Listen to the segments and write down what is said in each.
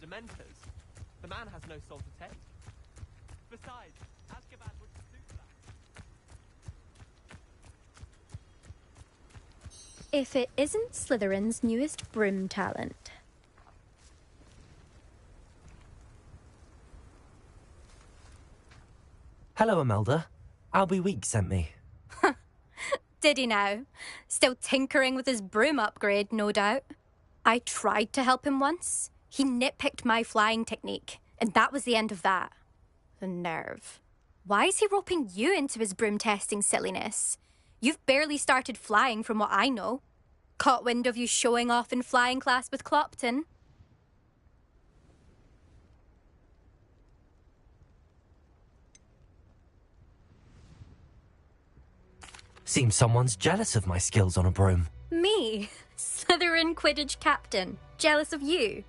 Dementors. The man has no soul to take. Besides, Azkaban would suit that. If it isn't Slytherin's newest broom talent. Hello, Imelda. Albie Weeks sent me. Did he now? Still tinkering with his broom upgrade, no doubt. I tried to help him once. He nitpicked my flying technique, and that was the end of that. The nerve. Why is he roping you into his broom testing silliness? You've barely started flying from what I know. Caught wind of you showing off in flying class with Clopton. Seems someone's jealous of my skills on a broom. Me? Slytherin Quidditch captain. Jealous of you?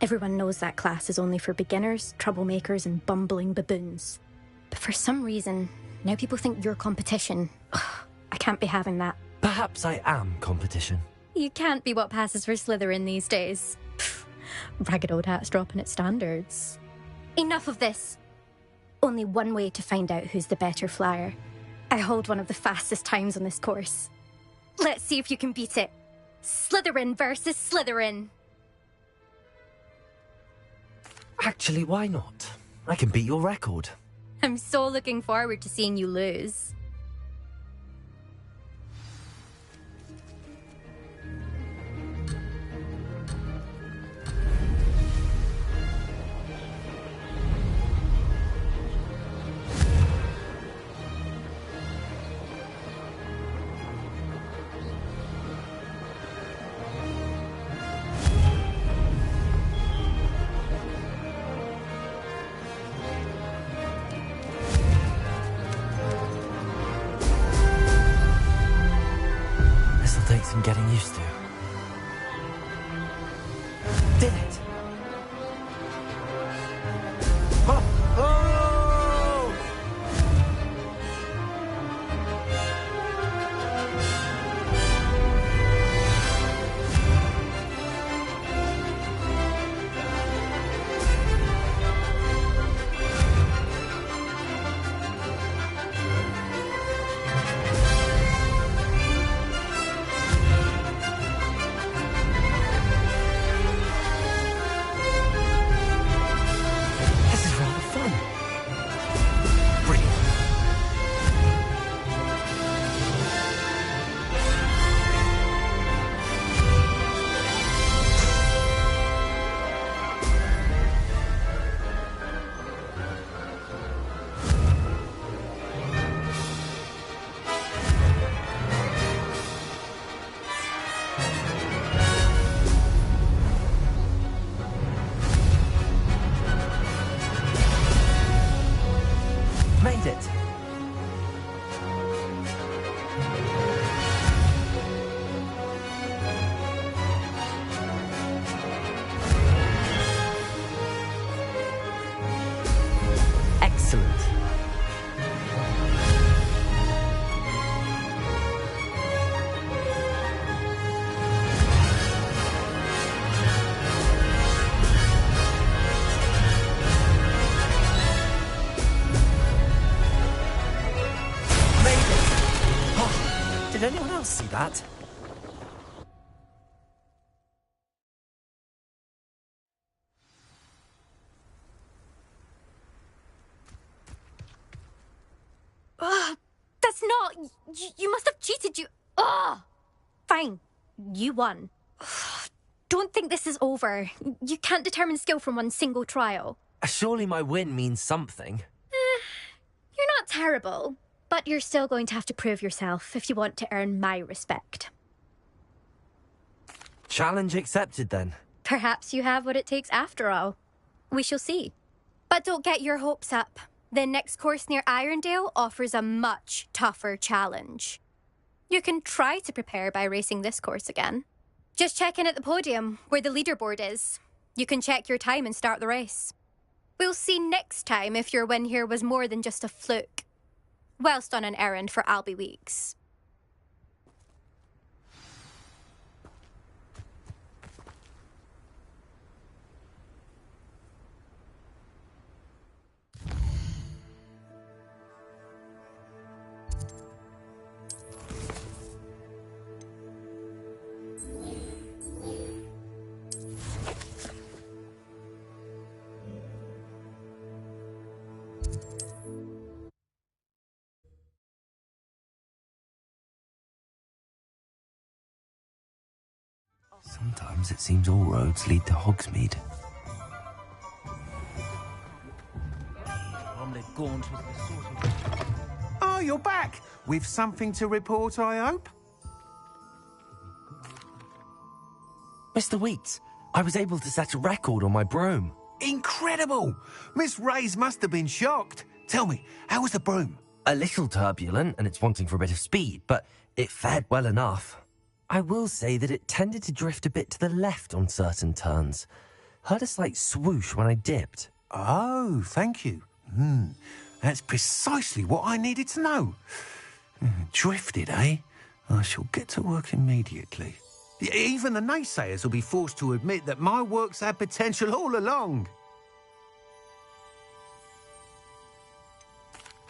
Everyone knows that class is only for beginners, troublemakers, and bumbling baboons. But for some reason, now people think you're competition. Ugh, I can't be having that. Perhaps I am competition. You can't be what passes for Slytherin these days. Pfft, ragged old hat's dropping its standards. Enough of this. Only one way to find out who's the better flyer. I hold one of the fastest times on this course. Let's see if you can beat it. Slytherin versus Slytherin. Actually, why not? I can beat your record. I'm so looking forward to seeing you lose. Take some getting used to. Did it! Oh! Oh! Made it! Excellent. Did anyone else see that? That's not... You must have cheated, you... Ugh! Fine. You won. Don't think this is over. You can't determine skill from one single trial. Surely my win means something. You're not terrible. But you're still going to have to prove yourself if you want to earn my respect. Challenge accepted, then. Perhaps you have what it takes after all. We shall see. But don't get your hopes up. The next course near Irondale offers a much tougher challenge. You can try to prepare by racing this course again. Just check in at the podium, where the leaderboard is. You can check your time and start the race. We'll see next time if your win here was more than just a fluke. Whilst on an errand for Albie Weeks. Sometimes it seems all roads lead to Hogsmeade. Oh, you're back! With something to report, I hope? Mr. Weeks, I was able to set a record on my broom. Incredible! Miss Ray's must have been shocked. Tell me, how was the broom? A little turbulent and it's wanting for a bit of speed, but it fared well enough. I will say that it tended to drift a bit to the left on certain turns. Heard a slight swoosh when I dipped. Oh, thank you. That's precisely what I needed to know. Drifted, eh? I shall get to work immediately. Even the naysayers will be forced to admit that my work's had potential all along.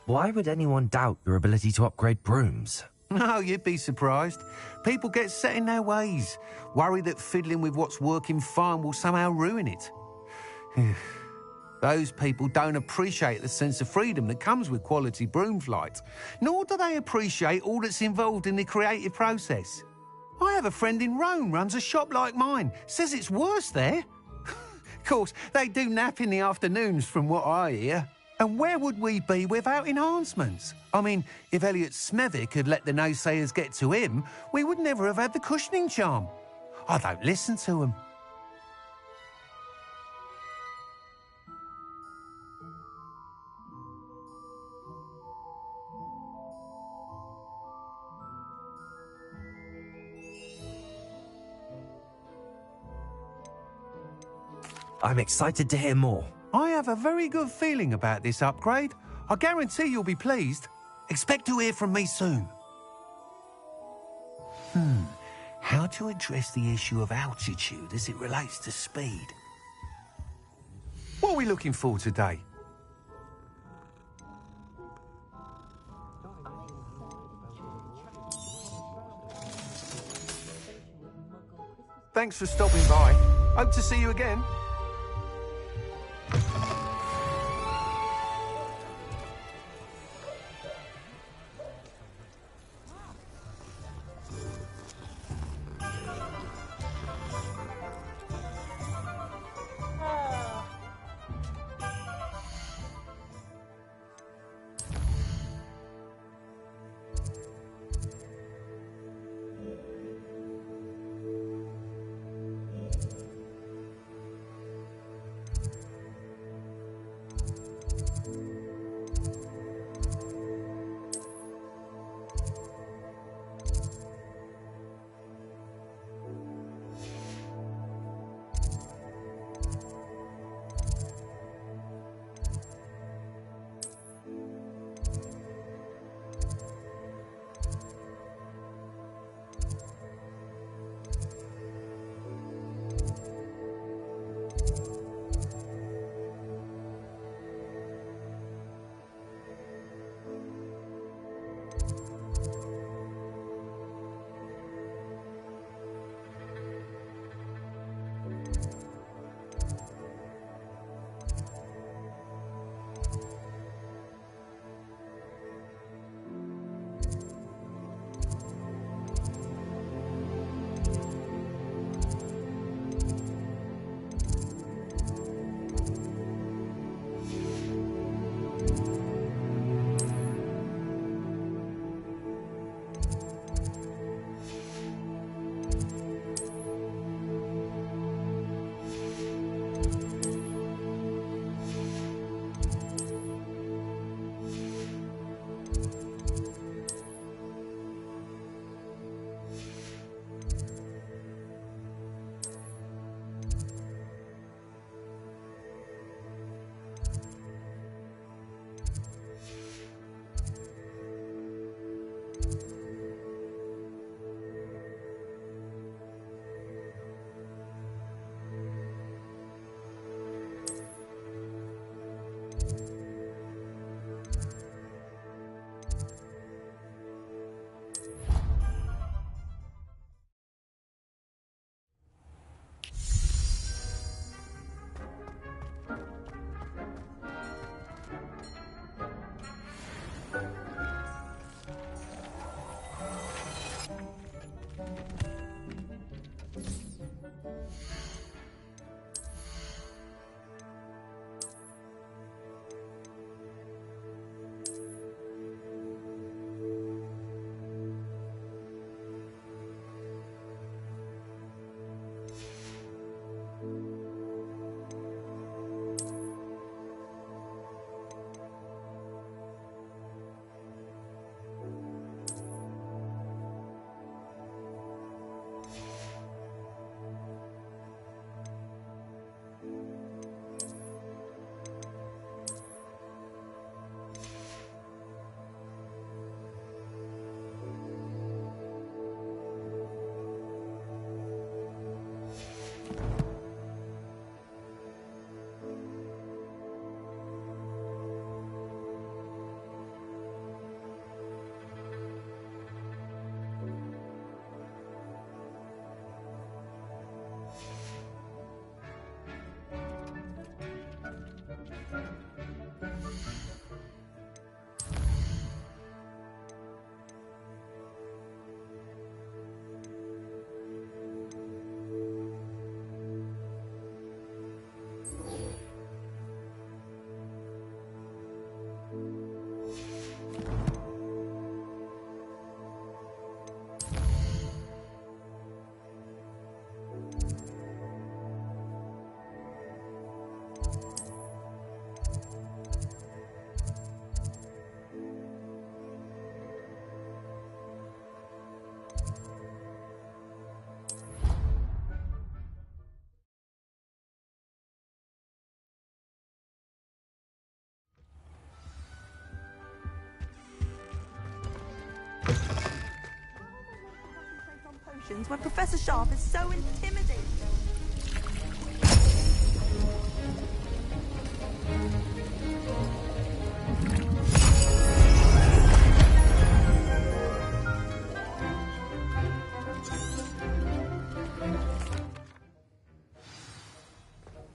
Why would anyone doubt your ability to upgrade brooms? No, you'd be surprised. People get set in their ways, worry that fiddling with what's working fine will somehow ruin it. Those people don't appreciate the sense of freedom that comes with quality broom flight, nor do they appreciate all that's involved in the creative process. I have a friend in Rome runs a shop like mine, says it's worse there. Of course, they do nap in the afternoons from what I hear. And where would we be without enhancements? I mean, if Elliot Smethwick had let the naysayers get to him, we would never have had the cushioning charm. I don't listen to them. I'm excited to hear more. I have a very good feeling about this upgrade. I guarantee you'll be pleased. Expect to hear from me soon. How to address the issue of altitude as it relates to speed? What are we looking for today? Thanks for stopping by. Hope to see you again. sections where Professor Sharp is so intimidating.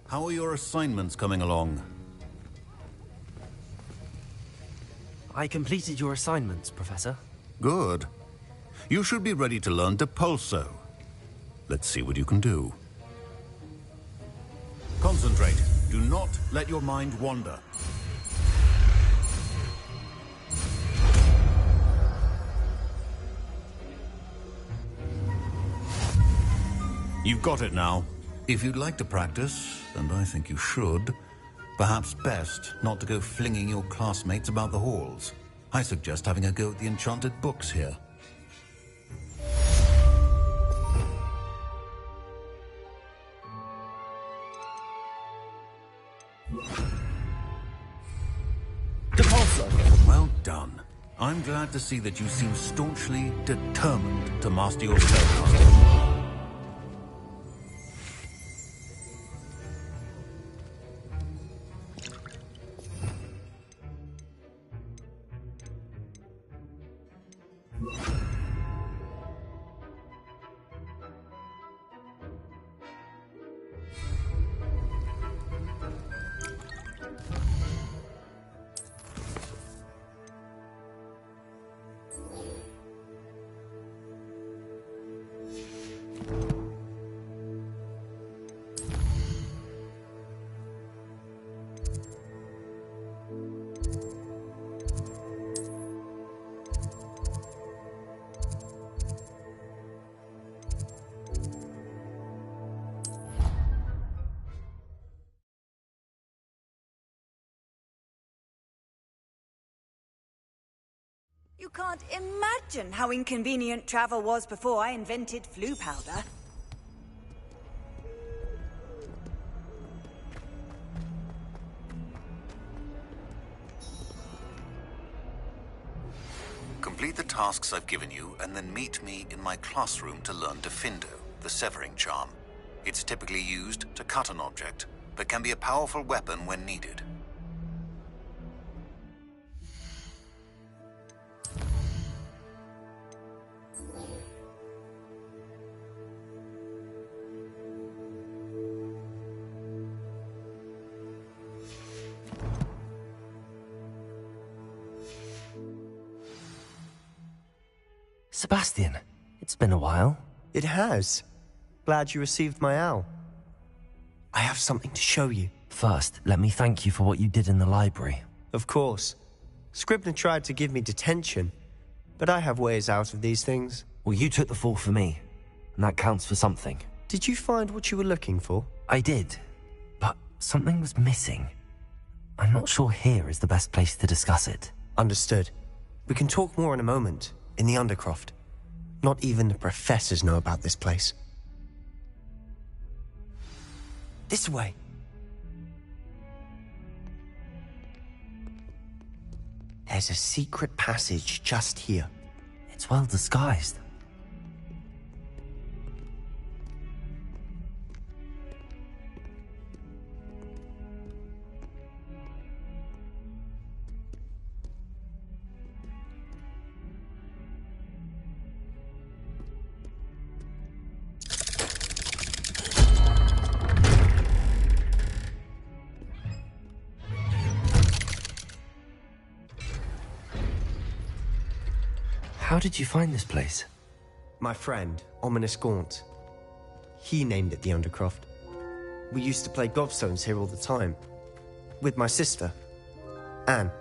How are your assignments coming along? I completed your assignments, Professor. Good. You should be ready to learn Depulso. Let's see what you can do. Concentrate. Do not let your mind wander. You've got it now. If you'd like to practice, and I think you should, perhaps best not to go flinging your classmates about the halls. I suggest having a go at the enchanted books here. Depulso! Well done. I'm glad to see that you seem staunchly determined to master your spellcasting. You can't imagine how inconvenient travel was before I invented flu powder. Complete the tasks I've given you, and then meet me in my classroom to learn Defindo, the severing charm. It's typically used to cut an object, but can be a powerful weapon when needed. Sebastian, it's been a while. It has. Glad you received my owl. I have something to show you. First, let me thank you for what you did in the library. Of course. Scribner tried to give me detention, but I have ways out of these things. Well, you took the fall for me, and that counts for something. Did you find what you were looking for? I did, but something was missing. I'm not sure here is the best place to discuss it. Understood. We can talk more in a moment, in the Undercroft. Not even the professors know about this place. This way. There's a secret passage just here. It's well disguised. How did you find this place? My friend, Ominous Gaunt. He named it the Undercroft. We used to play gobstones here all the time. With my sister, Anne.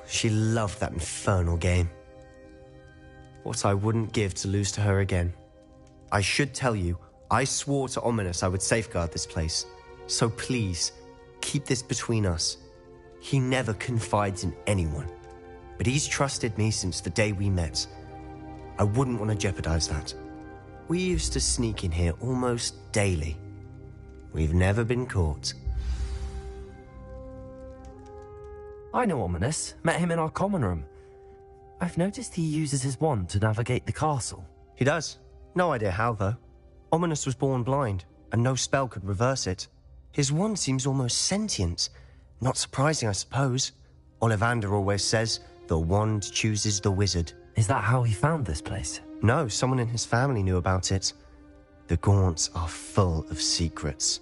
She loved that infernal game. What I wouldn't give to lose to her again. I should tell you, I swore to Ominous I would safeguard this place. So please, keep this between us. He never confides in anyone. But he's trusted me since the day we met. I wouldn't want to jeopardize that. We used to sneak in here almost daily. We've never been caught. I know Ominous. Met him in our common room. I've noticed he uses his wand to navigate the castle. He does. No idea how, though. Ominous was born blind, and no spell could reverse it. His wand seems almost sentient. Not surprising, I suppose. Ollivander always says, the wand chooses the wizard. Is that how he found this place? No, someone in his family knew about it. The Gaunts are full of secrets.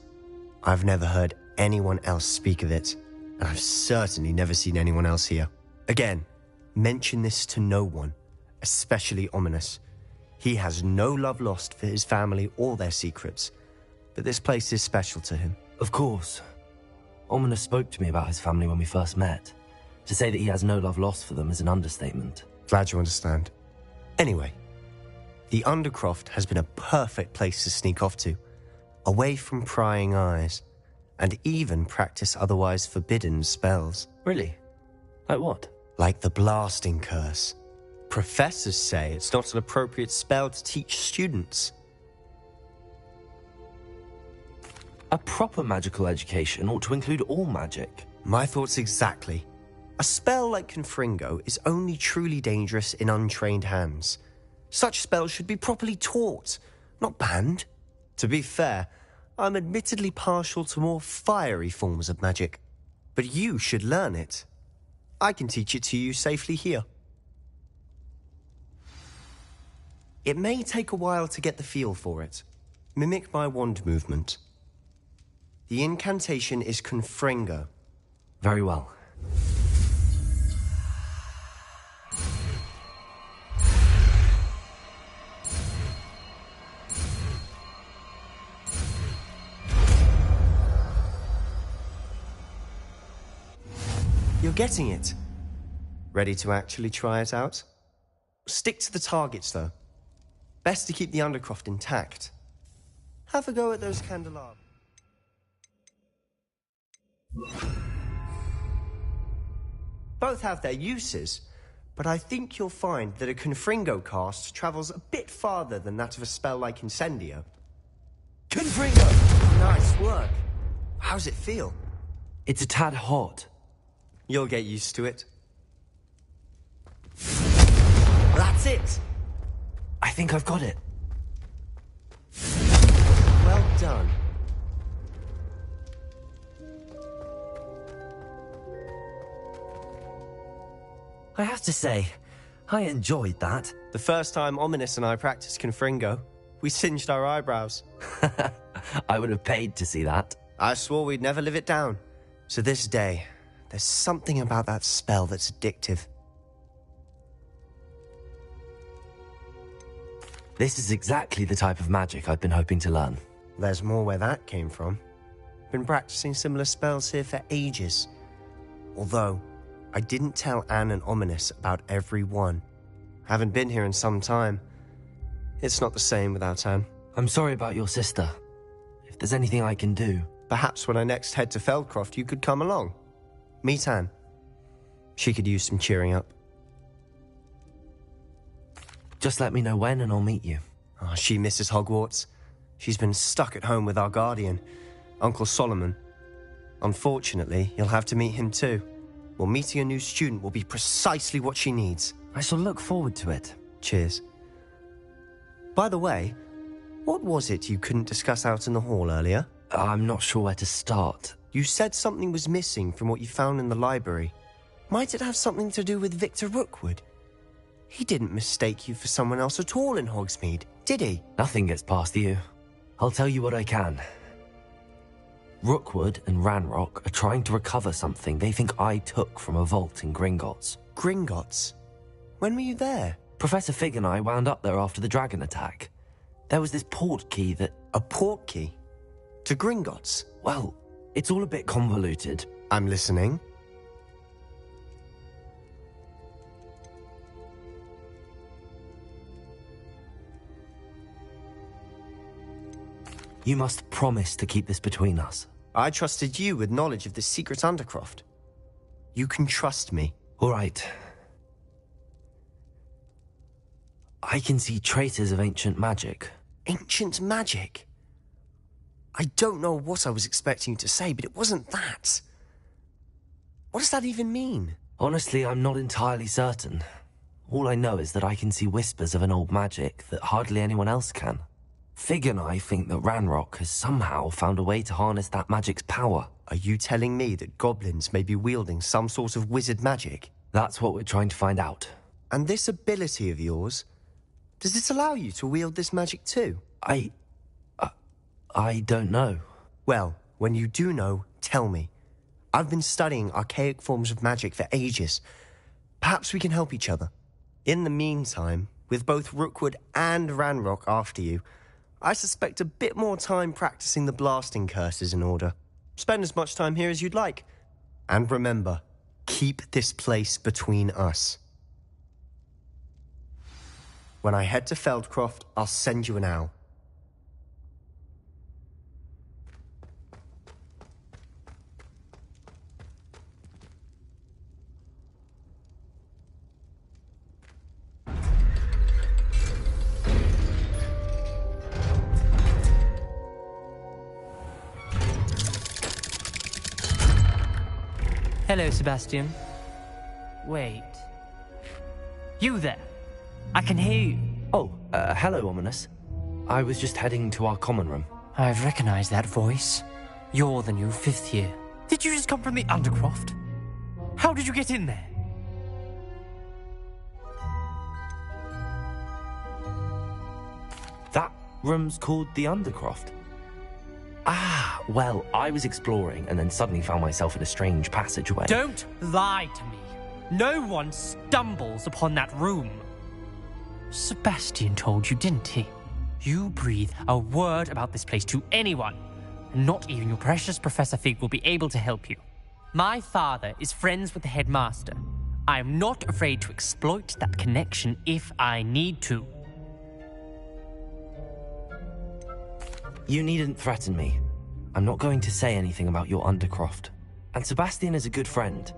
I've never heard anyone else speak of it, and I've certainly never seen anyone else here. Again, mention this to no one, especially Ominous. He has no love lost for his family or their secrets, but this place is special to him. Of course. Ominous spoke to me about his family when we first met. To say that he has no love lost for them is an understatement. Glad you understand. Anyway, the Undercroft has been a perfect place to sneak off to, away from prying eyes, and even practice otherwise forbidden spells. Really? Like what? Like the blasting curse. Professors say it's not an appropriate spell to teach students. A proper magical education ought to include all magic. My thoughts exactly. A spell like Confringo is only truly dangerous in untrained hands. Such spells should be properly taught, not banned. To be fair, I'm admittedly partial to more fiery forms of magic, but you should learn it. I can teach it to you safely here. It may take a while to get the feel for it. Mimic my wand movement. The incantation is Confringo. Very well. You're getting it. Ready to actually try it out? Stick to the targets, though. Best to keep the Undercroft intact. Have a go at those candelabras. Both have their uses, but I think you'll find that a Confringo cast travels a bit farther than that of a spell like Incendio. Confringo! Nice work. How's it feel? It's a tad hot. You'll get used to it. That's it! I think I've got it. Well done. I have to say, I enjoyed that. The first time Ominous and I practiced Confringo, we singed our eyebrows. I would have paid to see that. I swore we'd never live it down. To this day, there's something about that spell that's addictive. This is exactly the type of magic I've been hoping to learn. There's more where that came from. Been practicing similar spells here for ages. Although, I didn't tell Anne and Ominous about every one. Haven't been here in some time. It's not the same without Anne. I'm sorry about your sister. If there's anything I can do... Perhaps when I next head to Feldcroft, you could come along. Meet Anne. She could use some cheering up. Just let me know when and I'll meet you. Oh, she misses Hogwarts. She's been stuck at home with our guardian, Uncle Solomon. Unfortunately, you'll have to meet him too. Well, meeting a new student will be precisely what she needs. I shall look forward to it. Cheers. By the way, what was it you couldn't discuss out in the hall earlier? I'm not sure where to start. You said something was missing from what you found in the library. Might it have something to do with Victor Rookwood? He didn't mistake you for someone else at all in Hogsmeade, did he? Nothing gets past you. I'll tell you what I can. Rookwood and Ranrock are trying to recover something they think I took from a vault in Gringotts. Gringotts? When were you there? Professor Fig and I wound up there after the dragon attack. There was this port key that... A port key? To Gringotts? Well, it's all a bit convoluted. I'm listening. You must promise to keep this between us. I trusted you with knowledge of the secret Undercroft. You can trust me. All right. I can see traces of ancient magic. Ancient magic? I don't know what I was expecting you to say, but it wasn't that. What does that even mean? Honestly, I'm not entirely certain. All I know is that I can see whispers of an old magic that hardly anyone else can. Fig and I think that Ranrock has somehow found a way to harness that magic's power. Are you telling me that goblins may be wielding some sort of wizard magic? That's what we're trying to find out. And this ability of yours, does it allow you to wield this magic too? I don't know. Well, when you do know, tell me. I've been studying archaic forms of magic for ages. Perhaps we can help each other. In the meantime, with both Rookwood and Ranrock after you, I suspect a bit more time practicing the blasting curse is in order. Spend as much time here as you'd like. And remember, keep this place between us. When I head to Feldcroft, I'll send you an owl. Hello, Sebastian. Wait. You there? I can hear you. Oh, hello, Ominous. I was just heading to our common room. I've recognized that voice. You're the new 5th year. Did you just come from the Undercroft? How did you get in there? That room's called the Undercroft. Ah, well, I was exploring and then suddenly found myself in a strange passageway. Don't lie to me. No one stumbles upon that room. Sebastian told you, didn't he? You breathe a word about this place to anyone, and not even your precious Professor Fig will be able to help you. My father is friends with the headmaster. I am not afraid to exploit that connection if I need to. You needn't threaten me. I'm not going to say anything about your Undercroft. And Sebastian is a good friend.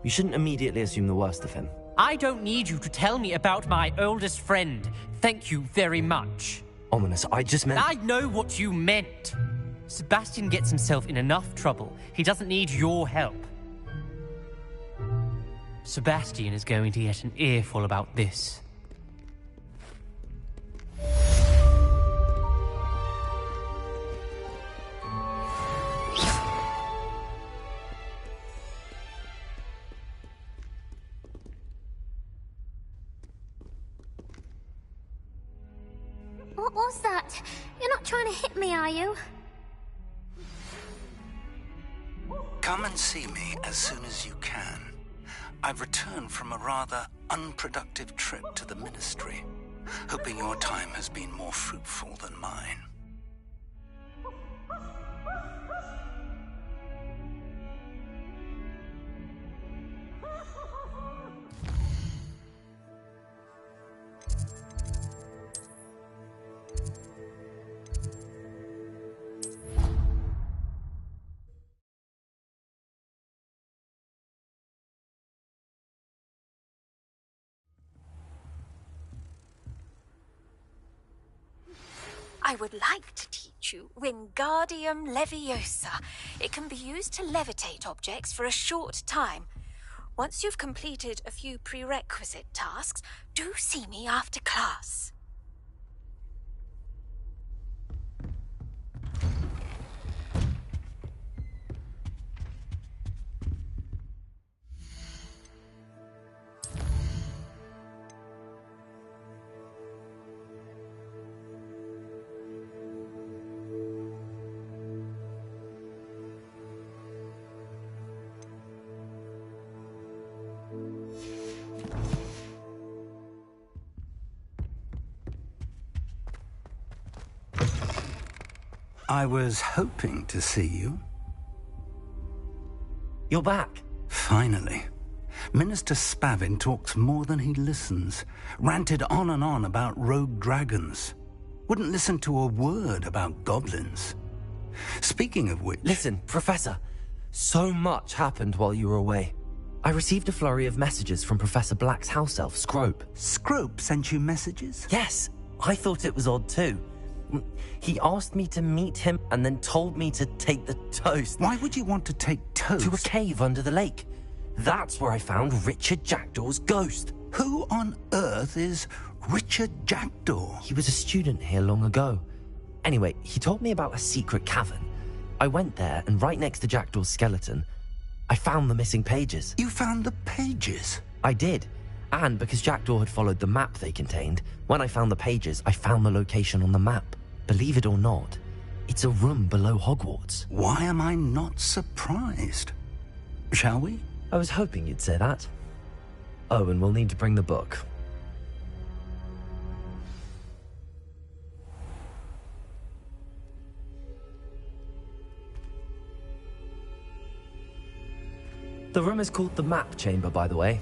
You shouldn't immediately assume the worst of him. I don't need you to tell me about my oldest friend. Thank you very much. Ominous, I just meant... I know what you meant. Sebastian gets himself in enough trouble. He doesn't need your help. Sebastian is going to get an earful about this. What was that? You're not trying to hit me, are you? Come and see me as soon as you can. I've returned from a rather unproductive trip to the Ministry, hoping your time has been more fruitful than mine. I would like to teach you Wingardium Leviosa. It can be used to levitate objects for a short time. Once you've completed a few prerequisite tasks, do see me after class. I was hoping to see you. You're back. Finally. Minister Spavin talks more than he listens. Ranted on and on about rogue dragons. Wouldn't listen to a word about goblins. Speaking of which... Listen, Professor. So much happened while you were away. I received a flurry of messages from Professor Black's house elf, Scrope. Scrope sent you messages? Yes. I thought it was odd too. He asked me to meet him and then told me to take the toast. Why would you want to take toast? To a cave under the lake. That's where I found Richard Jackdaw's ghost. Who on earth is Richard Jackdaw? He was a student here long ago. Anyway, he told me about a secret cavern. I went there, and right next to Jackdaw's skeleton, I found the missing pages. You found the pages? I did. And because Jackdaw had followed the map they contained, when I found the pages, I found the location on the map. Believe it or not, it's a room below Hogwarts. Why am I not surprised? Shall we? I was hoping you'd say that. Oh, and we'll need to bring the book. The room is called the Map Chamber, by the way.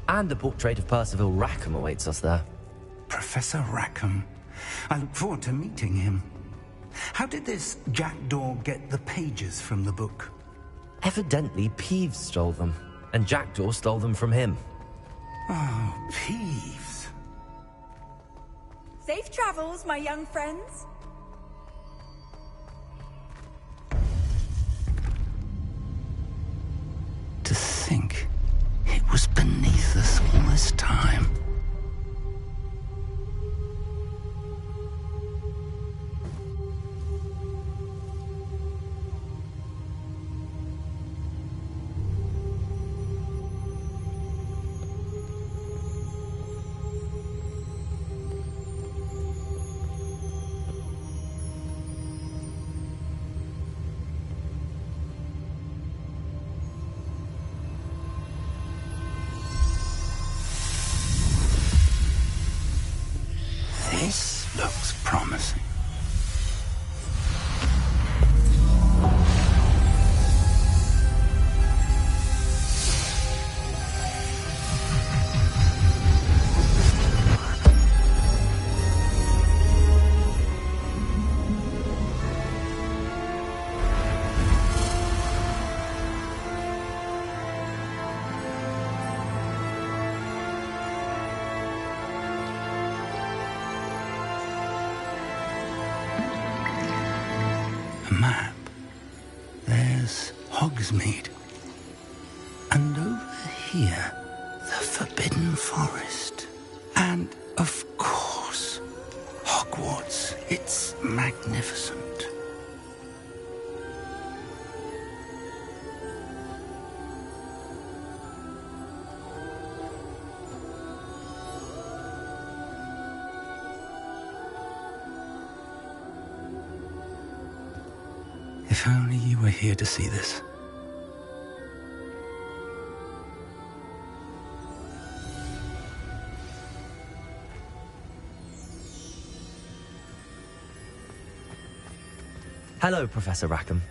And a portrait of Percival Rackham awaits us there. Professor Rackham. I look forward to meeting him. How did this Jackdaw get the pages from the book? Evidently, Peeves stole them, and Jackdaw stole them from him. Oh, Peeves. Safe travels, my young friends. To think it was beneath us all this time. This looks promising. Map. There's Hogsmeade. And over here, the Forbidden Forest. And, of course, Hogwarts. It's magnificent. If only you were here to see this. Hello, Professor Rackham.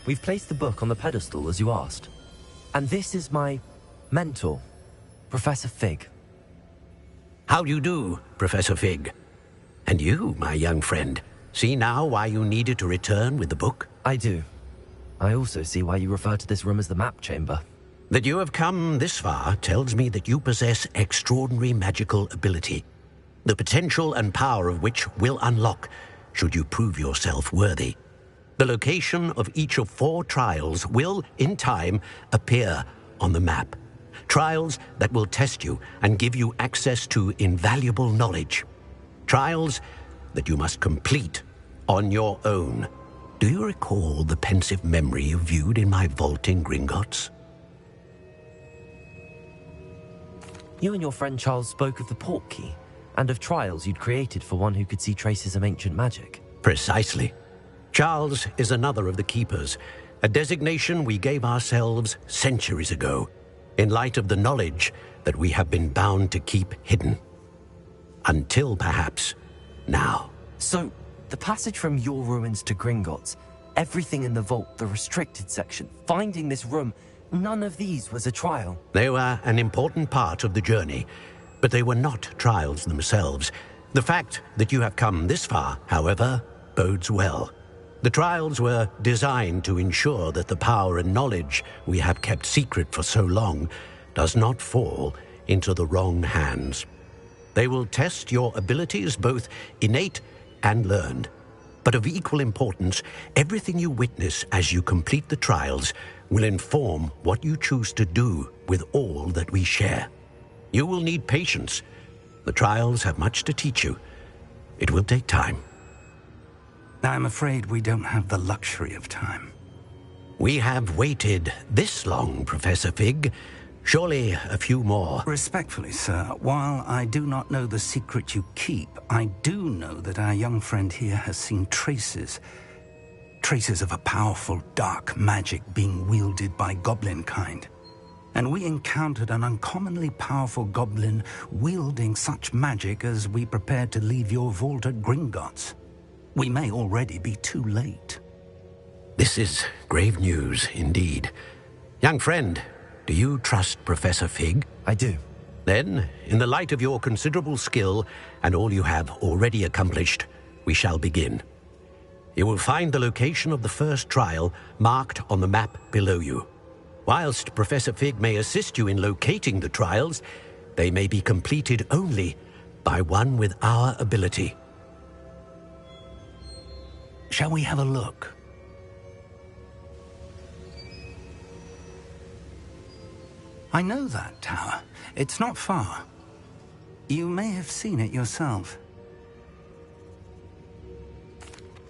We've placed the book on the pedestal, as you asked. And this is my mentor, Professor Fig. How do you do, Professor Fig? And you, my young friend, see now why you needed to return with the book? I do. I also see why you refer to this room as the Map Chamber. That you have come this far tells me that you possess extraordinary magical ability, the potential and power of which will unlock should you prove yourself worthy. The location of each of 4 trials will, in time, appear on the map. Trials that will test you and give you access to invaluable knowledge. Trials that you must complete on your own. Do you recall the pensive memory you viewed in my vault in Gringotts? You and your friend Charles spoke of the Portkey, and of trials you'd created for one who could see traces of ancient magic. Precisely. Charles is another of the Keepers, a designation we gave ourselves centuries ago, in light of the knowledge that we have been bound to keep hidden. Until, perhaps, now. So, the passage from your ruins to Gringotts, everything in the vault, the restricted section, finding this room, none of these was a trial. They were an important part of the journey, but they were not trials themselves. The fact that you have come this far, however, bodes well. The trials were designed to ensure that the power and knowledge we have kept secret for so long does not fall into the wrong hands. They will test your abilities, both innate and learned. But of equal importance, everything you witness as you complete the trials will inform what you choose to do with all that we share. You will need patience. The trials have much to teach you. It will take time. I'm afraid we don't have the luxury of time. We have waited this long, Professor Fig. Surely a few more. Respectfully, sir, while I do not know the secret you keep, I do know that our young friend here has seen traces of a powerful dark magic being wielded by goblin kind. And we encountered an uncommonly powerful goblin wielding such magic as we prepared to leave your vault at Gringotts. We may already be too late. This is grave news indeed. Young friend, do you trust Professor Fig? I do. Then, in the light of your considerable skill and all you have already accomplished, we shall begin. You will find the location of the first trial marked on the map below you. Whilst Professor Fig may assist you in locating the trials, they may be completed only by one with our ability. Shall we have a look? I know that tower. It's not far. You may have seen it yourself.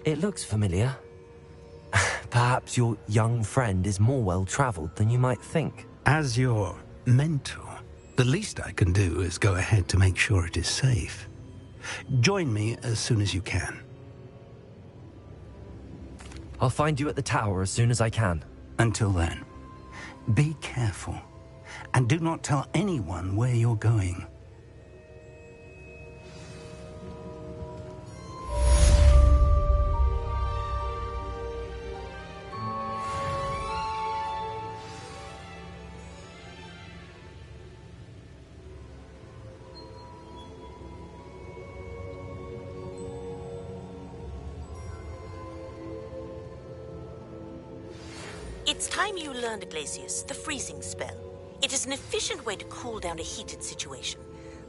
It looks familiar. Perhaps your young friend is more well-traveled than you might think. As your mentor, the least I can do is go ahead to make sure it is safe. Join me as soon as you can. I'll find you at the tower as soon as I can. Until then, be careful. And do not tell anyone where you're going. It's time you learned, Glacius, the freezing spell. It is an efficient way to cool down a heated situation.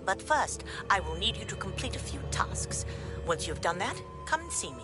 But first, I will need you to complete a few tasks. Once you've done that, come and see me.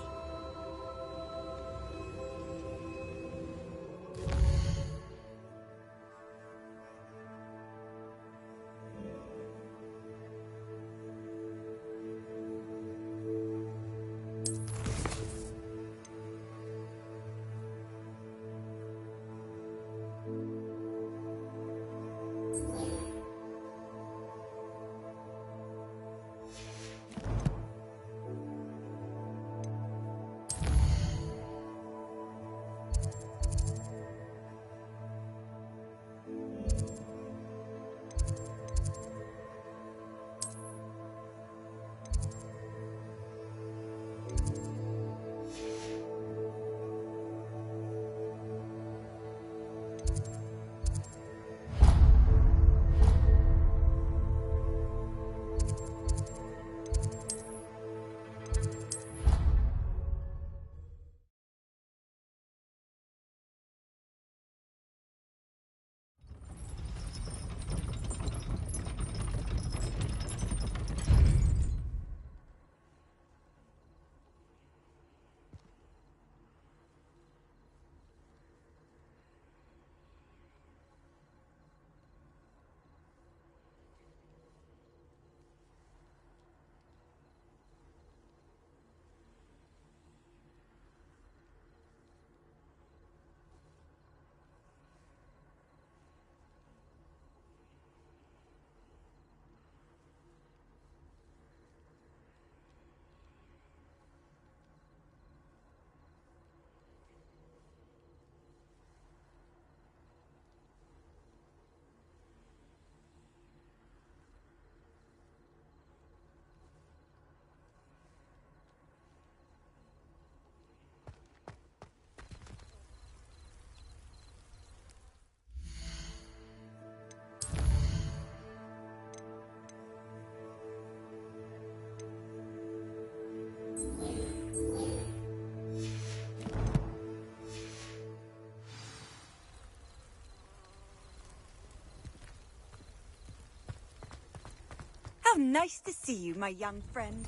How nice to see you, my young friend.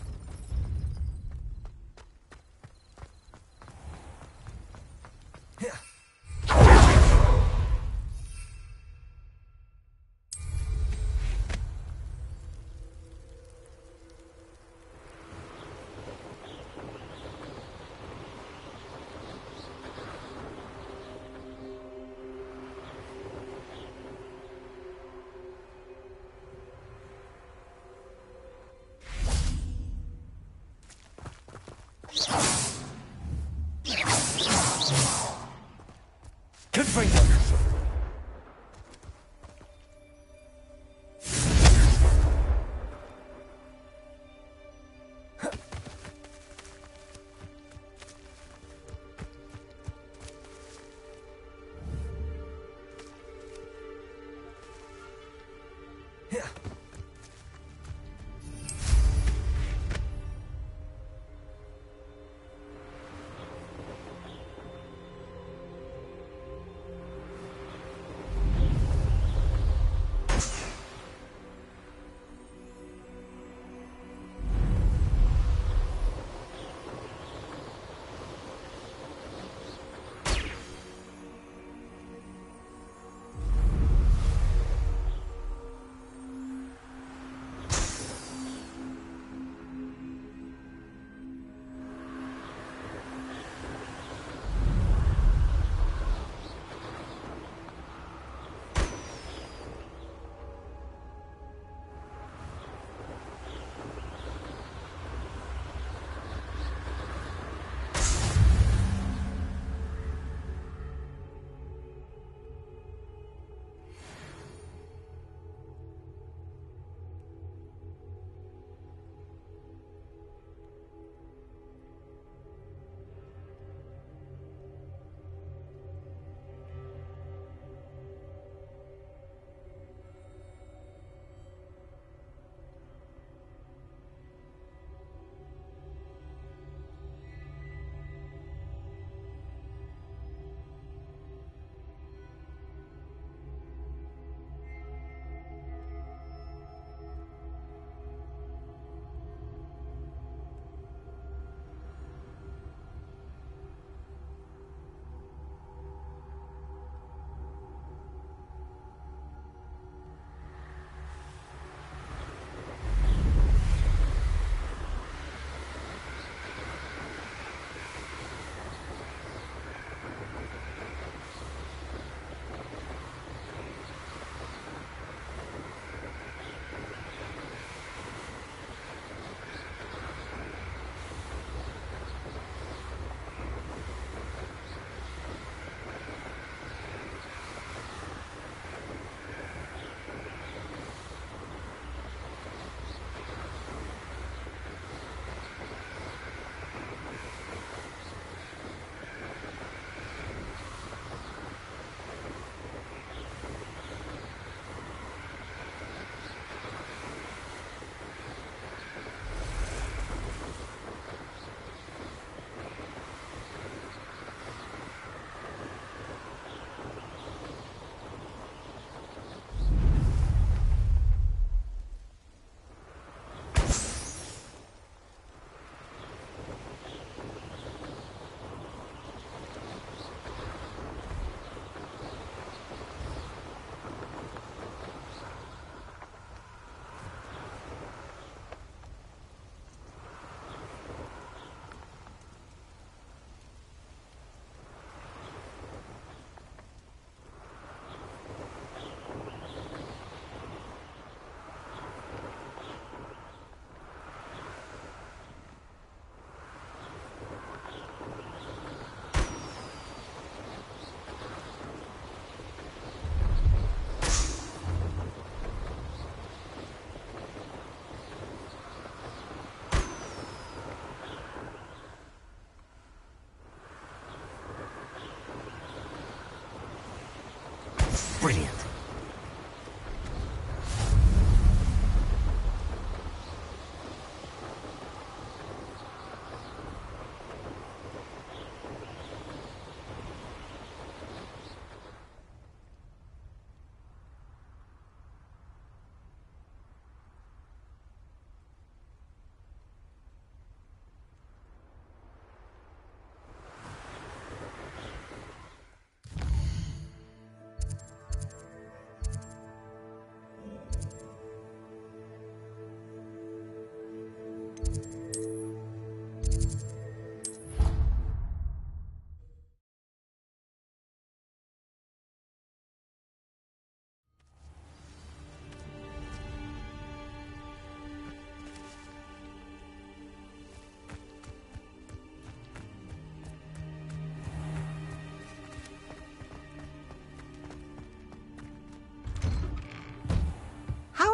Brilliant.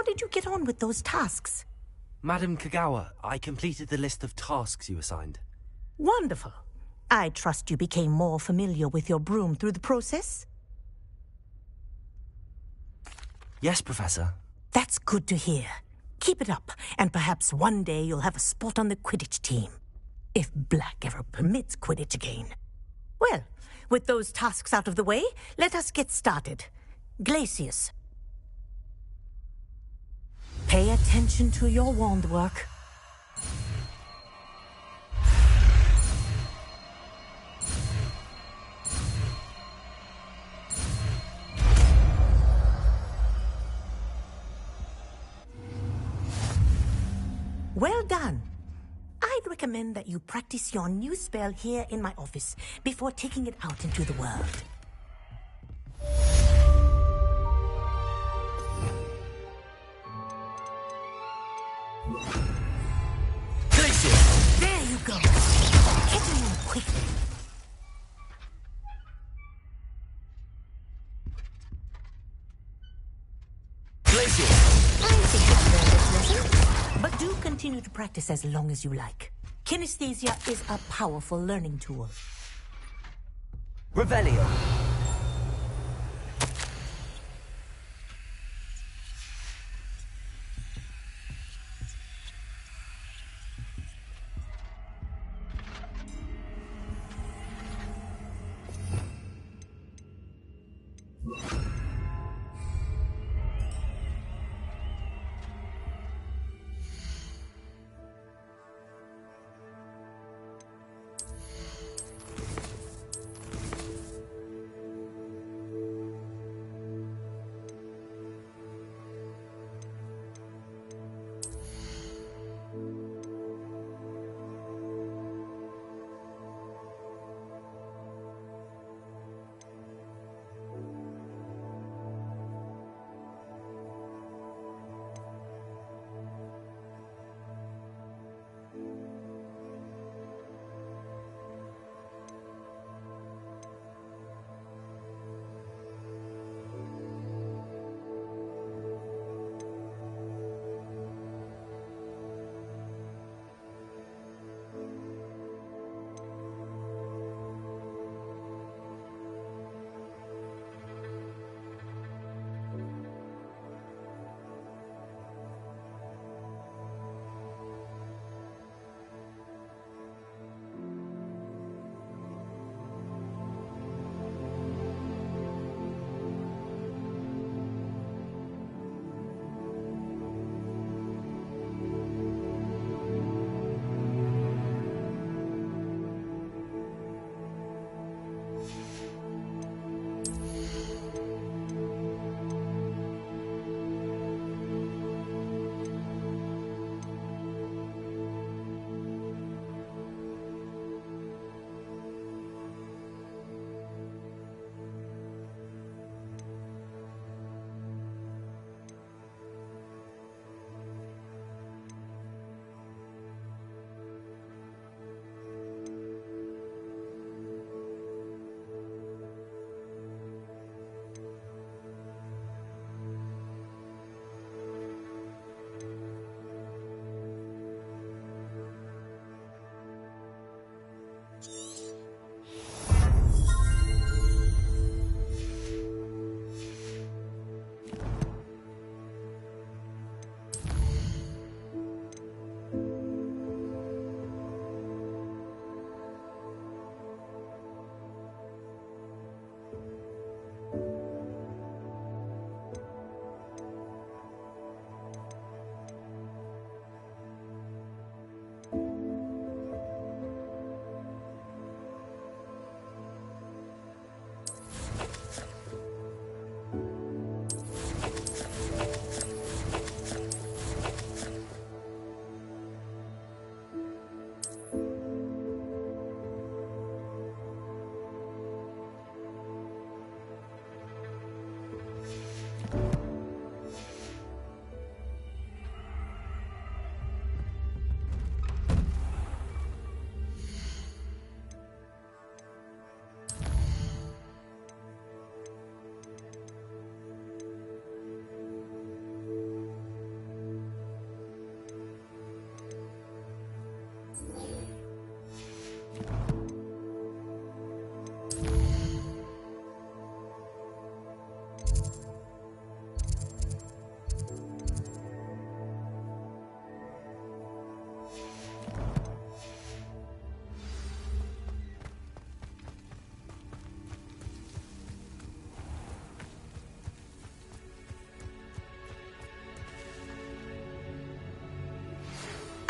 How did you get on with those tasks? Madam Kagawa, I completed the list of tasks you assigned. Wonderful. I trust you became more familiar with your broom through the process? Yes, Professor. That's good to hear. Keep it up, and perhaps one day you'll have a spot on the Quidditch team. If Black ever permits Quidditch again. Well, with those tasks out of the way, let us get started. Glacius. Pay attention to your wand work. Well done. I'd recommend that you practice your new spell here in my office before taking it out into the world. Glacius! There you go. Getting in quickly. Glacius! I think it's learned this lesson, but do continue to practice as long as you like. Kinesthesia is a powerful learning tool. Revelio.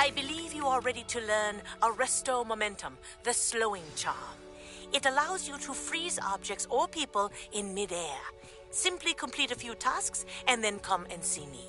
I believe you are ready to learn Arresto Momentum, the slowing charm. It allows you to freeze objects or people in midair. Simply complete a few tasks and then come and see me.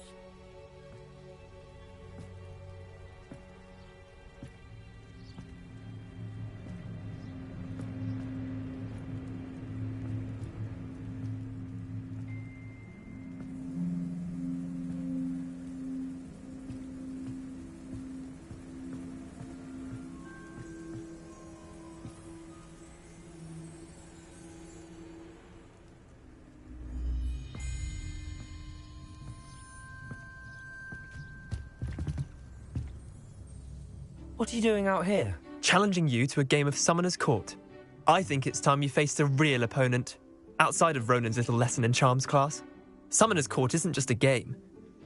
What are you doing out here? Challenging you to a game of Summoner's Court. I think it's time you faced a real opponent, outside of Ronan's little lesson in charms class. Summoner's Court isn't just a game.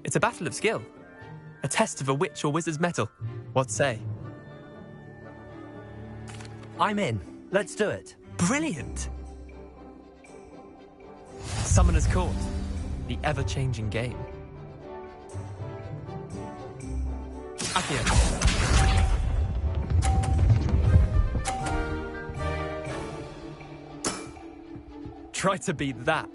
It's a battle of skill. A test of a witch or wizard's mettle. What say? I'm in. Let's do it. Brilliant! Summoner's Court. The ever-changing game. Accio. Try to beat that.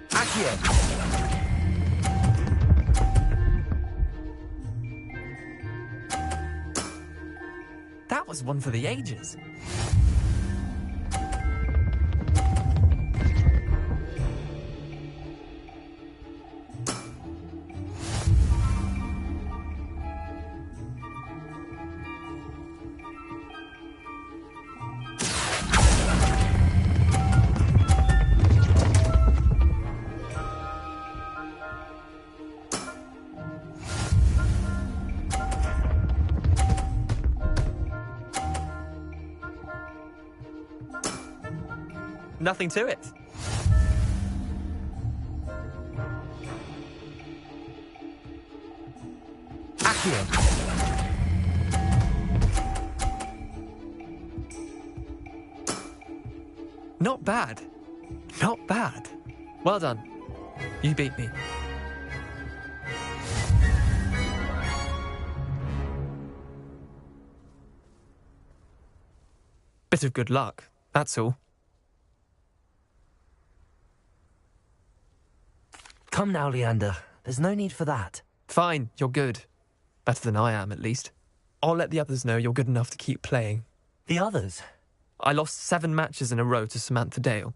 Accio. That was one for the ages. Nothing to it. Accio. Not bad. Not bad. Well done. You beat me. Bit of good luck, that's all. Come now, Leander. There's no need for that. Fine, you're good. Better than I am, at least. I'll let the others know you're good enough to keep playing. The others? I lost 7 matches in a row to Samantha Dale.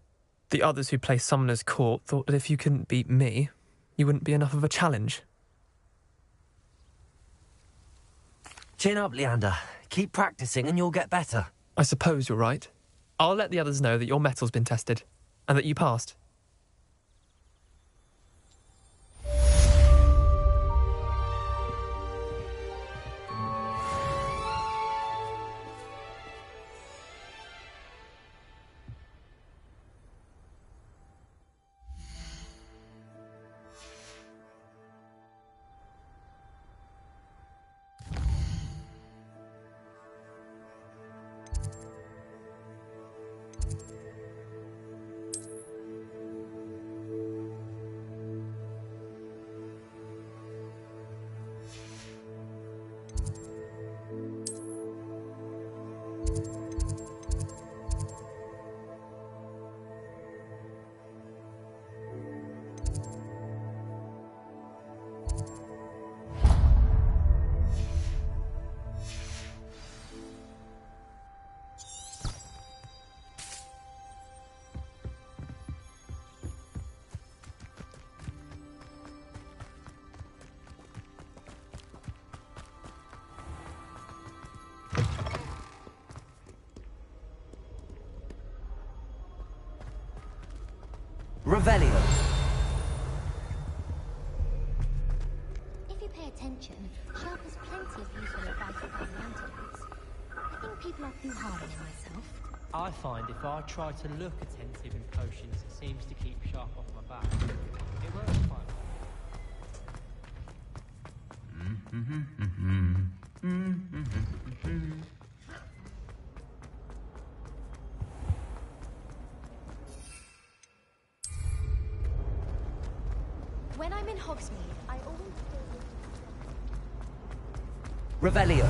The others who play Summoner's Court thought that if you couldn't beat me, you wouldn't be enough of a challenge. Chin up, Leander. Keep practicing and you'll get better. I suppose you're right. I'll let the others know that your metal's been tested, and that you passed. Revelio. If you pay attention, Sharp has plenty of useful advice about the antidotes. I think people are too hard on myself. I find if I try to look attentive in potions, it seems to keep Sharp off my back. It works quite well. When I'm in Hogsmeade, I always feel... Revelio.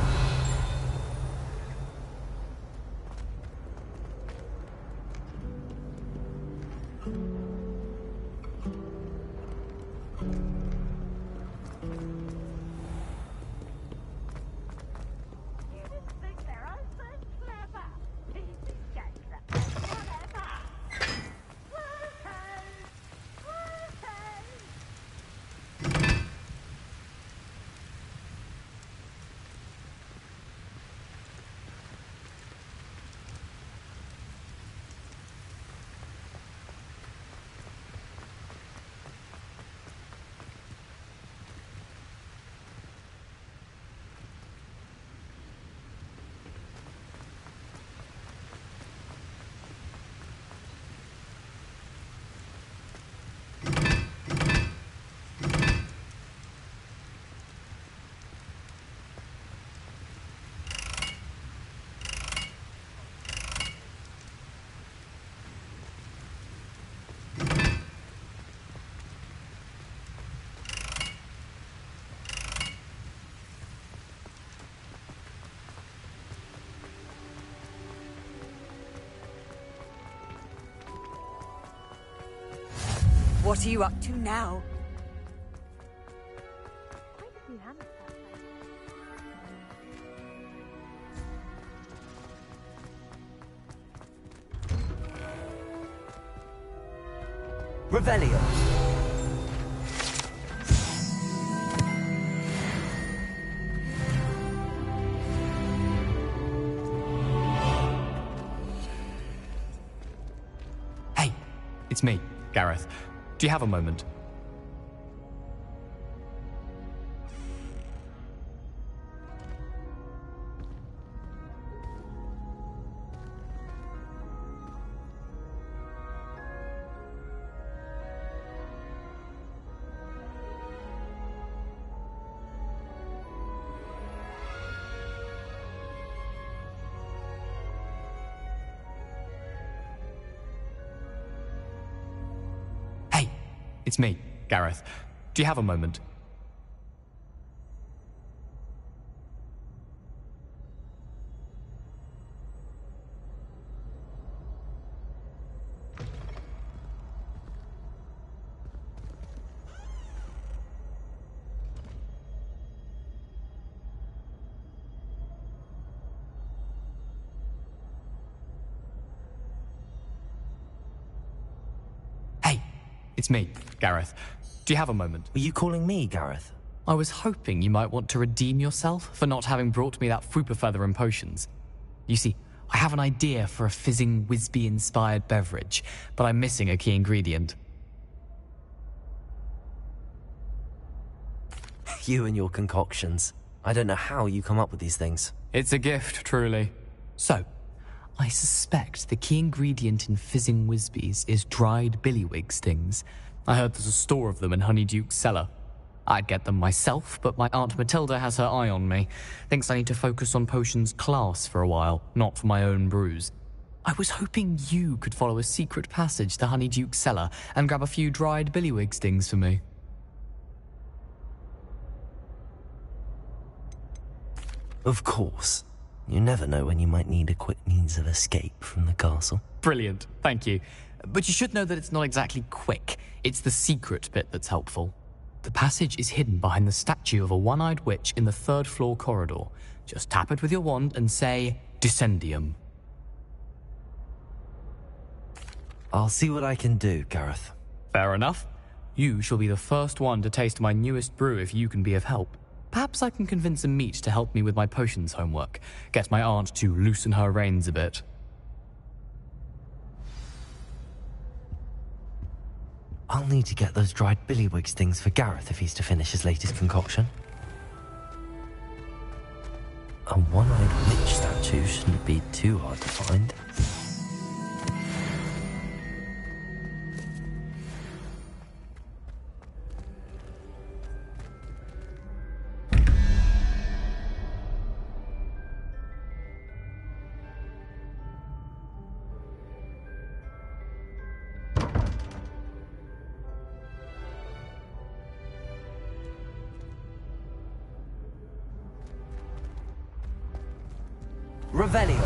What are you up to now? Revelio. Hey, it's me, Gareth. Do you have a moment? Hey, it's me, Gareth. Do you have a moment? Hey, it's me, Gareth. Do you have a moment? Were you calling me, Gareth? I was hoping you might want to redeem yourself for not having brought me that Fupa feather and potions. You see, I have an idea for a fizzing Wisby-inspired beverage, but I'm missing a key ingredient. You and your concoctions. I don't know how you come up with these things. It's a gift, truly. So, I suspect the key ingredient in fizzing Wisbies is dried billywig stings. I heard there's a store of them in Honeyduke's cellar. I'd get them myself, but my Aunt Matilda has her eye on me. Thinks I need to focus on potions class for a while, not for my own brews. I was hoping you could follow a secret passage to Honeyduke's cellar and grab a few dried billywig stings for me. Of course. You never know when you might need a quick means of escape from the castle. Brilliant, thank you. But you should know that it's not exactly quick. It's the secret bit that's helpful. The passage is hidden behind the statue of a one-eyed witch in the third-floor corridor. Just tap it with your wand and say, Descendium. I'll see what I can do, Gareth. Fair enough. You shall be the first one to taste my newest brew if you can be of help. Perhaps I can convince a meat to help me with my potions homework. Get my aunt to loosen her reins a bit. I'll need to get those dried billywig stings for Gareth if he's to finish his latest concoction. A one-eyed witch statue shouldn't be too hard to find. Revelio.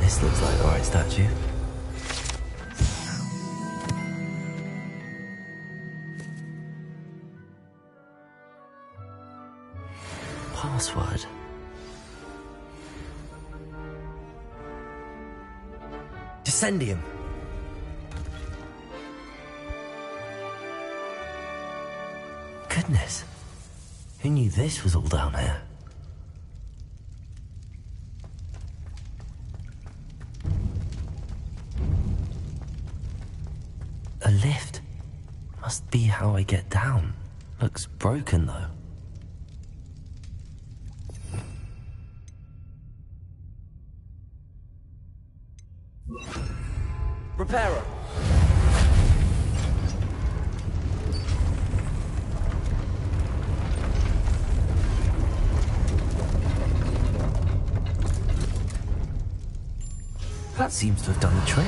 This looks like the right statue. Password. Descendium. Goodness. Who knew this was all down here? A lift. Must be how I get down. Looks broken, though. Repairer. That seems to have done the trick.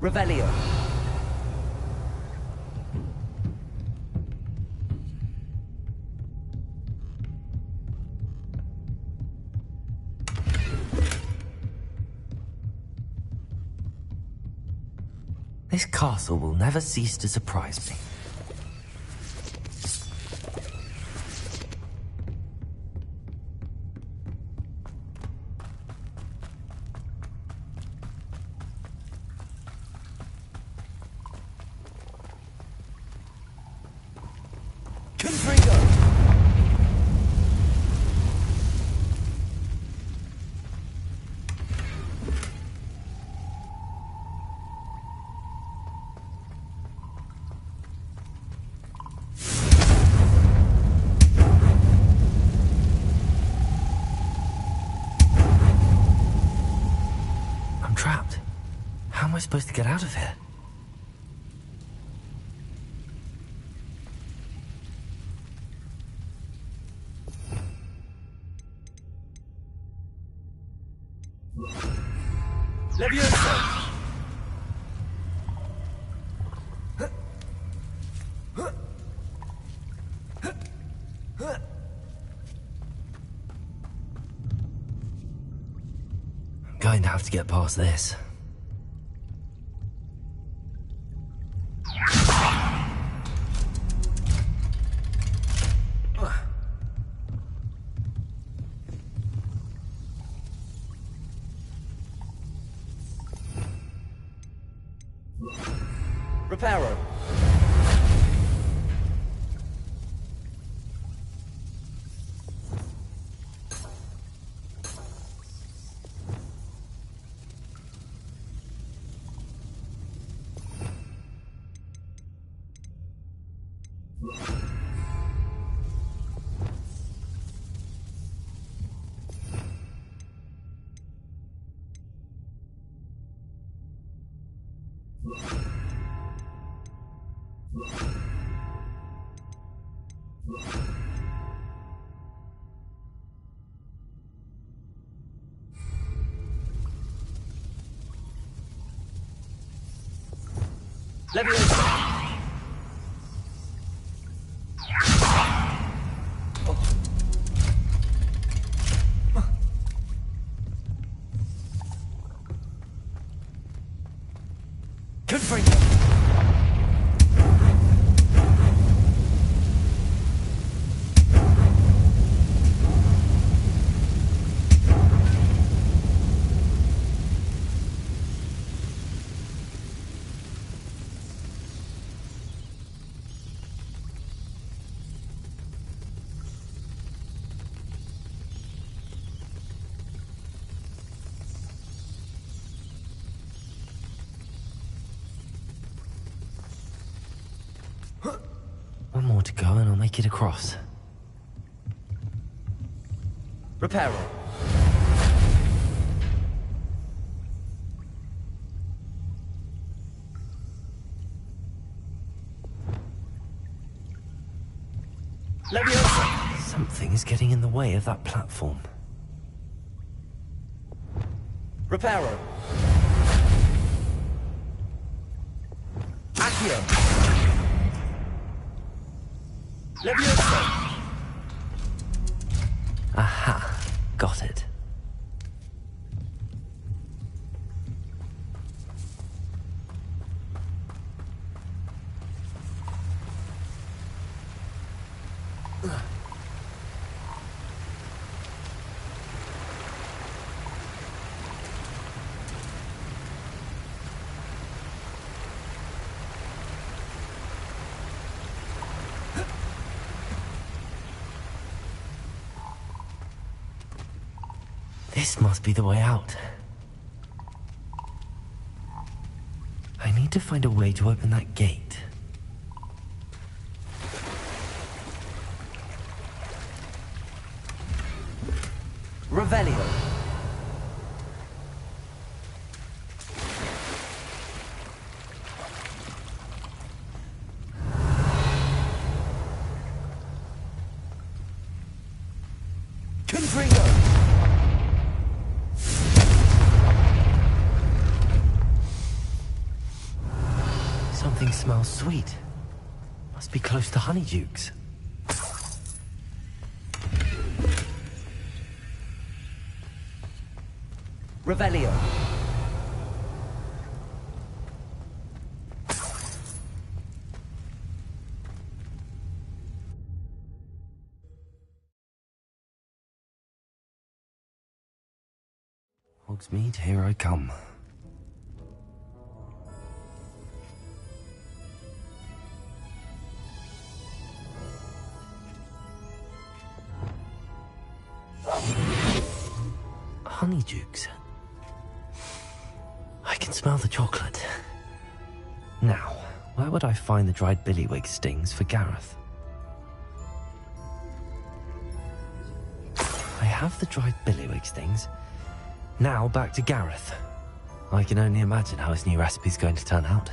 Revelio. This castle will never cease to surprise me. I'm trapped. How am I supposed to get out of here? Leviosa! I'm going to have to get past this. Reparo. Leviosa! Confringo! One more to go and I'll make it across. Reparo. Leviosa! Something is getting in the way of that platform. Reparo. Accio. Leviosa! Aha, got it. This must be the way out. I need to find a way to open that gate. Revelio. Confringo. Something smells sweet. Must be close to Honeydukes. Revelio. Hogsmeade, here I come. Honeydukes. I can smell the chocolate. Now, where would I find the dried billywig stings for Gareth? I have the dried billywig stings. Now back to Gareth. I can only imagine how his new recipe's going to turn out.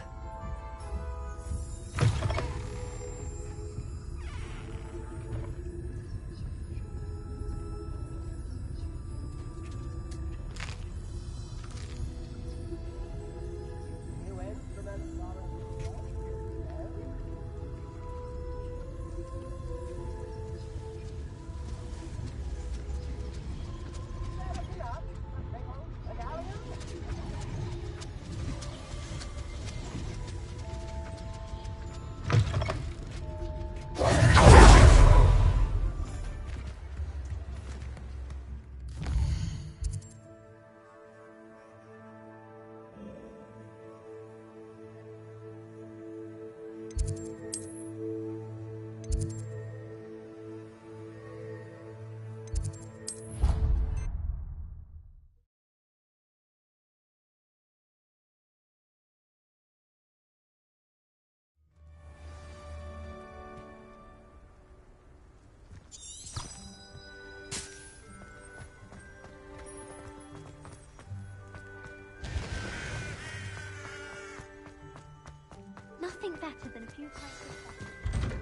Nothing better than a few pints of coffee.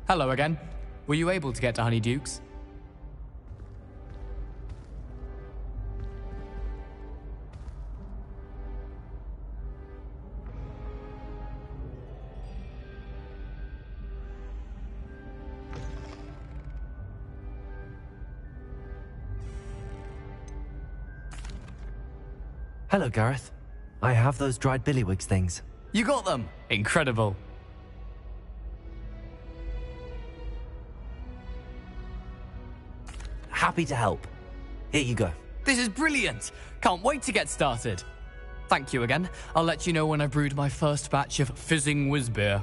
Hello again. Were you able to get to Honeydukes? Hello, Gareth. I have those dried billywigs things. You got them! Incredible. Happy to help. Here you go. This is brilliant! Can't wait to get started. Thank you again. I'll let you know when I've brewed my first batch of fizzing whiz beer.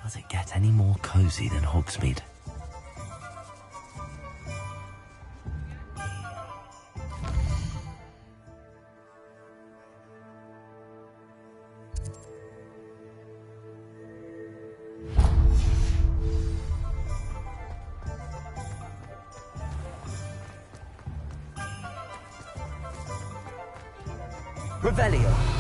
Does it get any more cozy than Hogsmeade? Revelio.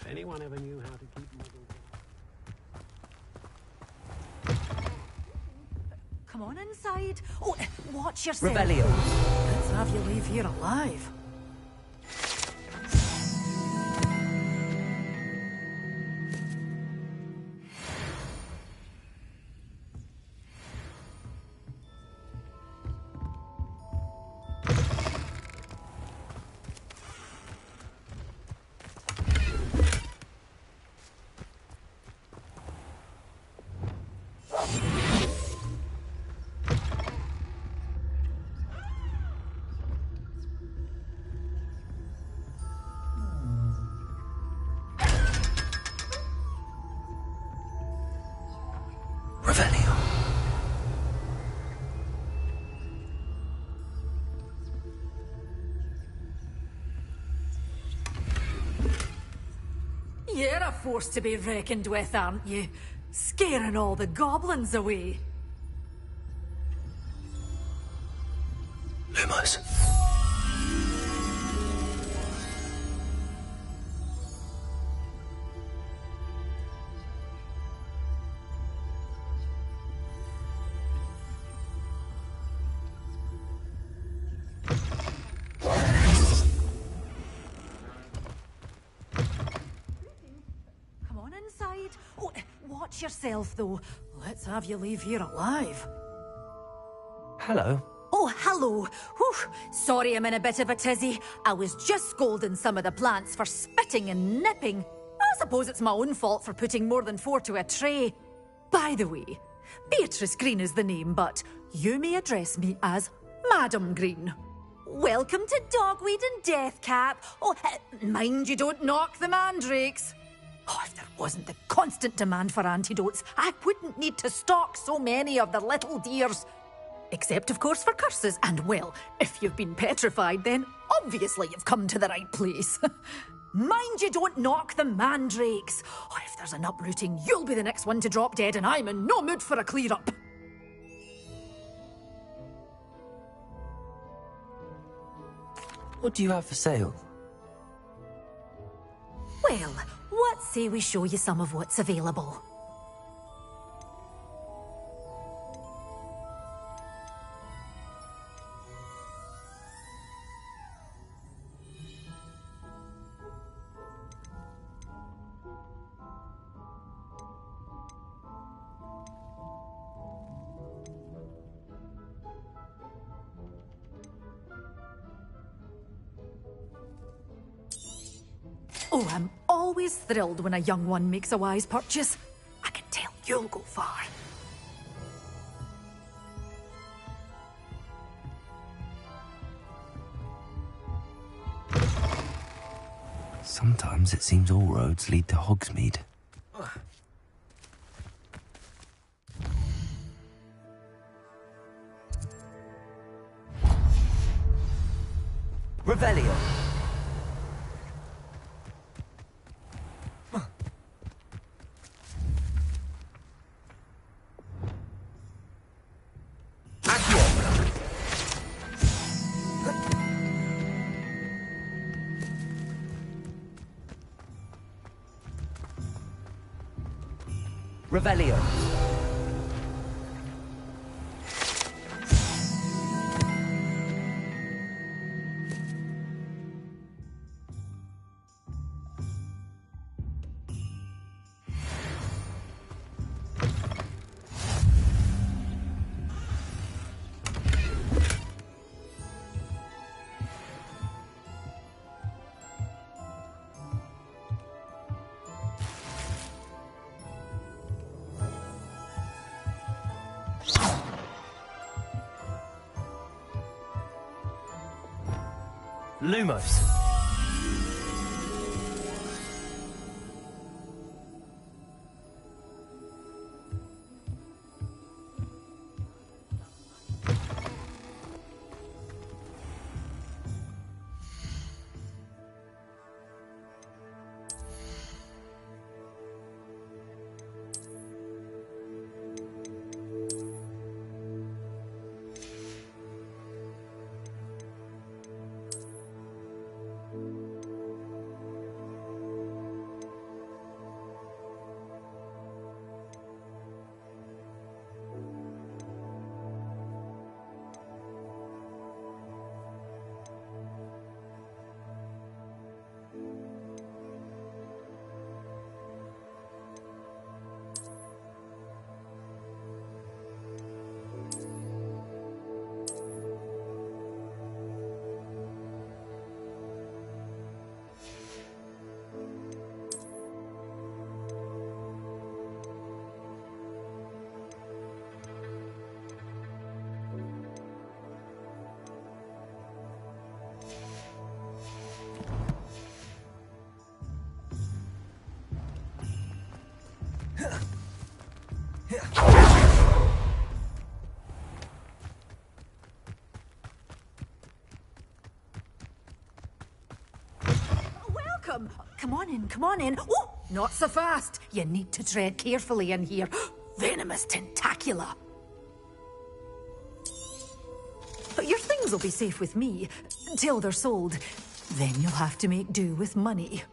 Anyone ever knew how to keep Come on inside. Oh, watch yourself. Revelio. Let's have you leave here alive. You're a force to be reckoned with, aren't you? Scaring all the goblins away. Lumos. outside. Oh, watch yourself, though. Let's have you leave here alive. Hello. Oh, hello. Whew. Sorry I'm in a bit of a tizzy. I was just scolding some of the plants for spitting and nipping. I suppose it's my own fault for putting more than 4 to a tray. By the way, Beatrice Green is the name, but you may address me as Madam Green. Welcome to Dogweed and Deathcap. Oh, mind you don't knock the mandrakes. Oh, if there wasn't the constant demand for antidotes, I wouldn't need to stock so many of the little dears. Except, of course, for curses. And, well, if you've been petrified, then obviously you've come to the right place. Mind you don't knock the mandrakes. Oh, if there's an uprooting, you'll be the next one to drop dead, and I'm in no mood for a clear-up. What do you have for sale? Well, what say we show you some of what's available? Oh, I'm always thrilled when a young one makes a wise purchase. I can tell you'll go far. Sometimes it seems all roads lead to Hogsmeade. Revelio. Revelio. Lumos. Welcome. Come on in, come on in. Oh, not so fast. You need to tread carefully in here. Venomous tentacula. But your things will be safe with me until they're sold. Then you'll have to make do with money.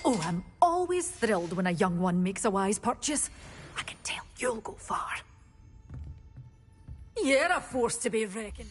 Oh, I'm always thrilled when a young one makes a wise purchase. I can tell you'll go far. You're a force to be reckoned.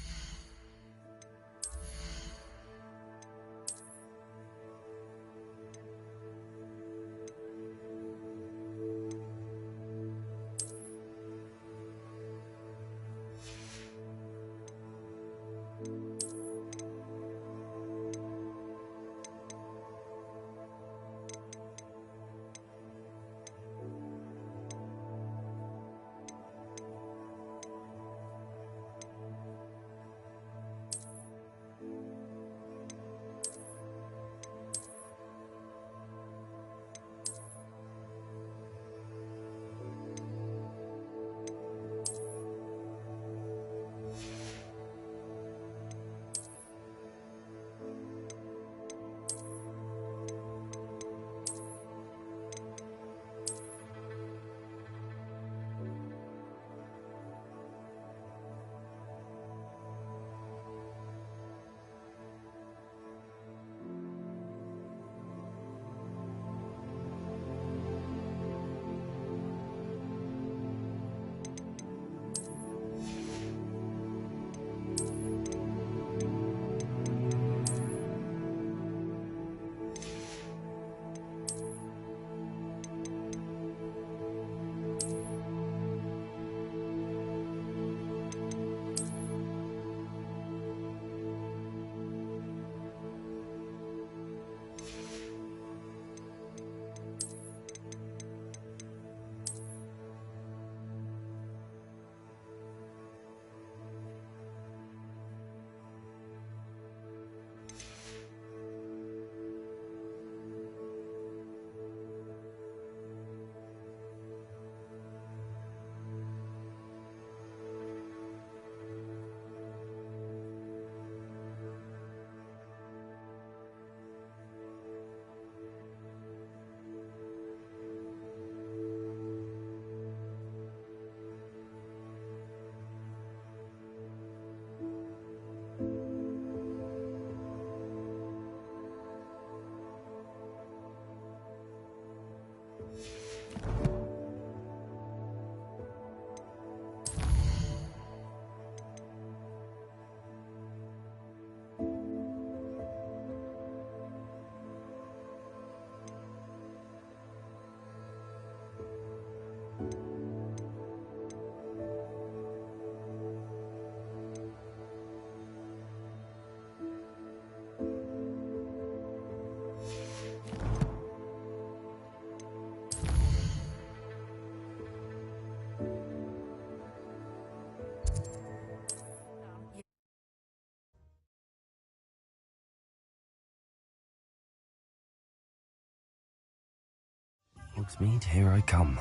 Hogsmeade, here I come.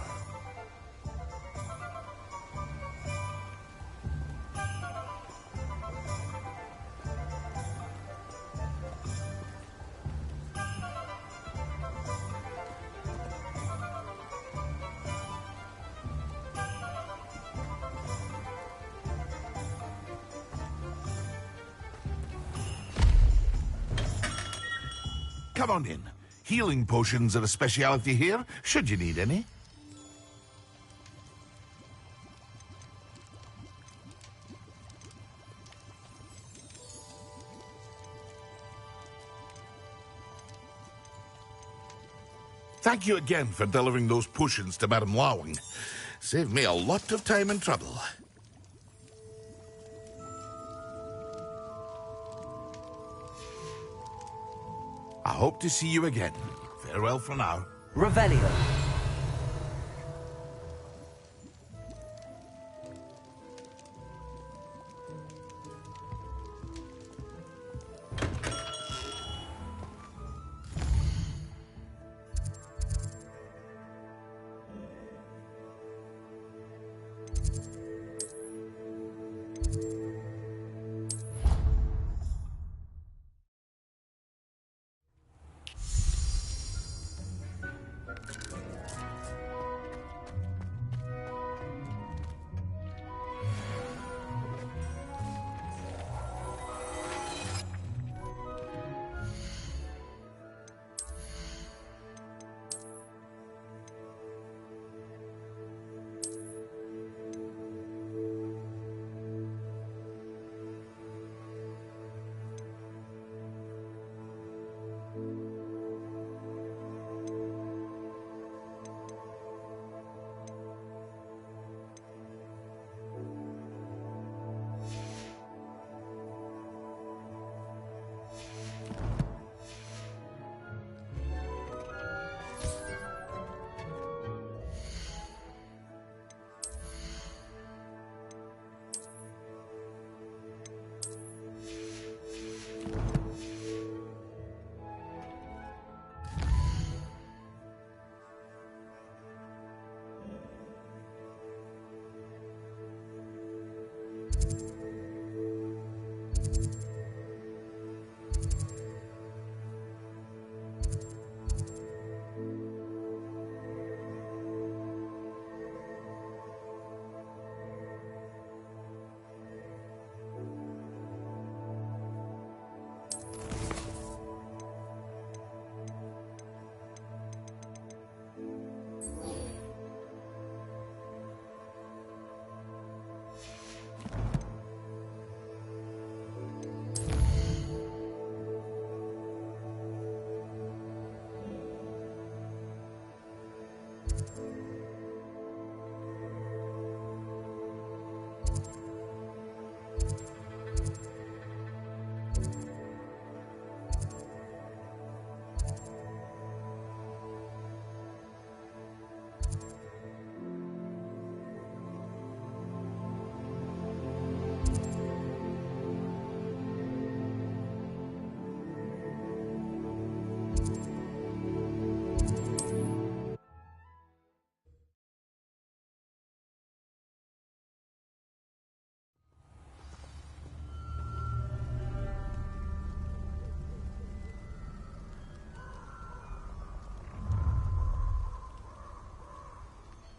Come on in. Healing potions are a speciality here, should you need any. Thank you again for delivering those potions to Madame Lawing. Saved me a lot of time and trouble. I hope to see you again. Farewell for now. Revelio.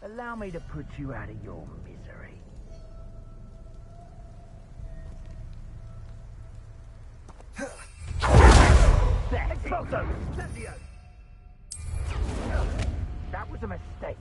Allow me to put you out of your misery. Expulso! Incendio! That was a mistake.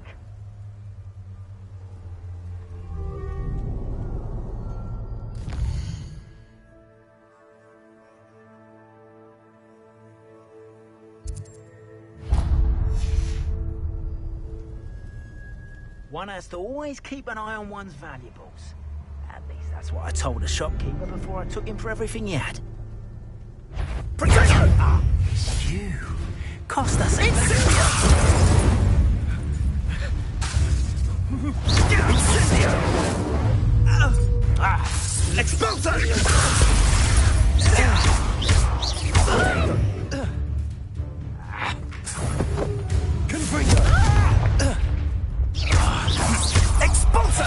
One has to always keep an eye on one's valuables. At least that's what I told the shopkeeper before I took him for everything he had. Protection! Ah, it's you. Cost us Incendio! Incendio! Expulso! Confringo! Expulso!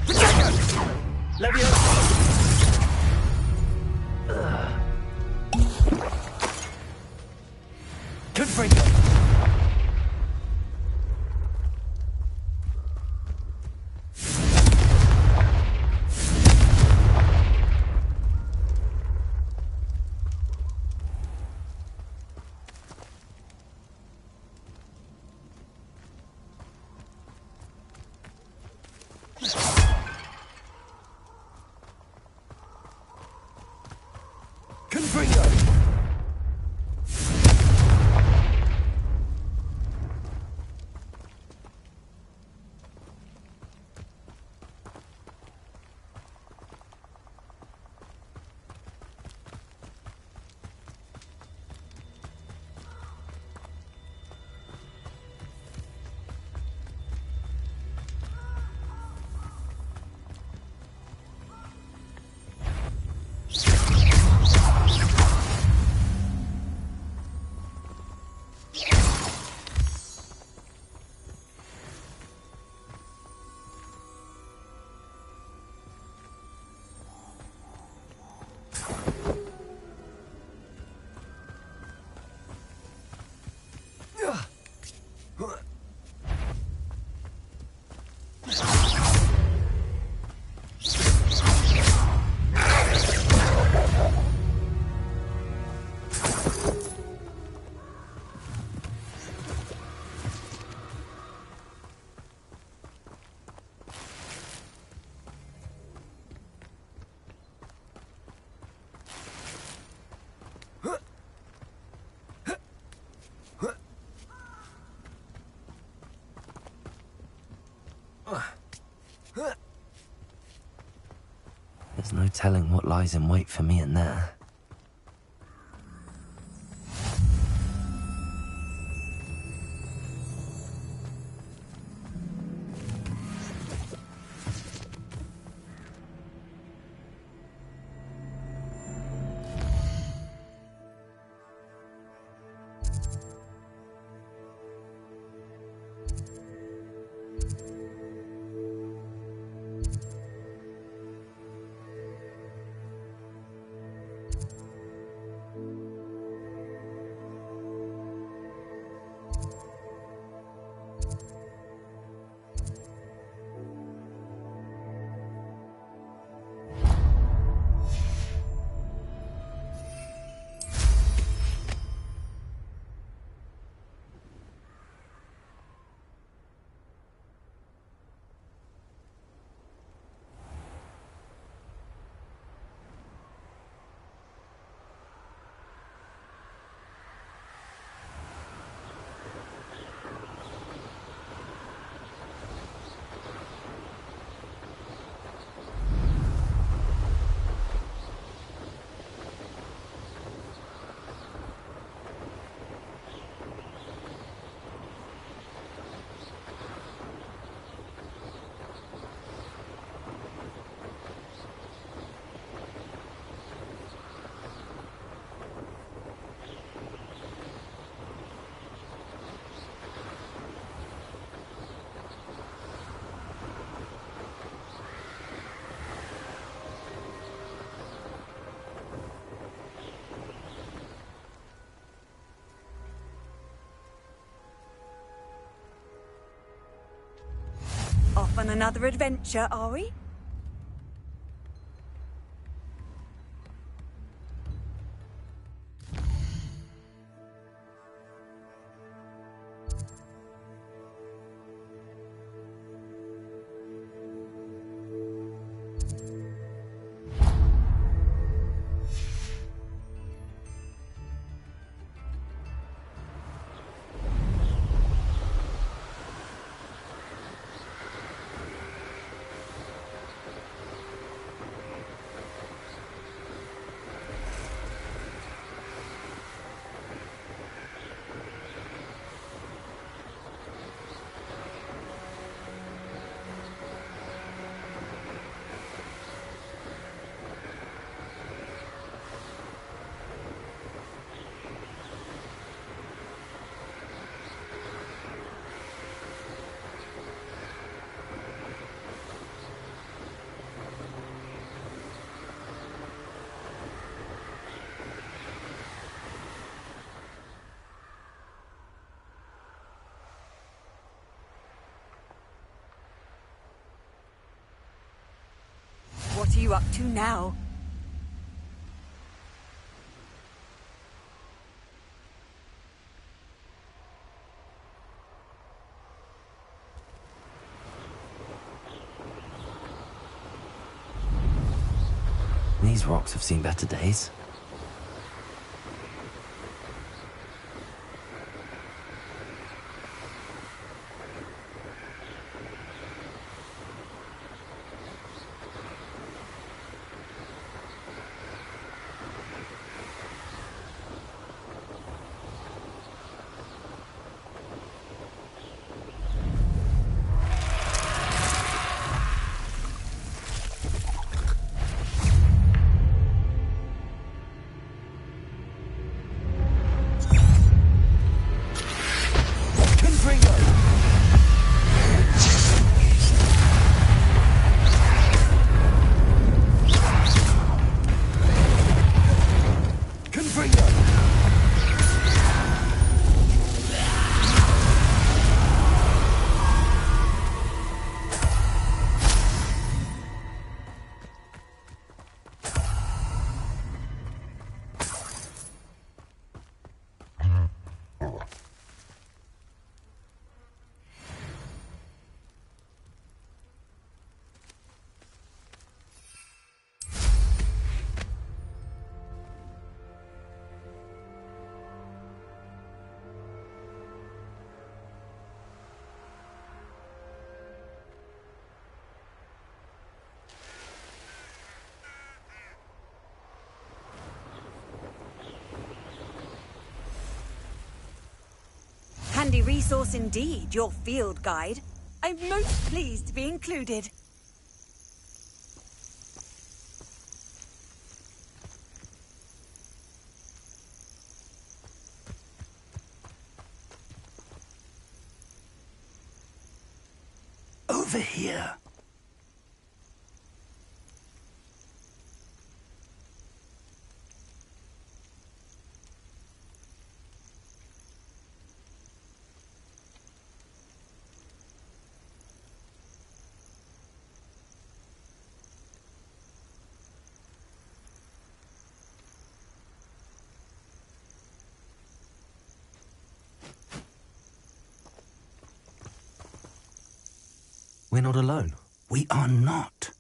Protection! Leviosa! Confringo! There's no telling what lies in wait for me in there. off on another adventure, are we? What are you up to now? These rocks have seen better days. Handy resource indeed, your field guide. I'm most pleased to be included. Over here. We're not alone. We are not.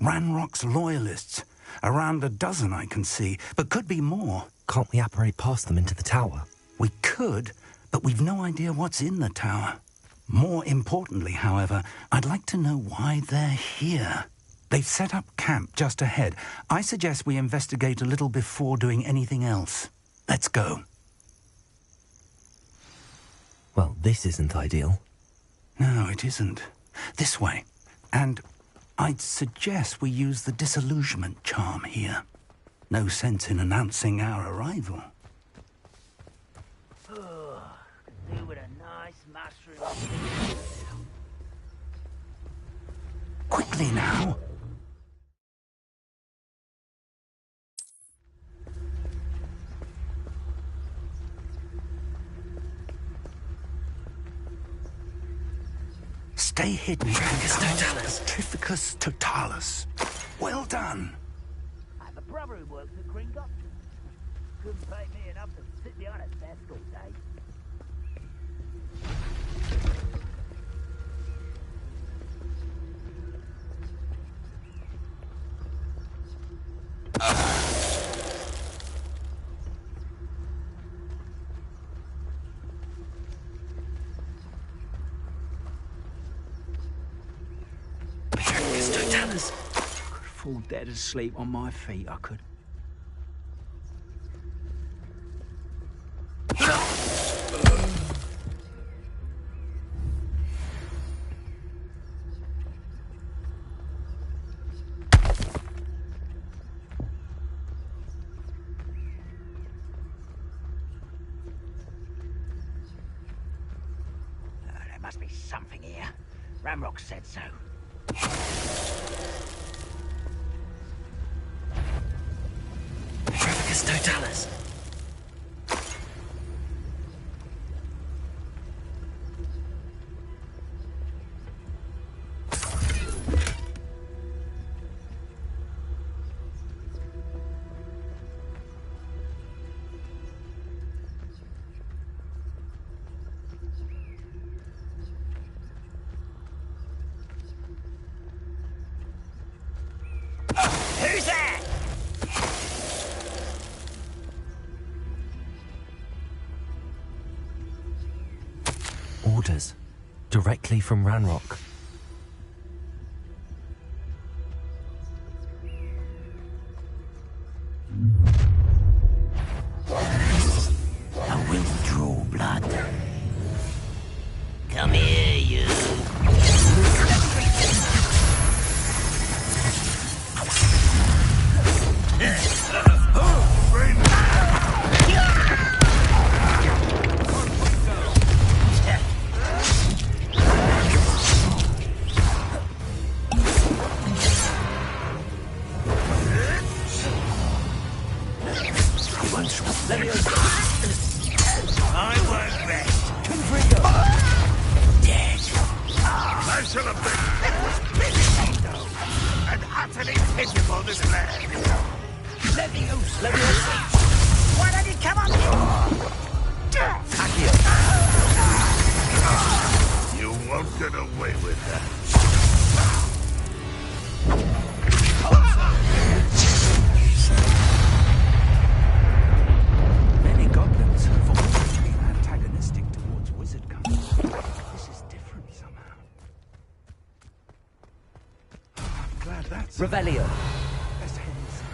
Ranrock's loyalists. Around a dozen I can see, but could be more. Can't we apparate past them into the tower? We could, but we've no idea what's in the tower. More importantly, however, I'd like to know why they're here. They've set up camp just ahead. I suggest we investigate a little before doing anything else. Let's go. Well, this isn't ideal. No, it isn't. This way. And I'd suggest we use the disillusionment charm here. No sense in announcing our arrival. Oh, could do with a nice mushroom. Quickly now. Stay hidden. Petrificus totalis. Well done. I have a brother who works at Green Goblin. Couldn't pay me enough to sit behind a desk all day. Could fall dead asleep on my feet, I could. There must be something here. Ramrock said so. Petrificus totalis. Who's there? Orders. Directly from Ranrock. I will draw blood. Come here, you. I work best. Dead. I shall have been. It was pitiful, and utterly pitiful display. Leviosa. Why don't you come up here? You won't get away with that. Many goblins have always been antagonistic towards wizard company. This is different somehow. I'm glad that's... Revelio. Let's head inside.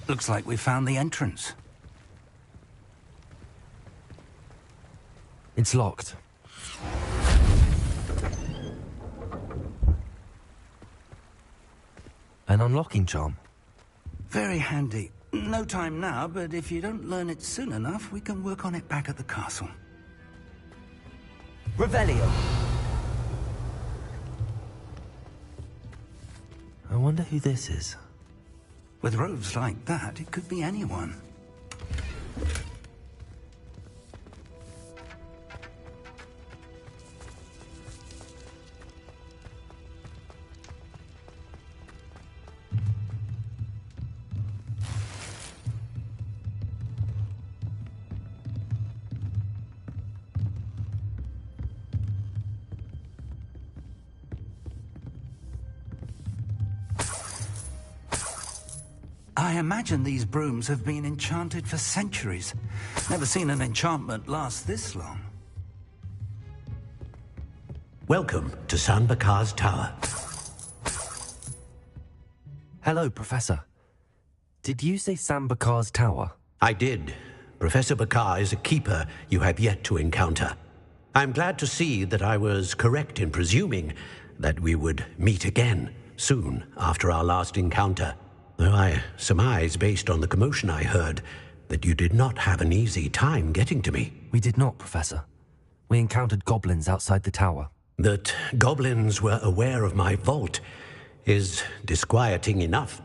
Looks like we found the entrance. It's locked. An unlocking charm. Very handy. No time now, but if you don't learn it soon enough, we can work on it back at the castle. Revelio. I wonder who this is. With robes like that, it could be anyone. I imagine these brooms have been enchanted for centuries. Never seen an enchantment last this long. Welcome to San Bakar's Tower. Hello, Professor. Did you say San Bakar's Tower? I did. Professor Bakar is a keeper you have yet to encounter. I'm glad to see that I was correct in presuming that we would meet again soon after our last encounter. Though I surmise, based on the commotion I heard, that you did not have an easy time getting to me. We did not, Professor. We encountered goblins outside the tower. That goblins were aware of my vault is disquieting enough.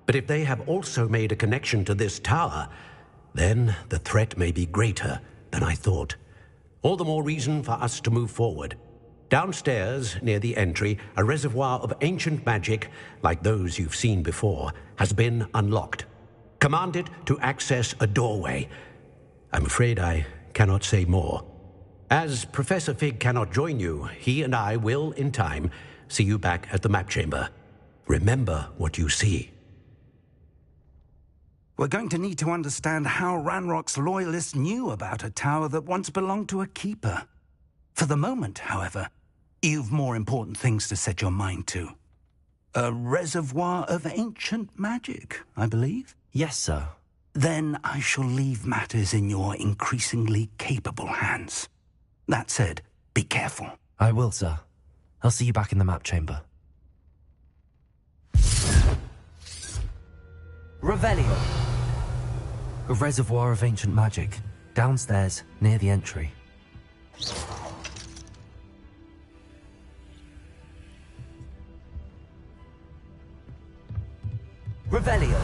But if they have also made a connection to this tower, then the threat may be greater than I thought. All the more reason for us to move forward. Downstairs, near the entry, a reservoir of ancient magic, like those you've seen before, has been unlocked. Command it to access a doorway. I'm afraid I cannot say more. As Professor Fig cannot join you, he and I will, in time, see you back at the map chamber. Remember what you see. We're going to need to understand how Ranrock's loyalists knew about a tower that once belonged to a keeper. For the moment, however, you've more important things to set your mind to. A reservoir of ancient magic, I believe? Yes, sir. Then I shall leave matters in your increasingly capable hands. That said, be careful. I will, sir. I'll see you back in the map chamber. Revelio. A reservoir of ancient magic. Downstairs, near the entry. Revelio.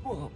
Whoa.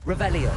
Revelio.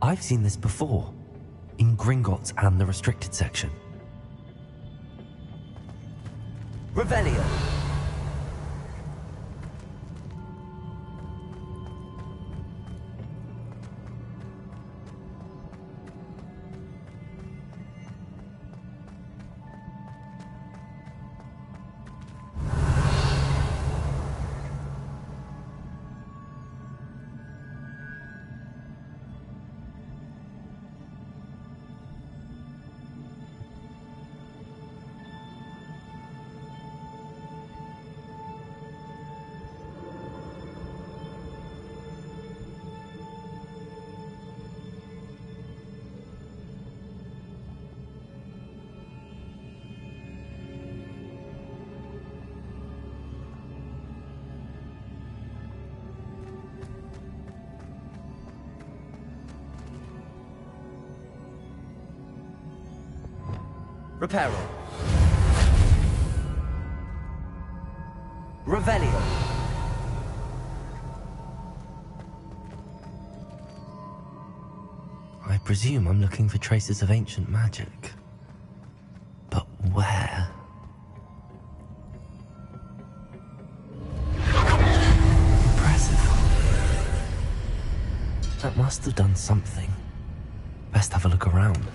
I've seen this before, in Gringotts and the restricted section. Revelio. Reparo. Revelio. I presume I'm looking for traces of ancient magic. But where? Impressive. That must have done something. Best have a look around.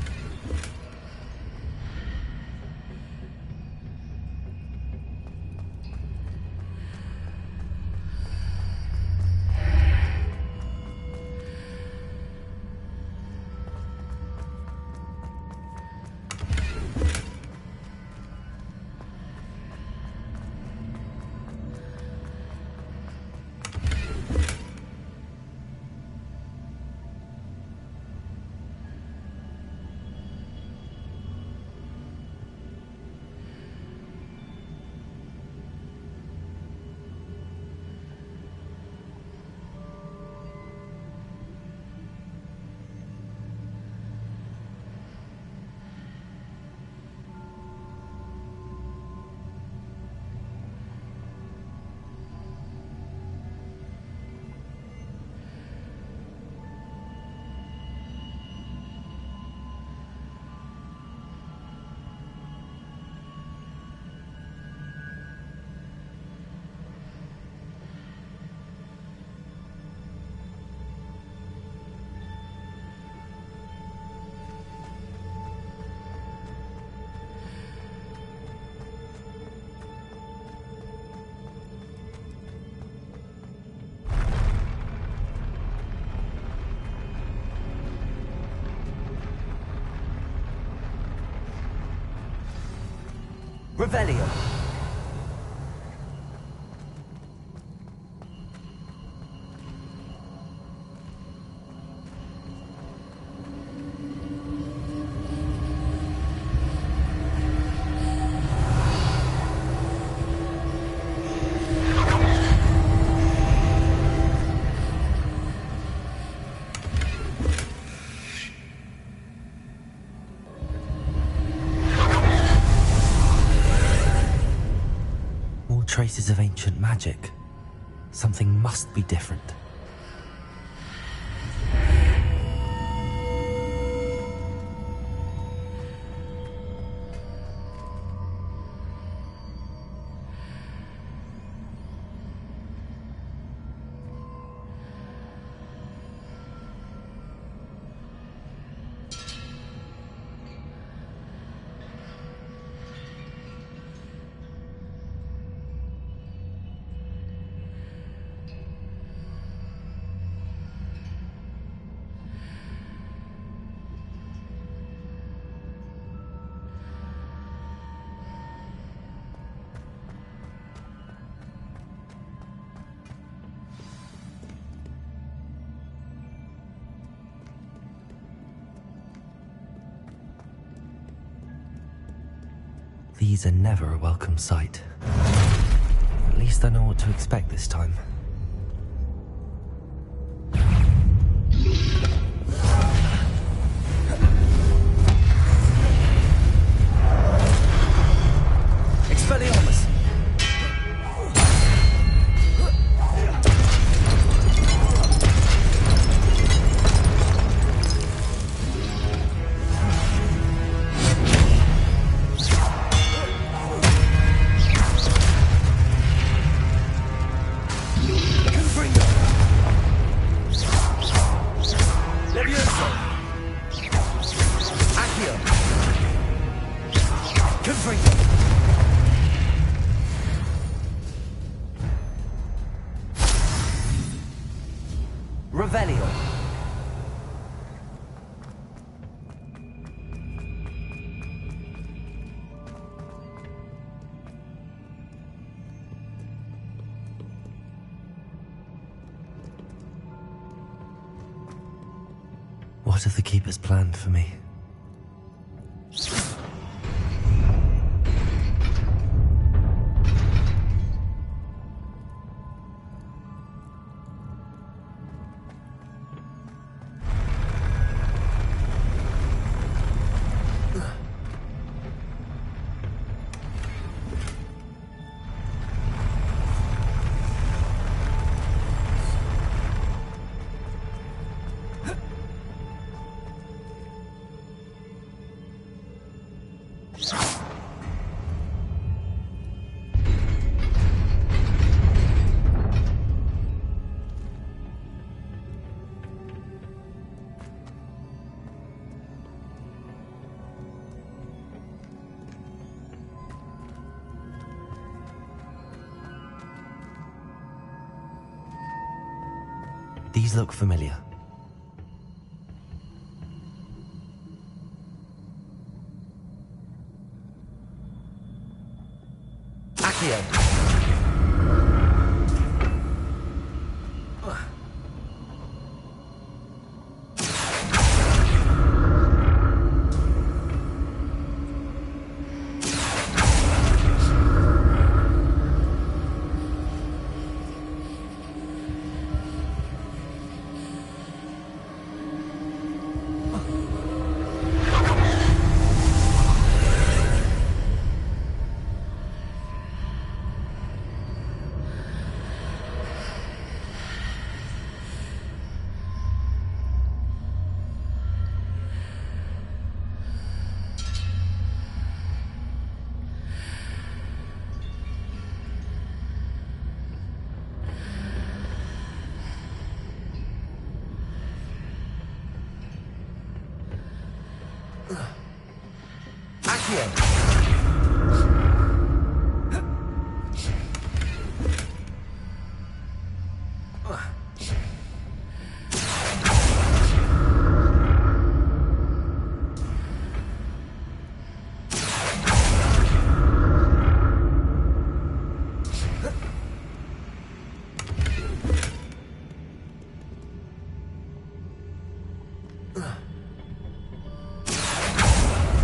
Revelio. traces of ancient magic. Something must be different. These are never a welcome sight. At least I know what to expect this time. Expelliarmus! Revelio. What have the Keepers planned for me? These look familiar. Accio.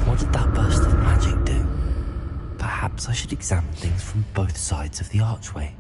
What did that burst of magic do? Perhaps I should examine things from both sides of the archway.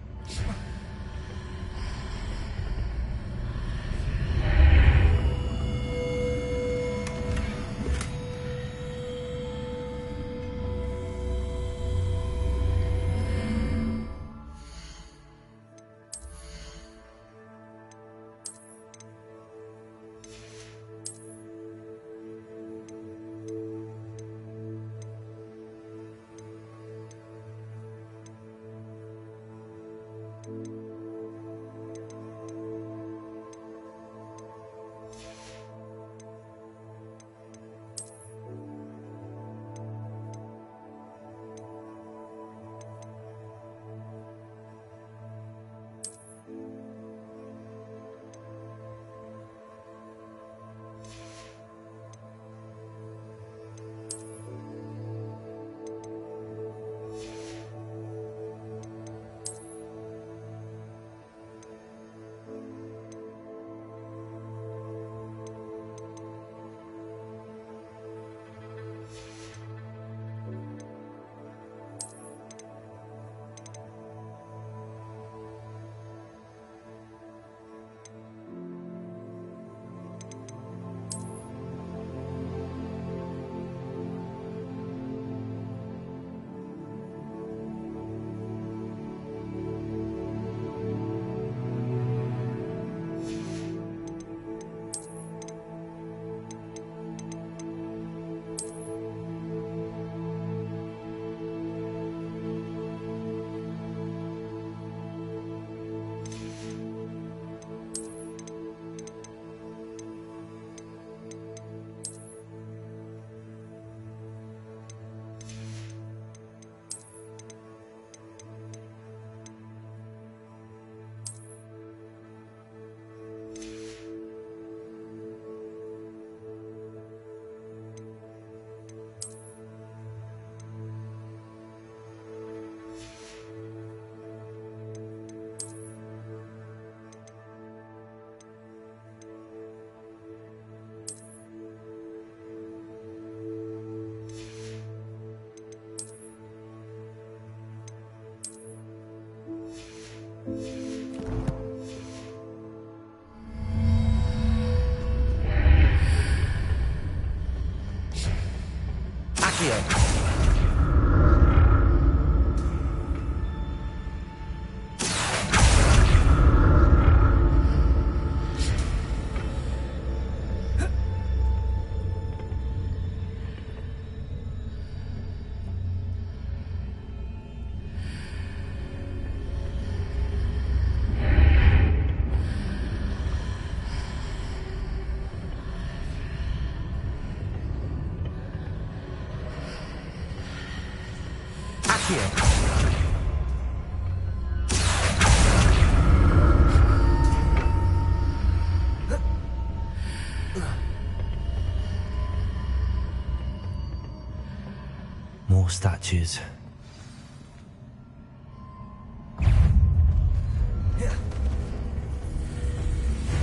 More statues.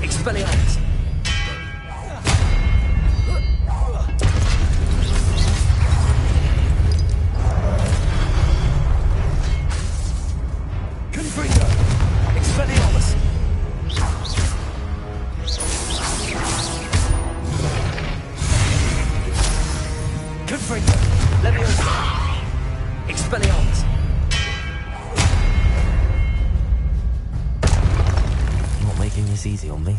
Expelliarmus! Confringo! Expelliarmus! Confringo! Leviosa! Expelliarmus! You're not making this easy on me.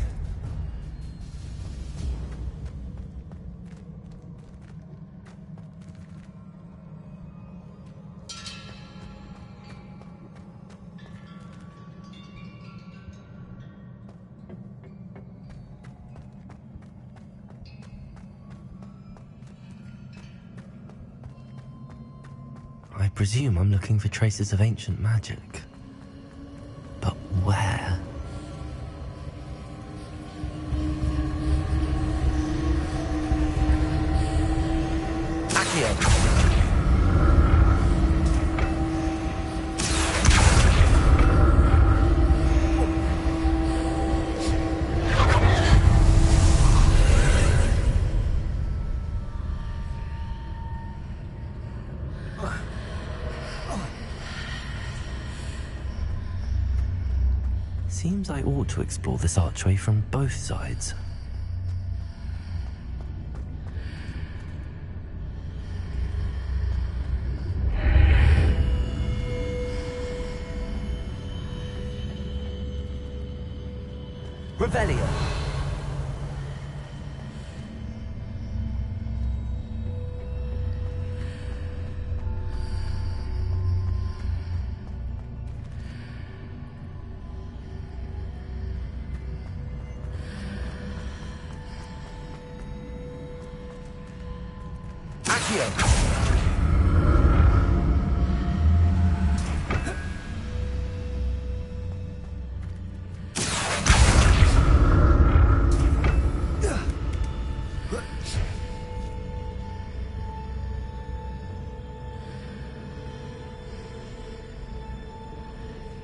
I presume I'm looking for traces of ancient magic. But where? Accio! Seems I ought to explore this archway from both sides. Revelio! Accio!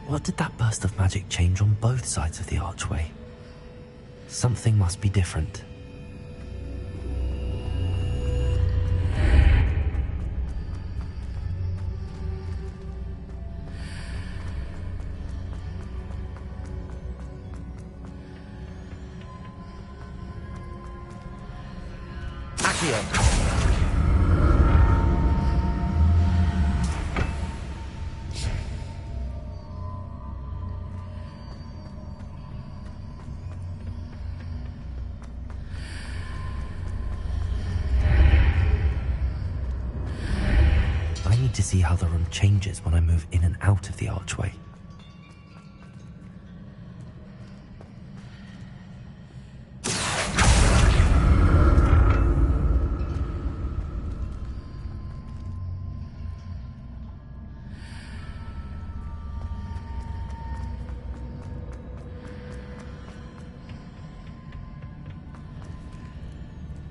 What did that burst of magic change on both sides of the archway? Something must be different. Accio! I need to see how the room changes when I move in and out of the archway.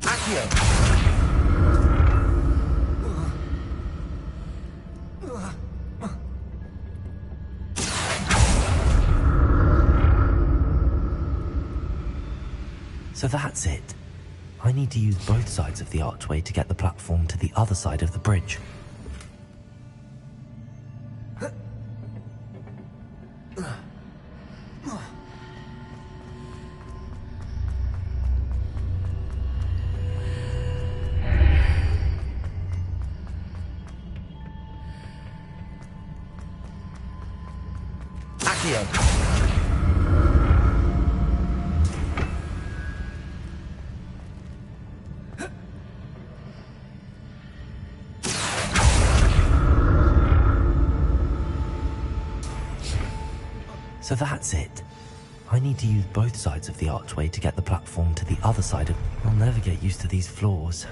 Accio! So that's it. I need to use both sides of the archway to get the platform to the other side of the bridge. Accio! So that's it. I need to use both sides of the archway to get the platform to the other side of... I'll never get used to these floors.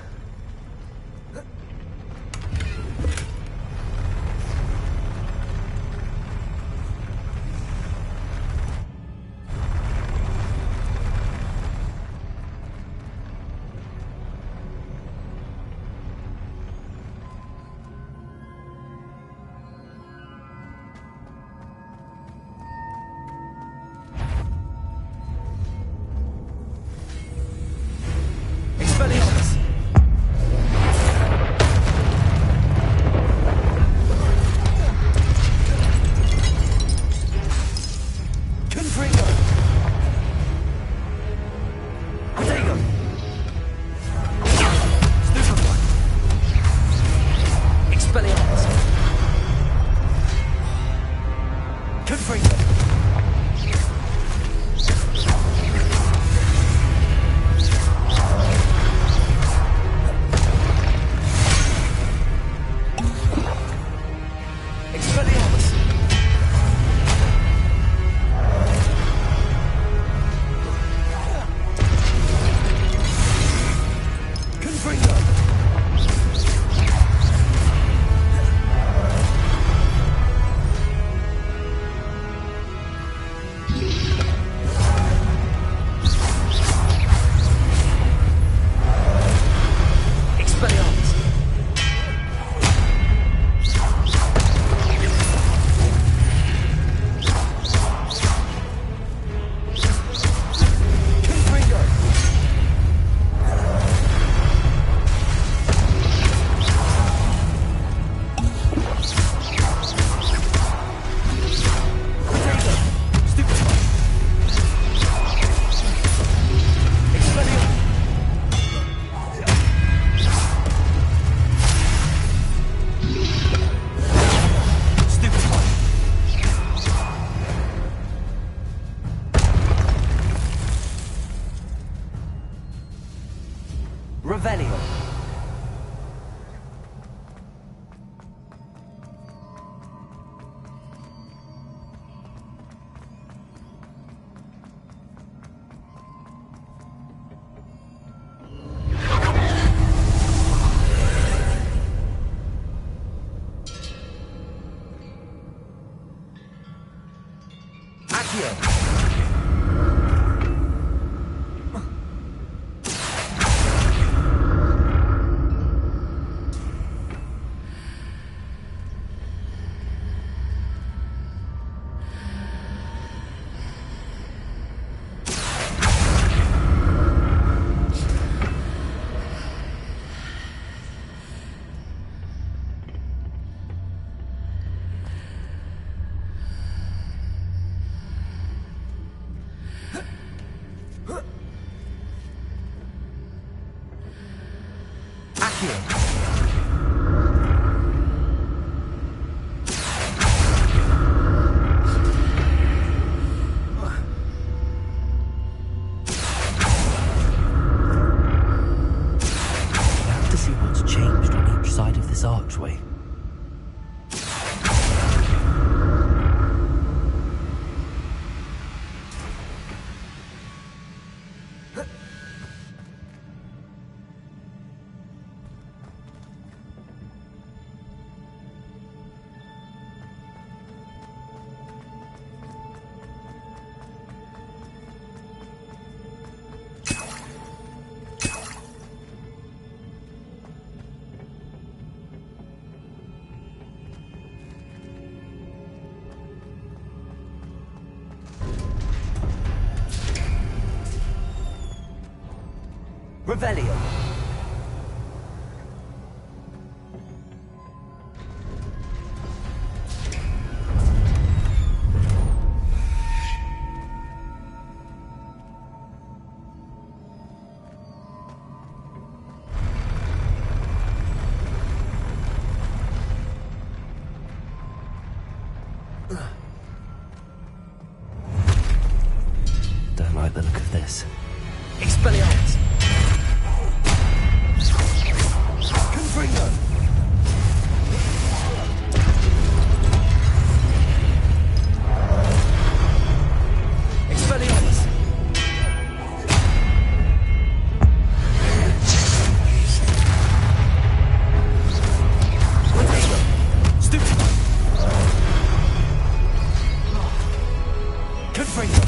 Archway. Revelio. Don't like the look of this. Expelliarmus! Confringo! Expelliarmus! Stupid! Confringo!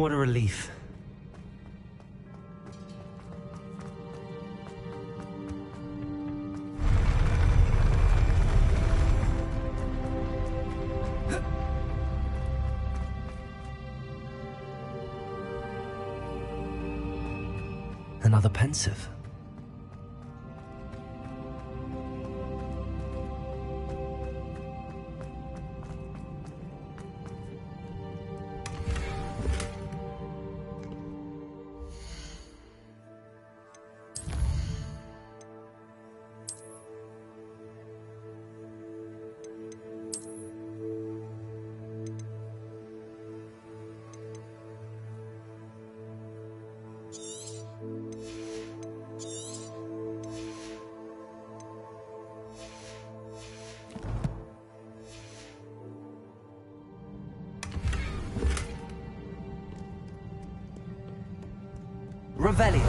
What a relief. Another pensive. Revelio.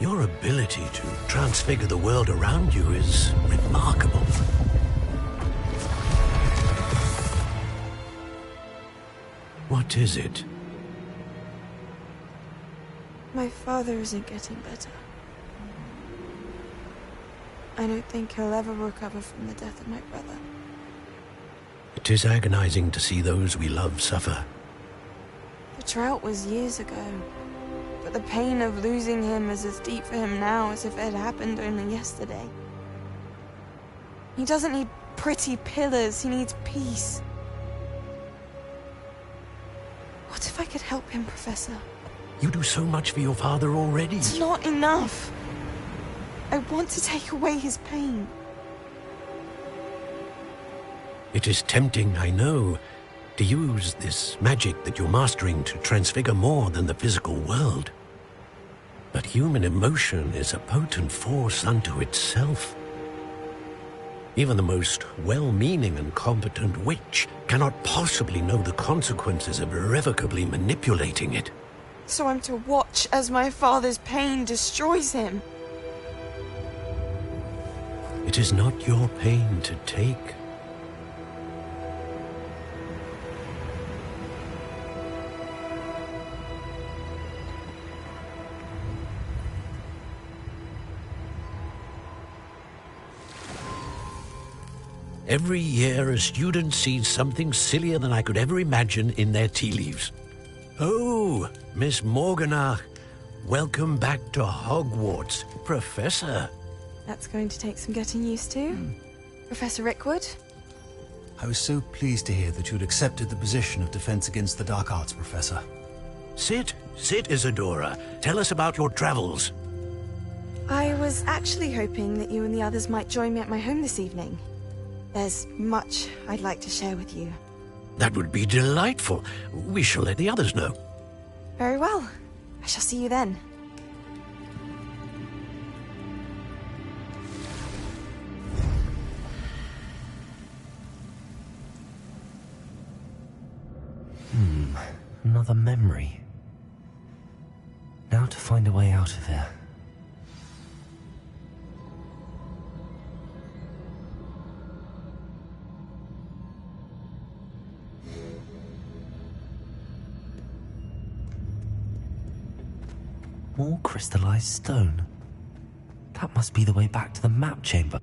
Your ability to transfigure the world around you is remarkable. What is it? My father isn't getting better. I don't think he'll ever recover from the death of my brother. It is agonizing to see those we love suffer. The drought was years ago, but the pain of losing him is as deep for him now as if it had happened only yesterday. He doesn't need pretty pillars, he needs peace. What if I could help him, Professor? You do so much for your father already. It's not enough. I want to take away his pain. It is tempting, I know, to use this magic that you're mastering to transfigure more than the physical world. But human emotion is a potent force unto itself. Even the most well-meaning and competent witch cannot possibly know the consequences of irrevocably manipulating it. So I'm to watch as my father's pain destroys him. It is not your pain to take. Every year, a student sees something sillier than I could ever imagine in their tea leaves. Oh, Miss Morganach, welcome back to Hogwarts, Professor. That's going to take some getting used to. Professor Rickwood? I was so pleased to hear that you'd accepted the position of Defense Against the Dark Arts, Professor. Sit, Isadora. Tell us about your travels. I was actually hoping that you and the others might join me at my home this evening. There's much I'd like to share with you. That would be delightful. We shall let the others know. Very well. I shall see you then. Another memory. Now to find a way out of here. More crystallized stone. That must be the way back to the map chamber.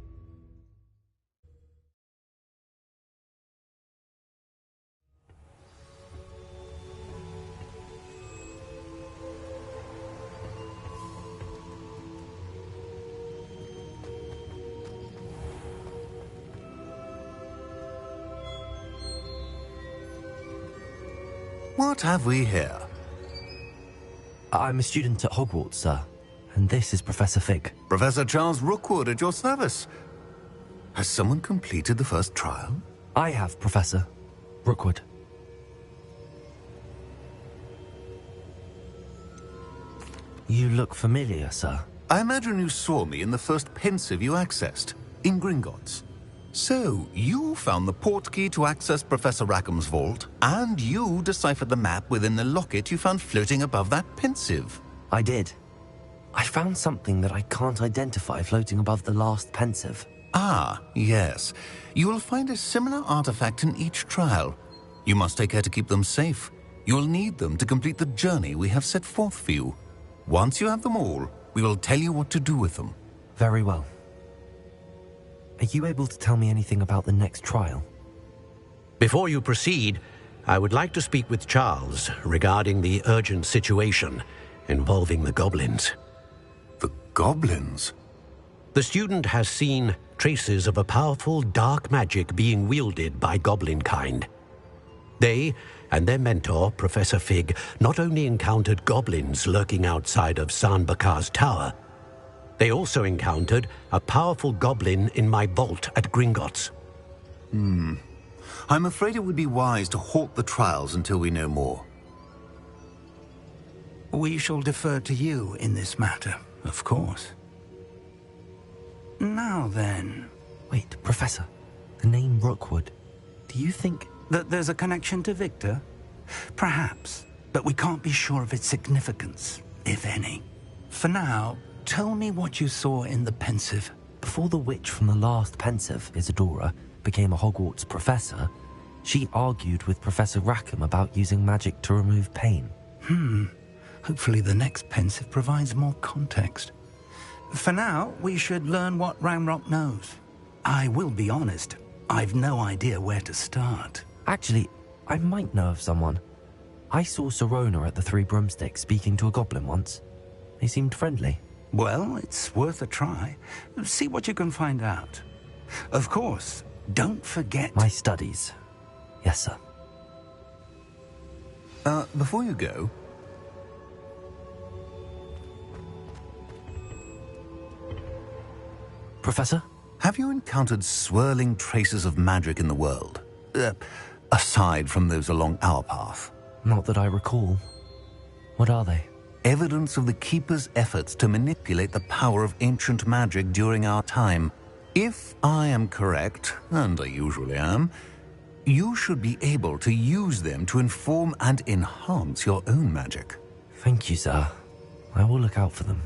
What have we here? I'm a student at Hogwarts, sir. And this is Professor Fig. Professor Charles Rookwood at your service. Has someone completed the first trial? I have, Professor Rookwood. You look familiar, sir. I imagine you saw me in the first pensive you accessed, in Gringotts. So, you found the portkey to access Professor Rackham's vault, and you deciphered the map within the locket you found floating above that pensive. I did. I found something that I can't identify floating above the last pensive. Ah, yes. You will find a similar artifact in each trial. You must take care to keep them safe. You'll need them to complete the journey we have set forth for you. Once you have them all, we will tell you what to do with them. Very well. Are you able to tell me anything about the next trial? Before you proceed, I would like to speak with Charles regarding the urgent situation involving the goblins. The goblins? The student has seen traces of a powerful dark magic being wielded by goblin kind. They and their mentor, Professor Fig, not only encountered goblins lurking outside of Sanbakar's tower, they also encountered a powerful goblin in my vault at Gringotts. I'm afraid it would be wise to halt the trials until we know more. We shall defer to you in this matter, of course. Now then... Wait, Professor. The name Rookwood. Do you think... that there's a connection to Victor? Perhaps, but we can't be sure of its significance, if any. For now, tell me what you saw in the pensive. Before the witch from the last pensive, Isadora, became a Hogwarts professor, she argued with Professor Rackham about using magic to remove pain. Hopefully the next pensive provides more context. For now, we should learn what Ramrock knows. I will be honest, I've no idea where to start. Actually, I might know of someone. I saw Serona at the Three Broomsticks speaking to a goblin once. They seemed friendly. Well, it's worth a try. See what you can find out. Of course, don't forget... My studies. Yes, sir. Before you go... Professor? Have you encountered swirling traces of magic in the world? Aside from those along our path? Not that I recall. What are they? Evidence of the Keeper's efforts to manipulate the power of ancient magic during our time. If I am correct, and I usually am, you should be able to use them to inform and enhance your own magic. Thank you, sir. I will look out for them.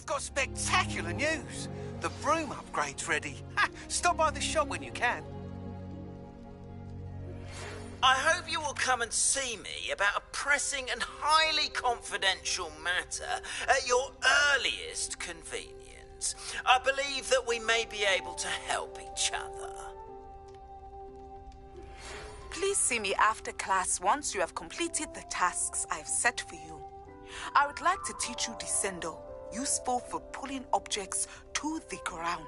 I've got spectacular news. The broom upgrade's ready. Ha! Stop by the shop when you can. I hope you will come and see me about a pressing and highly confidential matter at your earliest convenience. I believe that we may be able to help each other. Please see me after class once you have completed the tasks I've set for you. I would like to teach you Descendo, useful for pulling objects to the ground.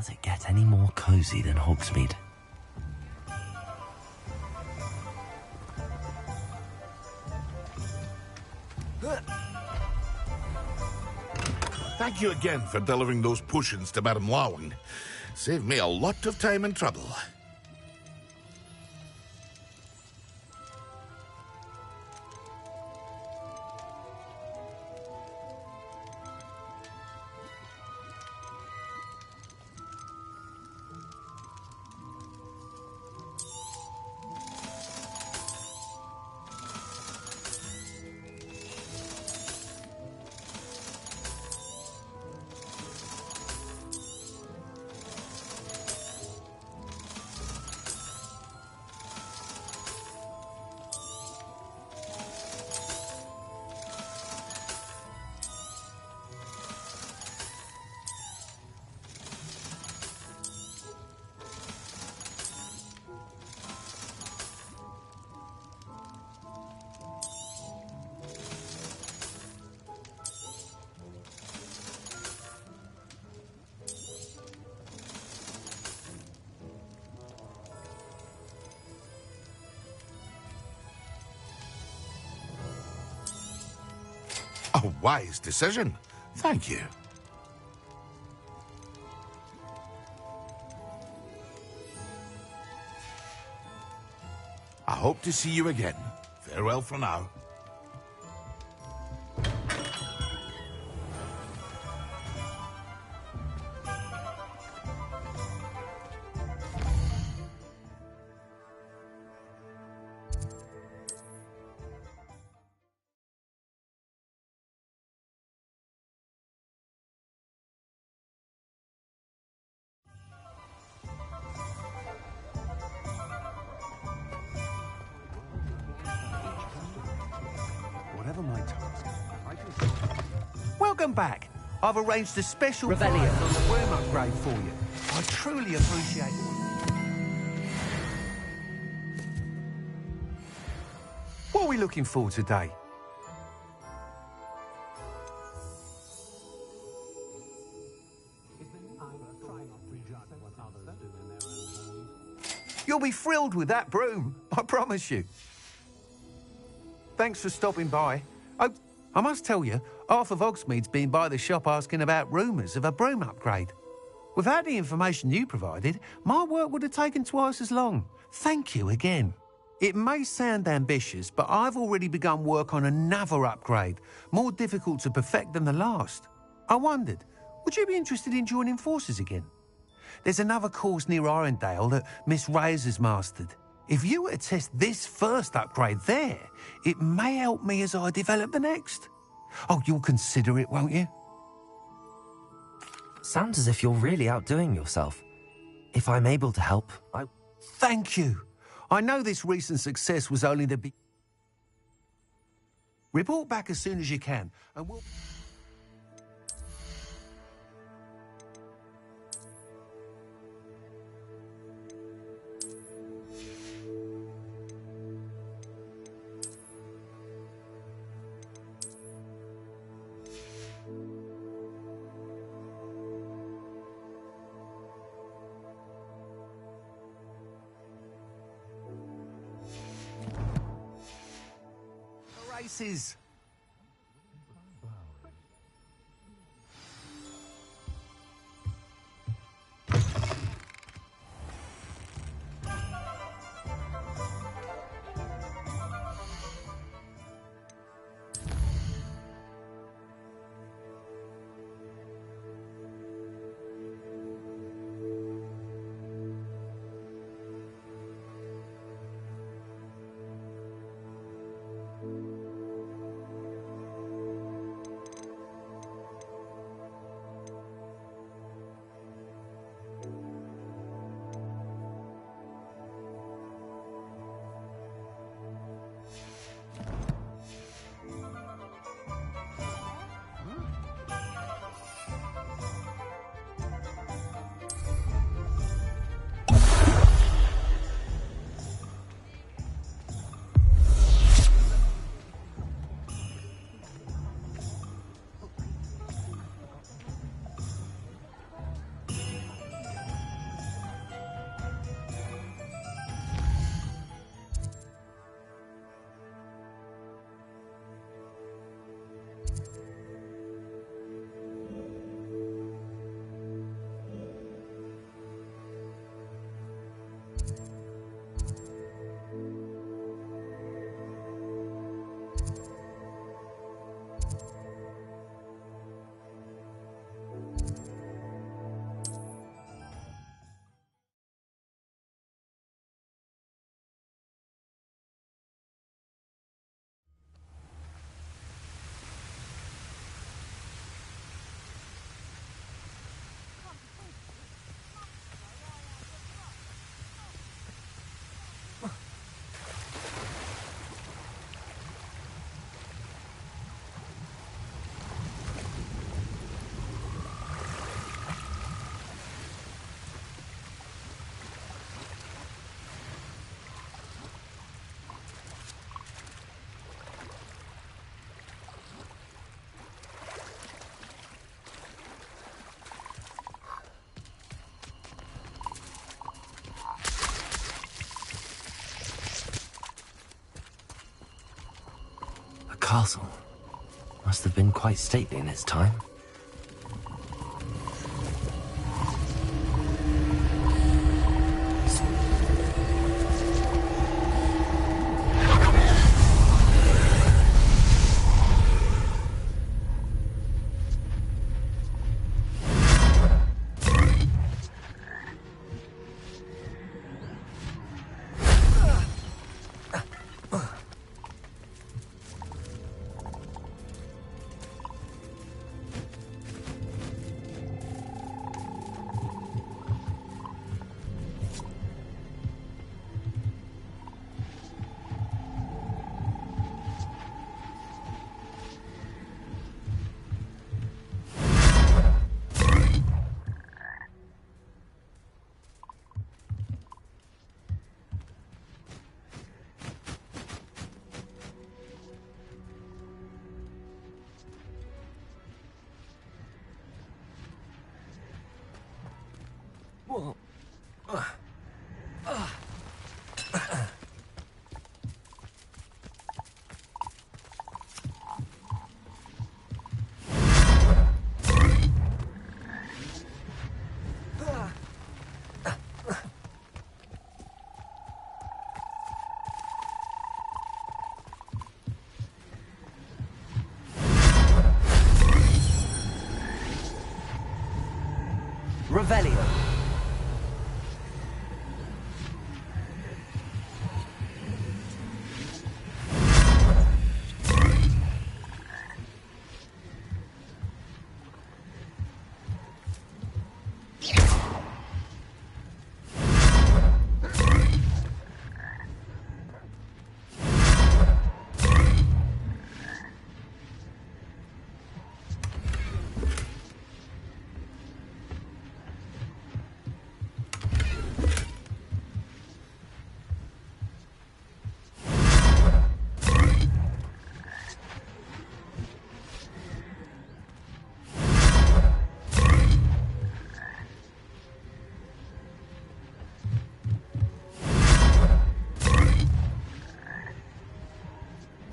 Does it get any more cosy than Hogsmeade? Thank you again for delivering those potions to Madame Lowing. Saved me a lot of time and trouble. A wise decision. Thank you. I hope to see you again. Farewell for now. Whatever my task, I can... Welcome back. I've arranged a special Revelio. prize on the room upgrade for you. I truly appreciate it. What are we looking for today? You'll be thrilled with that broom, I promise you. Thanks for stopping by. Oh, I must tell you, half of Hogsmeade's been by the shop asking about rumours of a broom upgrade. Without the information you provided, my work would have taken twice as long. Thank you again. It may sound ambitious, but I've already begun work on another upgrade, more difficult to perfect than the last. I wondered, would you be interested in joining forces again? There's another course near Irondale that Miss Reyes has mastered. If you were to test this first upgrade there, it may help me as I develop the next. Oh, you'll consider it, won't you? Sounds as if you're really outdoing yourself. If I'm able to help, I... Thank you. I know this recent success was only the Report back as soon as you can, and we'll... Races. castle. Must have been quite stately in its time. Whoa. Revelio.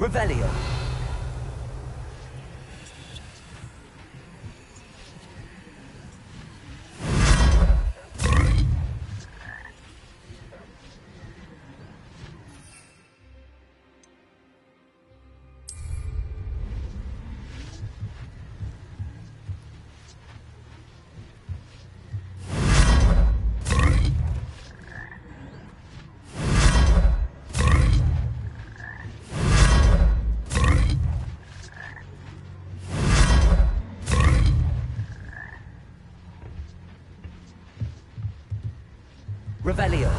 Revelio. Revelio.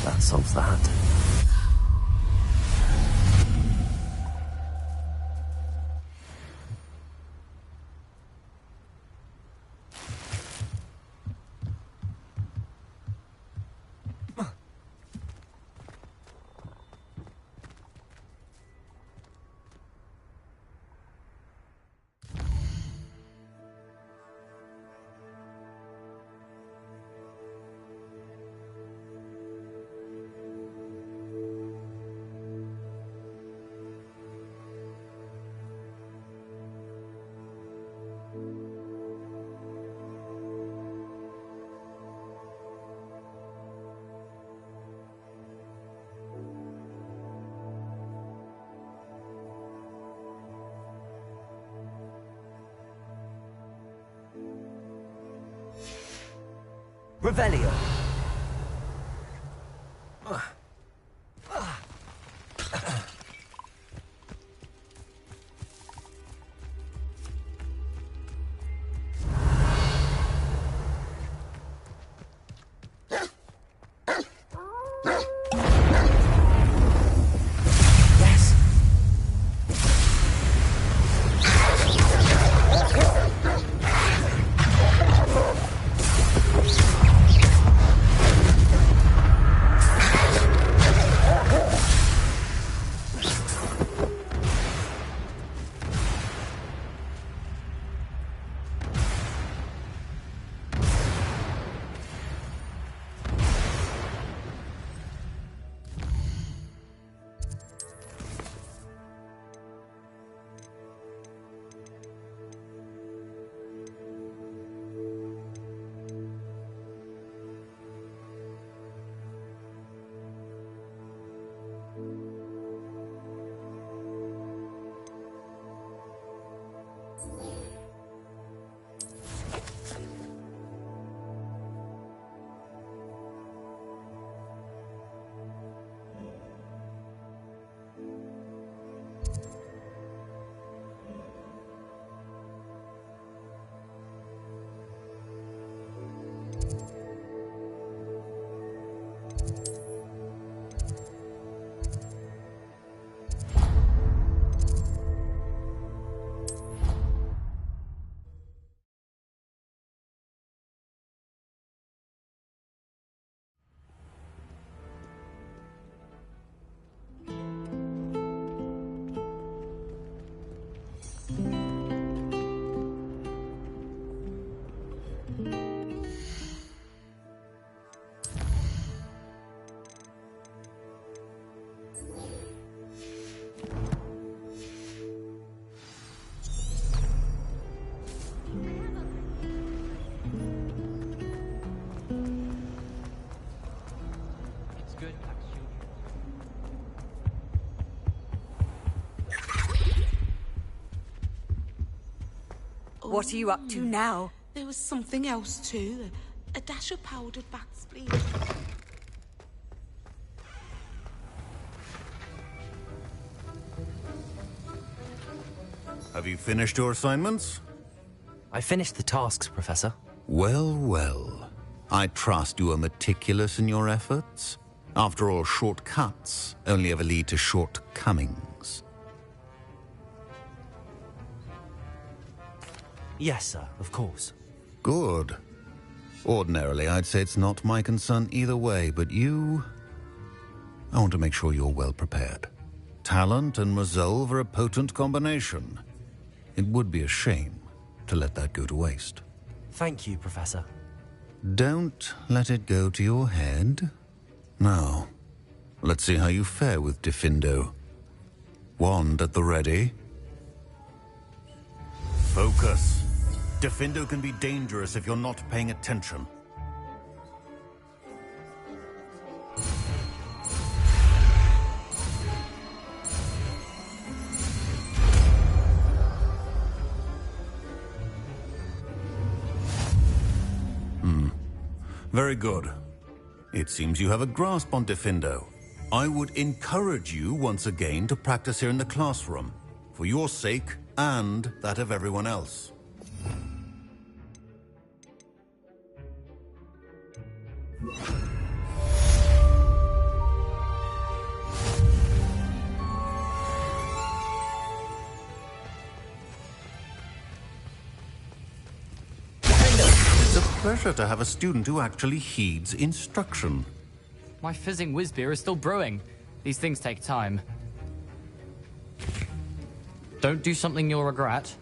That solves that. Revelio. What are you up to now? There was something else too. A dash of powdered bat spleen. Have you finished your assignments? I finished the tasks, Professor. Well, well. I trust you are meticulous in your efforts. After all, shortcuts only ever lead to shortcomings. Yes, sir, of course. Good. Ordinarily, I'd say it's not my concern either way, but you... I want to make sure you're well prepared. Talent and resolve are a potent combination. It would be a shame to let that go to waste. Thank you, Professor. Don't let it go to your head. Now, let's see how you fare with Diffindo. Wand at the ready. Focus. Diffindo can be dangerous if you're not paying attention. Very good. It seems you have a grasp on Diffindo. I would encourage you once again to practice here in the classroom, for your sake and that of everyone else. It's a pleasure to have a student who actually heeds instruction. My fizzing whiz beer is still brewing. These things take time. Don't do something you'll regret.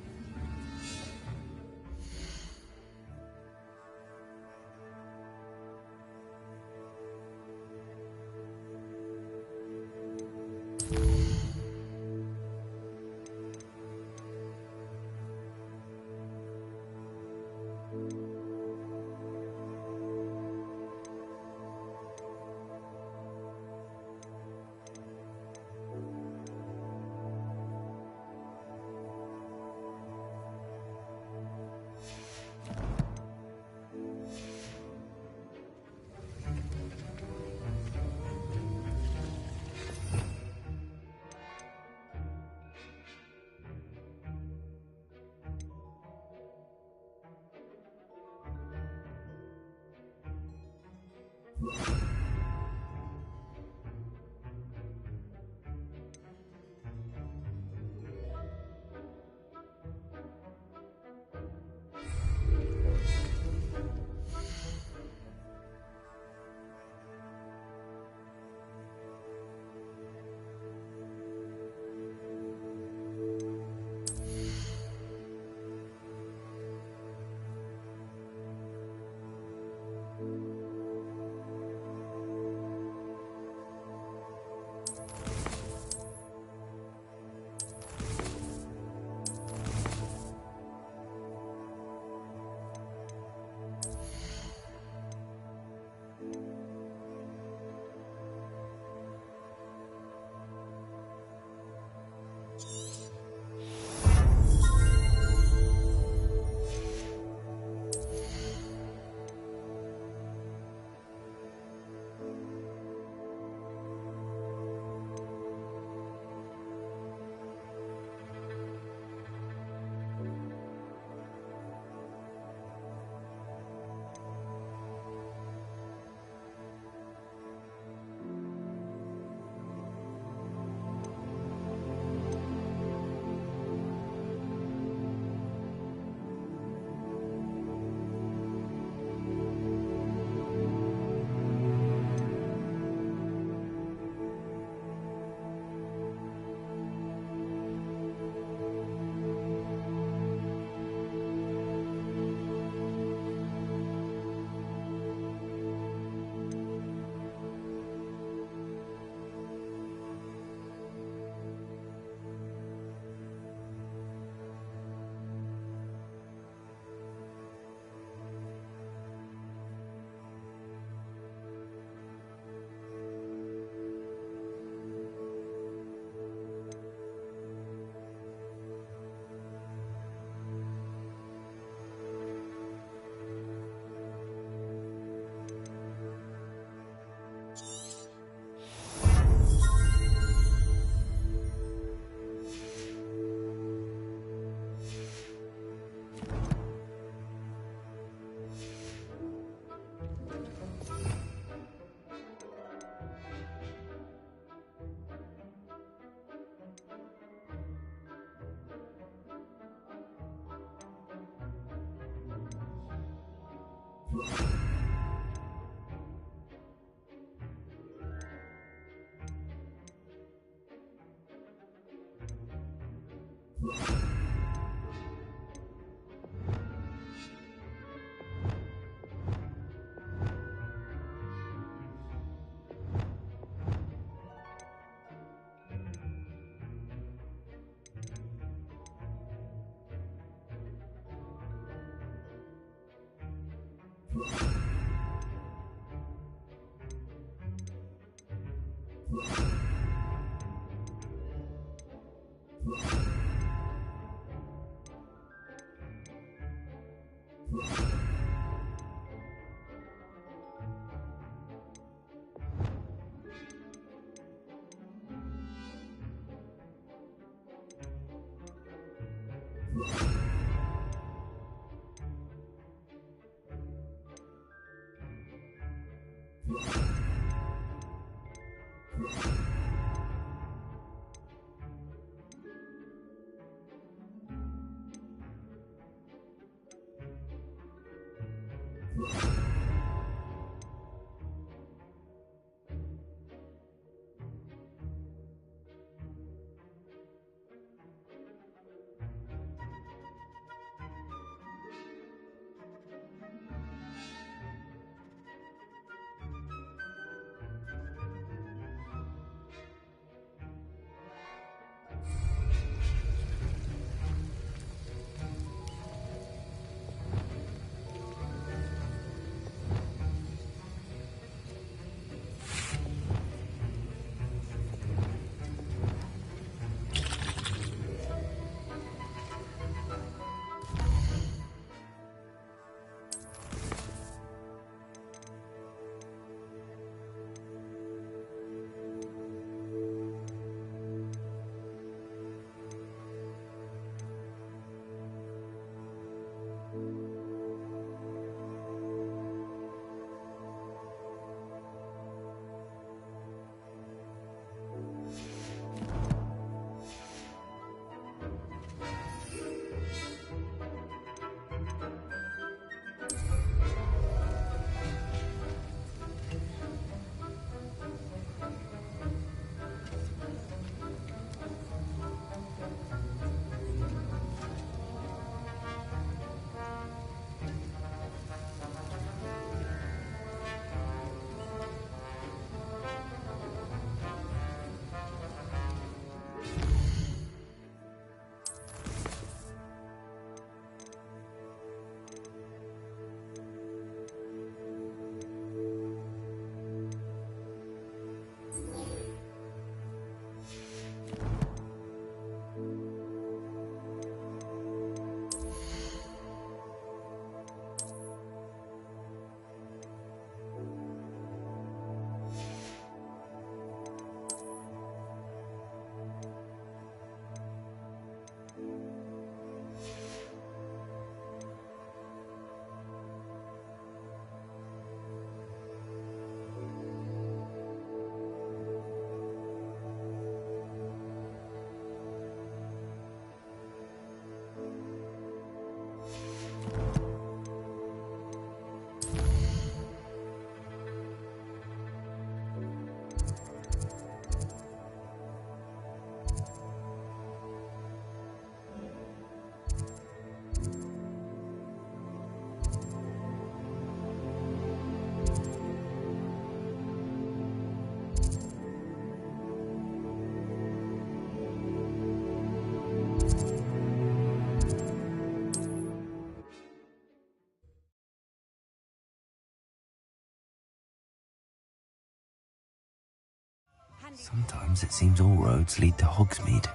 Sometimes it seems all roads lead to Hogsmeade.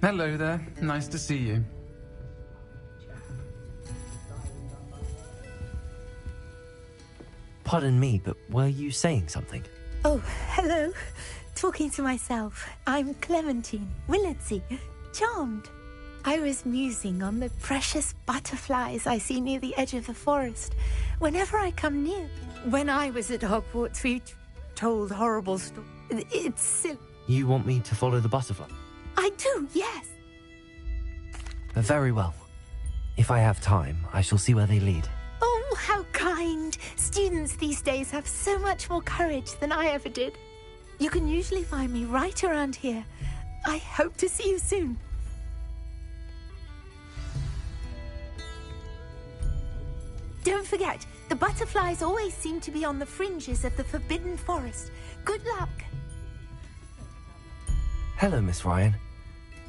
Hello there. Nice to see you. Pardon me, but were you saying something? Oh, hello. Talking to myself. I'm Clementine Willardsey. Charmed. I was musing on the precious butterflies I see near the edge of the forest whenever I come near. When I was at Hogwarts, we told horrible stories. It's silly. You want me to follow the butterfly? I do, yes. Very well. If I have time, I shall see where they lead. Oh, how kind. Students these days have so much more courage than I ever did. You can usually find me right around here. I hope to see you soon. Don't forget, the butterflies always seem to be on the fringes of the Forbidden Forest. Good luck. Hello, Miss Ryan.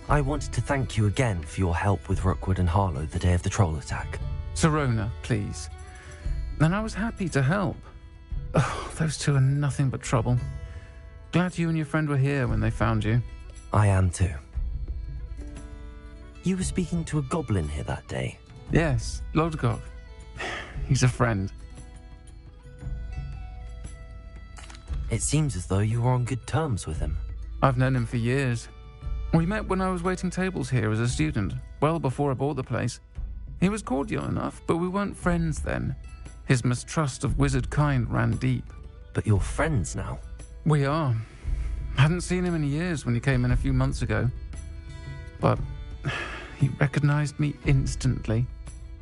I wanted to thank you again for your help with Rookwood and Harlow the day of the troll attack. Sirona, please. And I was happy to help. Oh, those two are nothing but trouble. Glad you and your friend were here when they found you. I am too. You were speaking to a goblin here that day? Yes, Lodgok. He's a friend. It seems as though you were on good terms with him. I've known him for years. We met when I was waiting tables here as a student, well before I bought the place. He was cordial enough, but we weren't friends then. His mistrust of wizard kind ran deep. But you're friends now? We are. Hadn't seen him in years when he came in a few months ago. But he recognized me instantly,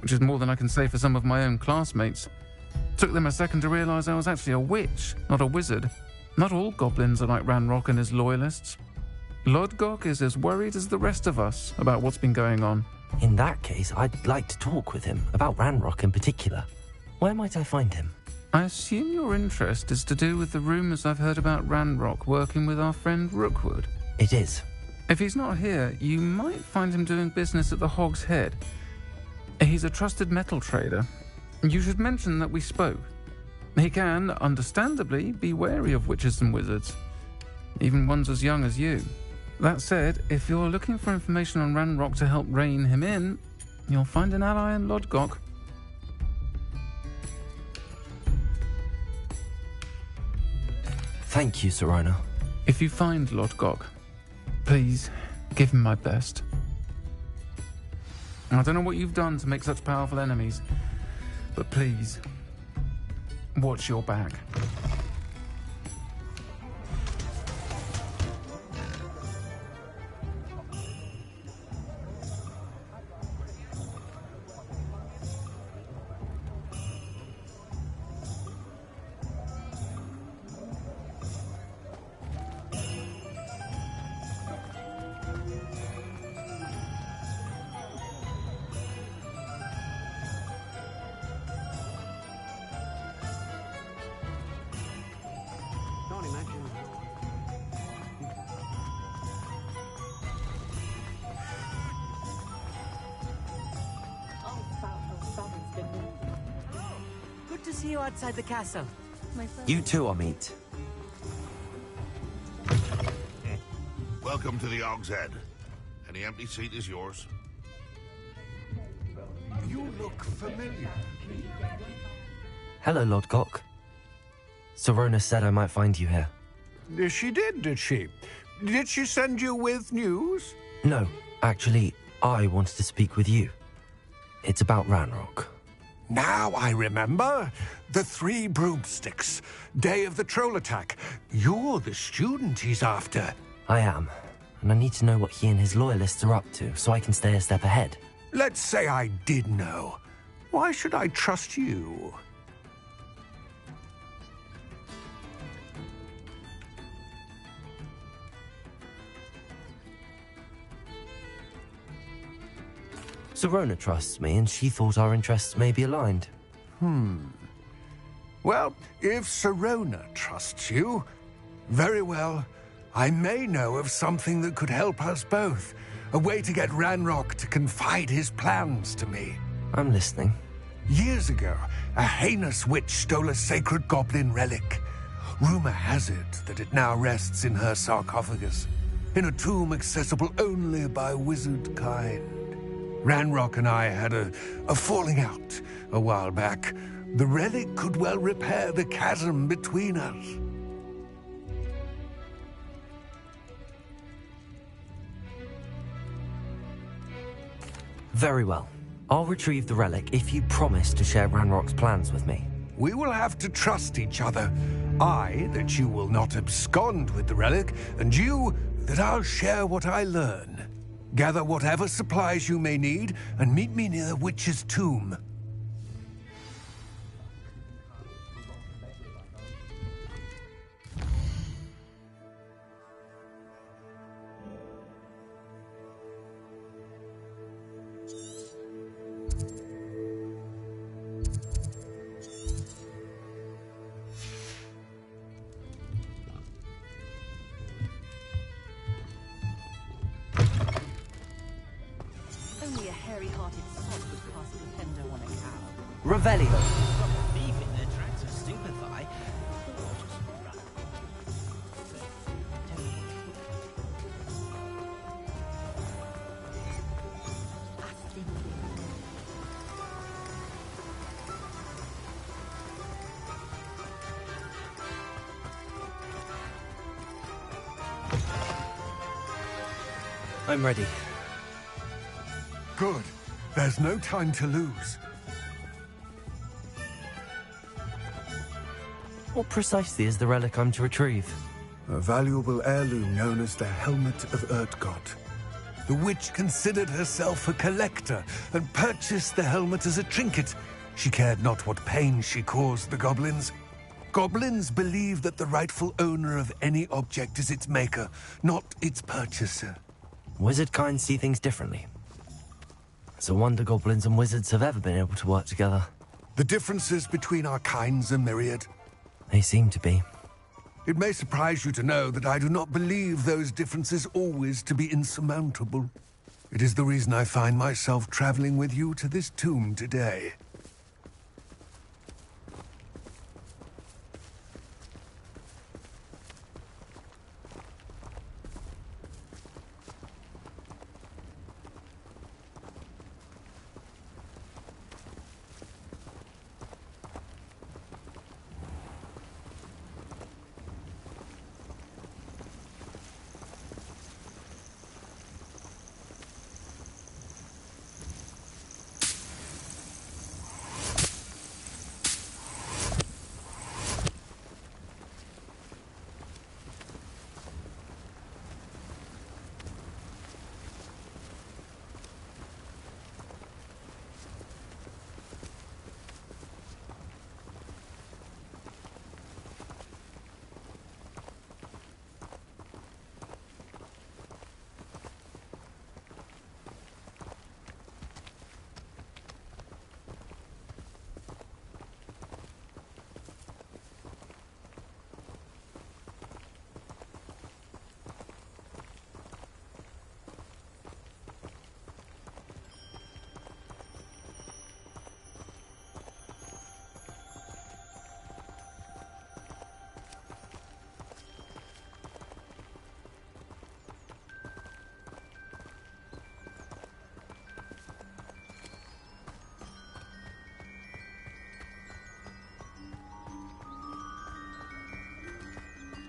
which is more than I can say for some of my own classmates. Took them a second to realize I was actually a witch, not a wizard. Not all goblins are like Ranrock and his loyalists. Lodgok is as worried as the rest of us about what's been going on. In that case, I'd like to talk with him, about Ranrock in particular. Where might I find him? I assume your interest is to do with the rumours I've heard about Ranrock working with our friend Rookwood. It is. If he's not here, you might find him doing business at the Hog's Head. He's a trusted metal trader. You should mention that we spoke. He can, understandably, be wary of witches and wizards, even ones as young as you. That said, if you're looking for information on Ranrock to help rein him in, you'll find an ally in Lodgok. Thank you, Sirona. If you find Lodgok, please give him my best. I don't know what you've done to make such powerful enemies, but please, watch your back. Good to see you outside the castle. You too, Amit. Welcome to the Hog's Head. Any empty seat is yours. You look familiar. Hello, Lodgok. Sirona said I might find you here. She did she? Did she send you with news? No, actually, I wanted to speak with you. It's about Ranrock. Now I remember. The 3 broomsticks. Day of the troll attack. You're the student he's after. I am. And I need to know what he and his loyalists are up to, so I can stay a step ahead. Let's say I did know. Why should I trust you? Sirona trusts me, and she thought our interests may be aligned. Well, if Sirona trusts you, very well. I may know of something that could help us both. A way to get Ranrock to confide his plans to me. I'm listening. Years ago, a heinous witch stole a sacred goblin relic. Rumor has it that it now rests in her sarcophagus, in a tomb accessible only by wizard kind. Ranrock and I had a falling out a while back. The relic could well repair the chasm between us. Very well. I'll retrieve the relic if you promise to share Ranrock's plans with me. We will have to trust each other. I, that you will not abscond with the relic, and you, that I'll share what I learn. Gather whatever supplies you may need, and meet me near the witch's tomb. Only a hairy-hearted sod would cast a defender on a cow. Revelio. Drop a thief in their tracks and stupefy. I'm ready. Good. There's no time to lose. What precisely is the relic I'm to retrieve? A valuable heirloom known as the Helmet of Erdgott. The witch considered herself a collector and purchased the helmet as a trinket. She cared not what pain she caused the goblins. Goblins believe that the rightful owner of any object is its maker, not its purchaser. Wizard kind see things differently. It's a wonder goblins and wizards have ever been able to work together. The differences between our kinds are myriad. They seem to be. It may surprise you to know that I do not believe those differences always to be insurmountable. It is the reason I find myself traveling with you to this tomb today.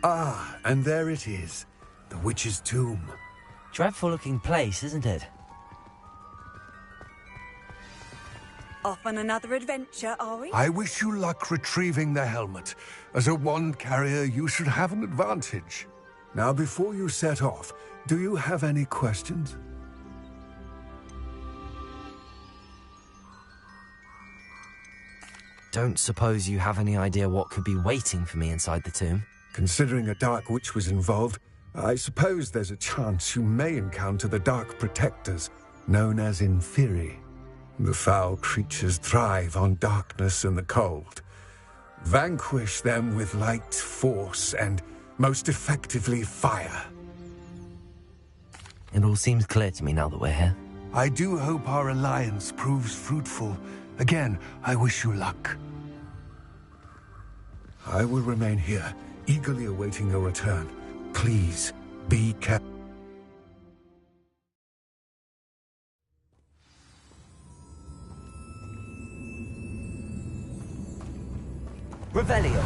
Ah, and there it is. The witch's tomb. Dreadful looking place, isn't it? Off on another adventure, are we? I wish you luck retrieving the helmet. As a wand carrier, you should have an advantage. Now, before you set off, do you have any questions? Don't suppose you have any idea what could be waiting for me inside the tomb? Considering a dark witch was involved, I suppose there's a chance you may encounter the Dark Protectors, known as Inferi. The foul creatures thrive on darkness and the cold. Vanquish them with light, force, and most effectively fire. It all seems clear to me now that we're here. I do hope our alliance proves fruitful. Again, I wish you luck. I will remain here, eagerly awaiting your return. Please, be careful. Revelio.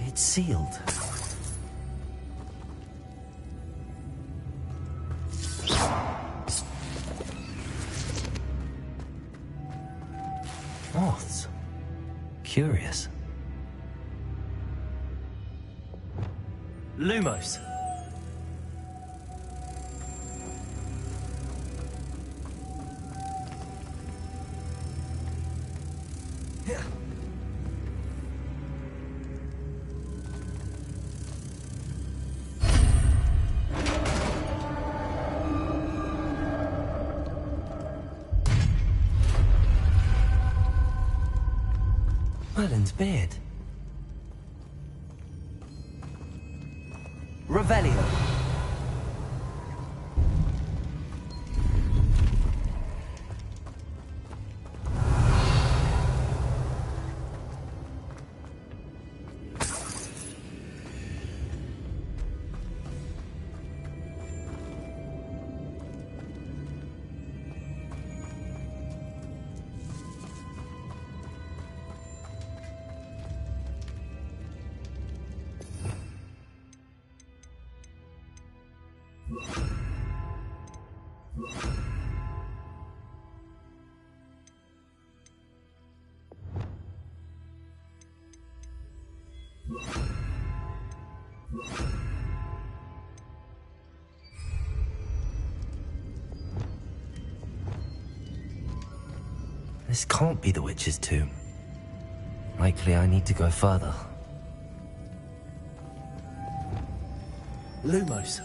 It's sealed. Moths. Curious. Lumos. Merlin's beard. Revelio. This can't be the witch's tomb. Likely I need to go further. Lumos.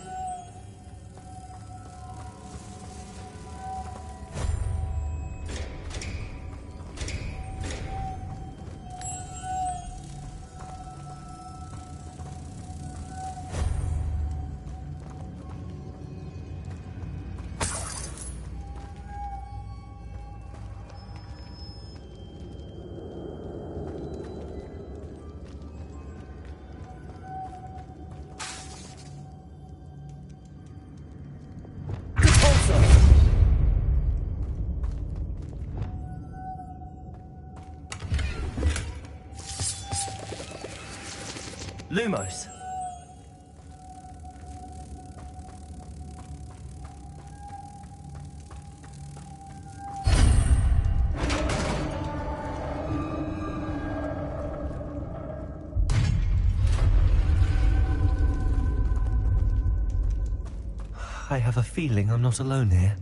Lumos. I have a feeling I'm not alone here.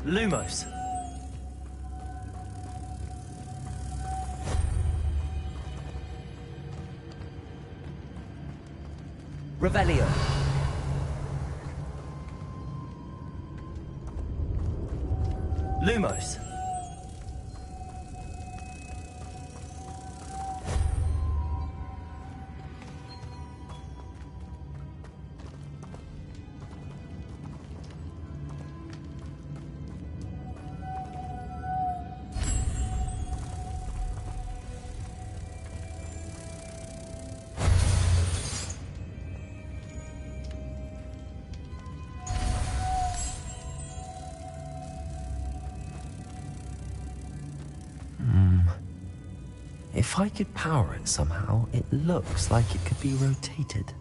Lumos. Revelio. Lumos. If I could power it somehow, it looks like it could be rotated.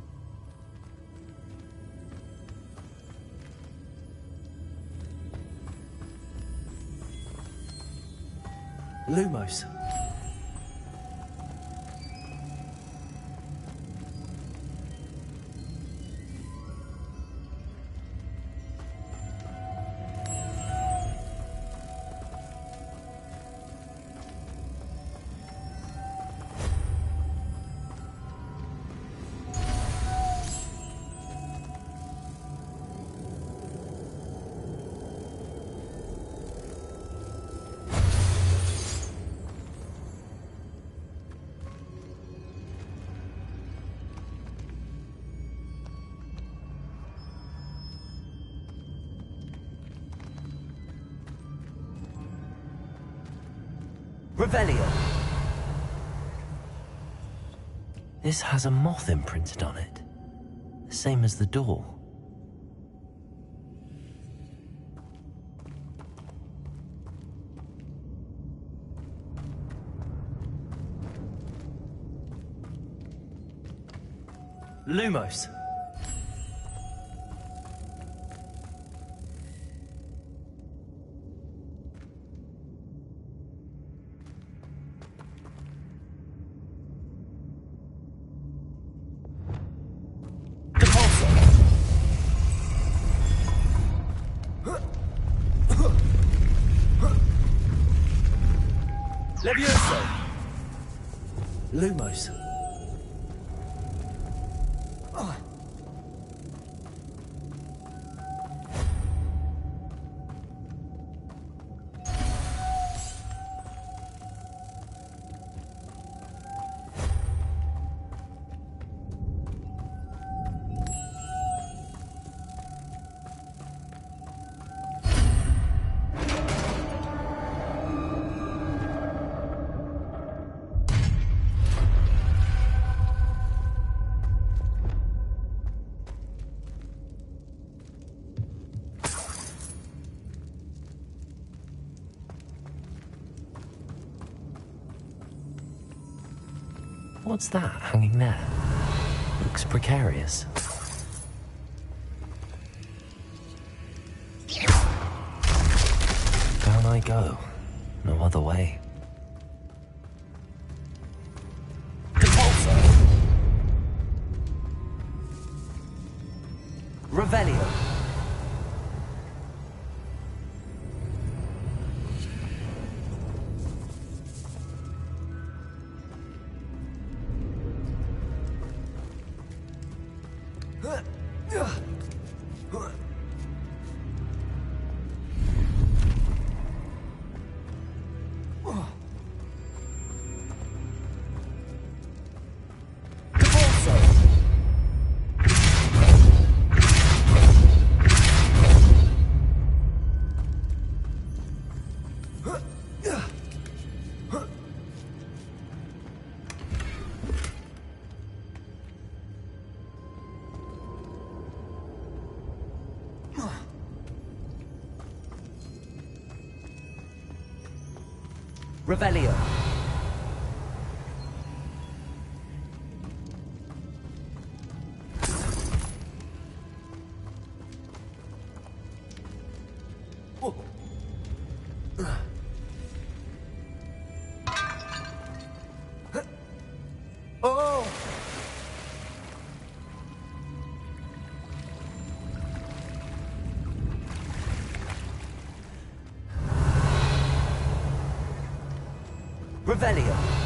Lumos. Revelio. This has a moth imprinted on it, the same as the door. Lumos. Levioso. Lumos. What's that hanging there? Looks precarious. Down I go. No other way. Compulso! Revelio! Revelio. Oh! Revelio.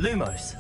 Lumos.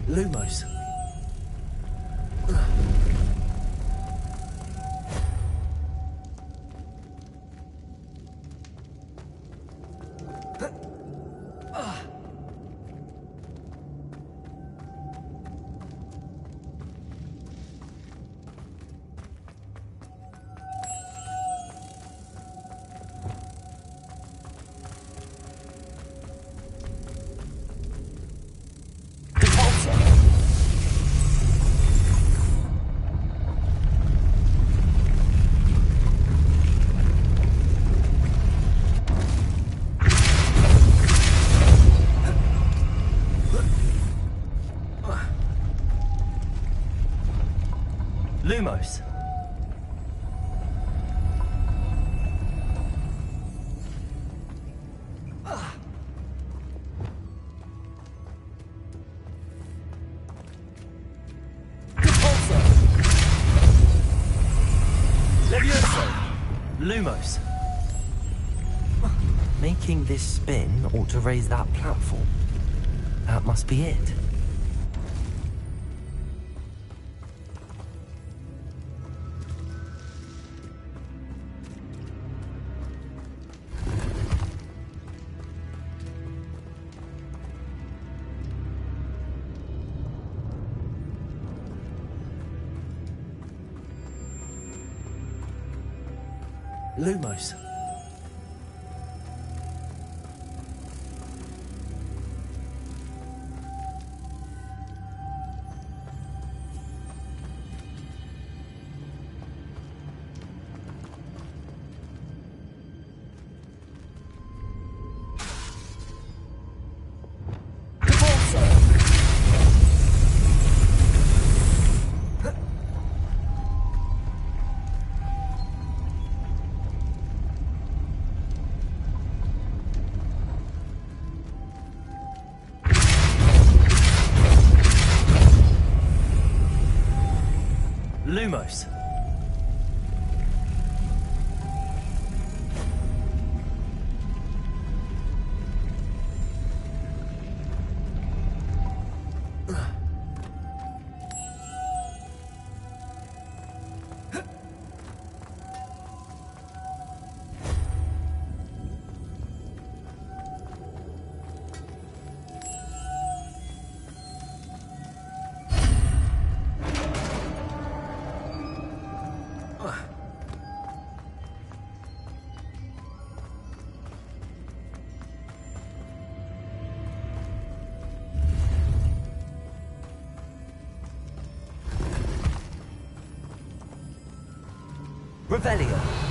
Lumos. Lumos. Making this spin ought to raise that platform. That must be it. Lumos. Lumos. Revelio.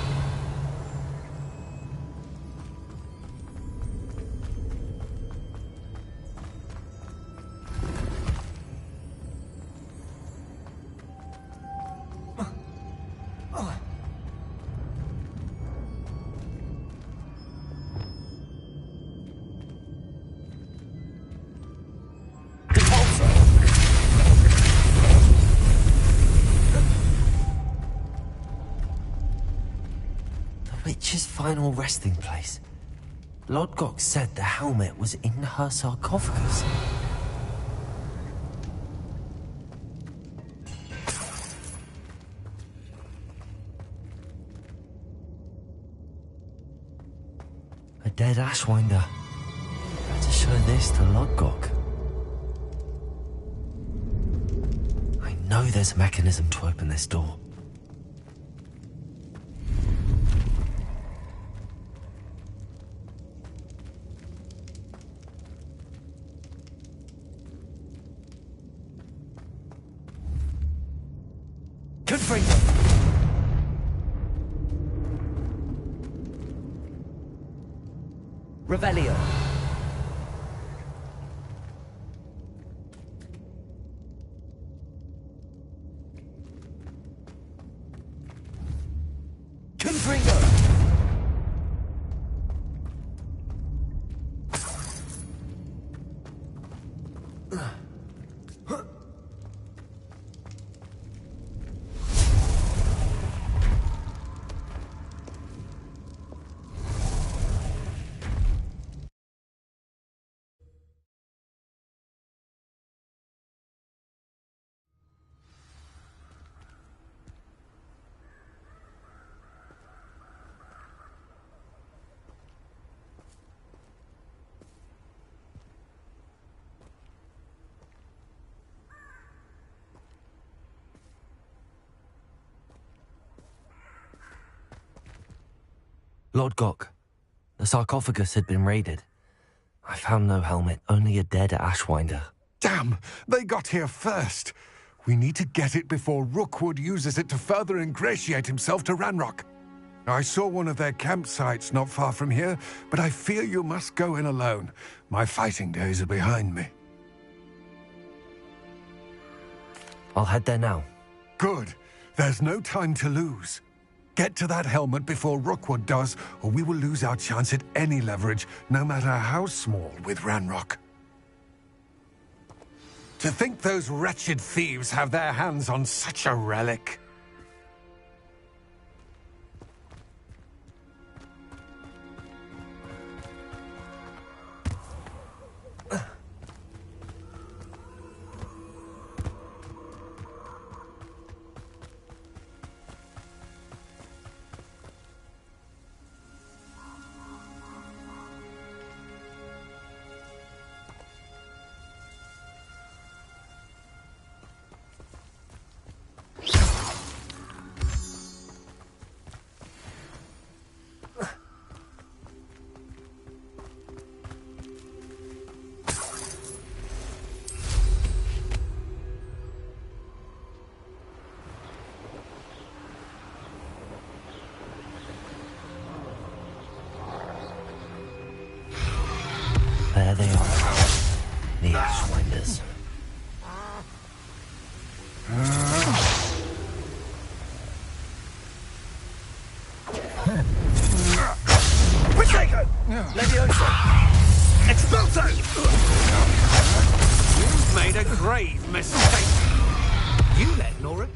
Witch's final resting place. Lodgok said the helmet was in her sarcophagus. A dead Ashwinder. Better show this to Lodgok. I know there's a mechanism to open this door. Revelio. Confringo. Lodgok, the sarcophagus had been raided. I found no helmet, only a dead Ashwinder. Damn! They got here first! We need to get it before Rookwood uses it to further ingratiate himself to Ranrock. I saw one of their campsites not far from here, but I fear you must go in alone. My fighting days are behind me. I'll head there now. Good. There's no time to lose. Get to that helmet before Rookwood does, or we will lose our chance at any leverage, no matter how small, with Ranrock. To think those wretched thieves have their hands on such a relic. Protego! Leviosa! Expulso! You've made a grave mistake. You let Laura...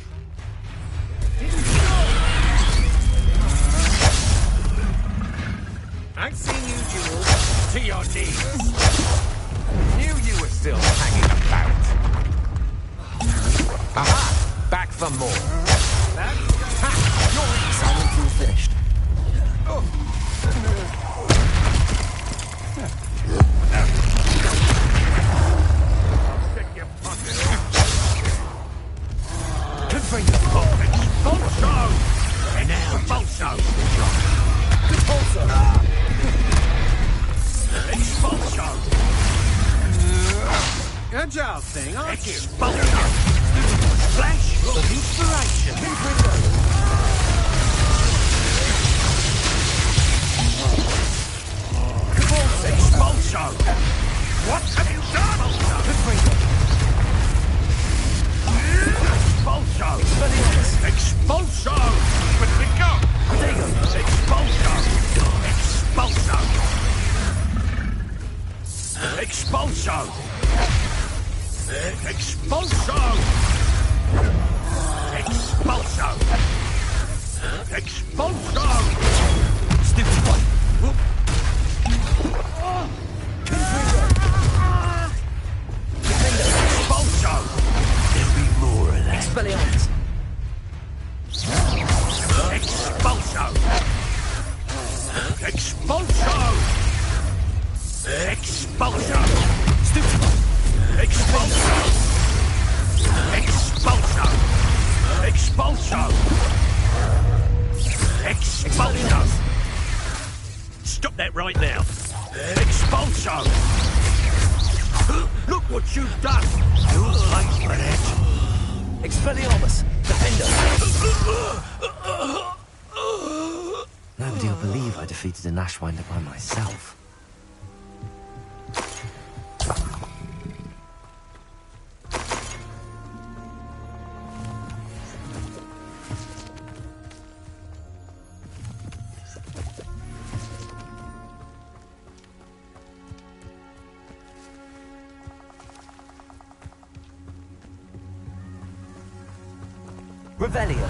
I've seen you duel to your knees. Knew you were still hanging about. Aha! Back for more. You're Silent tool finished. Agile thing, aren't you? Flash of inspiration. Expulso! What have you done, Expulso! Expulso! But we go! Expulso! Expulso! Expulso! Expulso! Expulso! Expulso! Stupid one! Expulso! There'll be more of that. Expelliarmus! Expulso! Expulso! Expulso! Stupid one! Expulso! Expulso! Expulso! Expulso! Stop that right now! Expulso! Look what you've done! You'll pay for it! Expelliarmus! Defender! Nobody will believe I defeated an Ashwinder by myself. Revelio.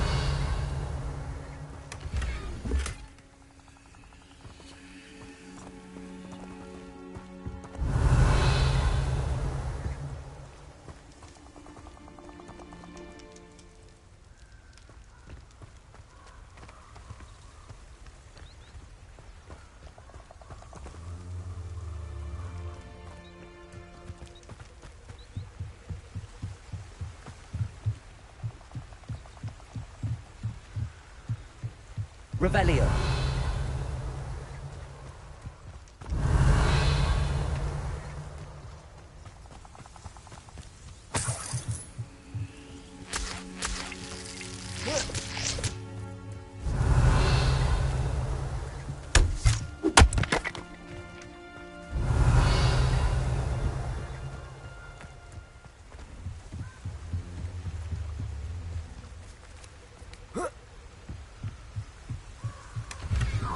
Revelio.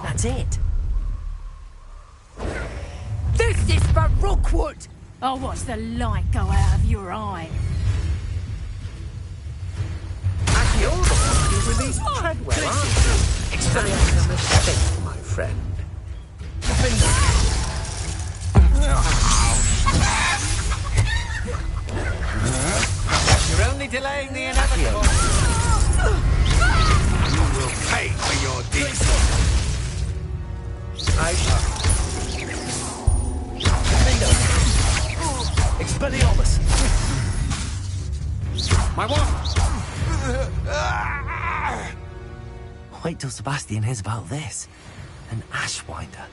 That's it. This is for Rookwood! I'll watch the light go out of your eye. And you're the one who released Treadwell, aren't you? That's a mistake, my friend. You're only delaying the inevitable. You will pay for your deeds. Expelliarmus! My what? Wait till Sebastian hears about this. An Ashwinder.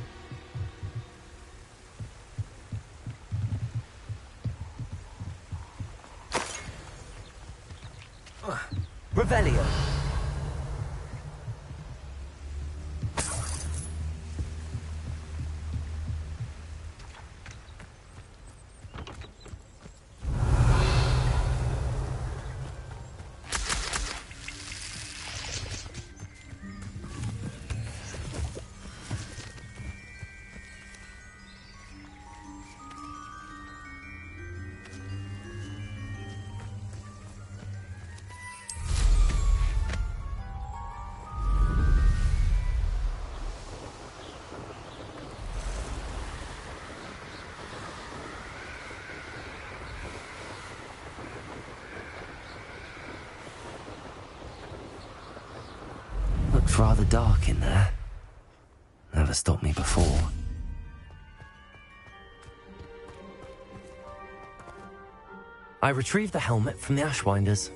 Revelio. rather dark in there. Never stopped me before. I retrieved the helmet from the Ashwinders.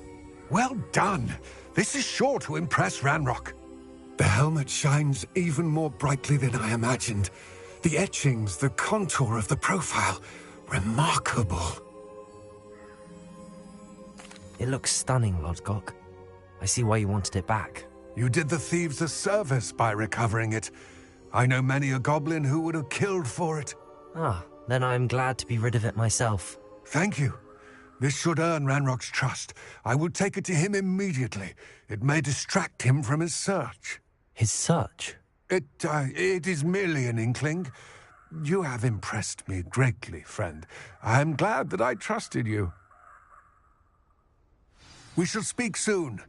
Well done. This is sure to impress Ranrock. The helmet shines even more brightly than I imagined. The etchings, the contour of the profile, remarkable. It looks stunning, Lodgok. I see why you wanted it back. You did the thieves a service by recovering it. I know many a goblin who would have killed for it. Ah, then I am glad to be rid of it myself. Thank you. This should earn Ranrock's trust. I will take it to him immediately. It may distract him from his search. His search? It is merely an inkling. You have impressed me greatly, friend. I am glad that I trusted you. We shall speak soon.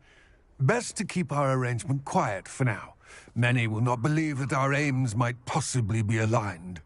Best to keep our arrangement quiet for now. Many will not believe that our aims might possibly be aligned.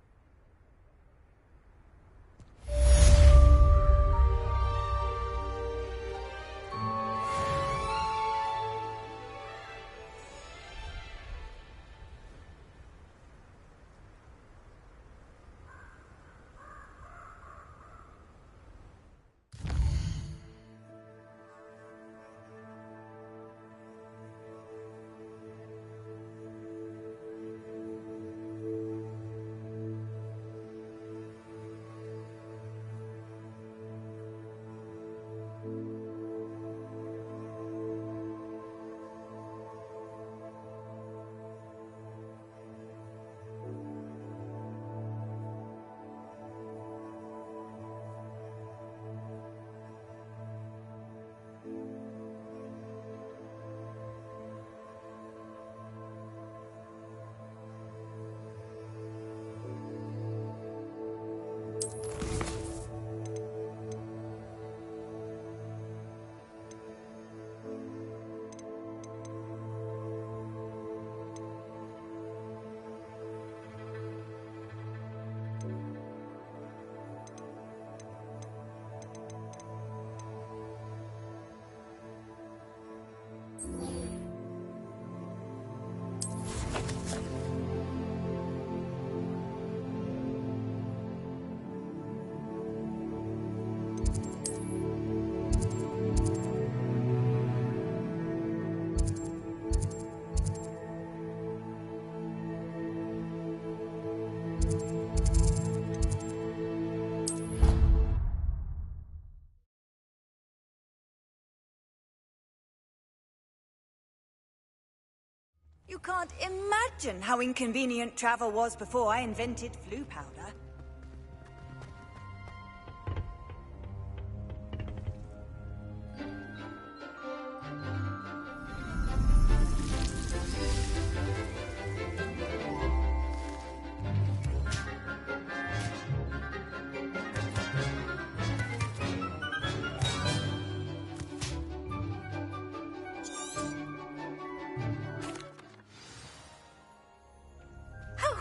You can't imagine how inconvenient travel was before I invented flu powder.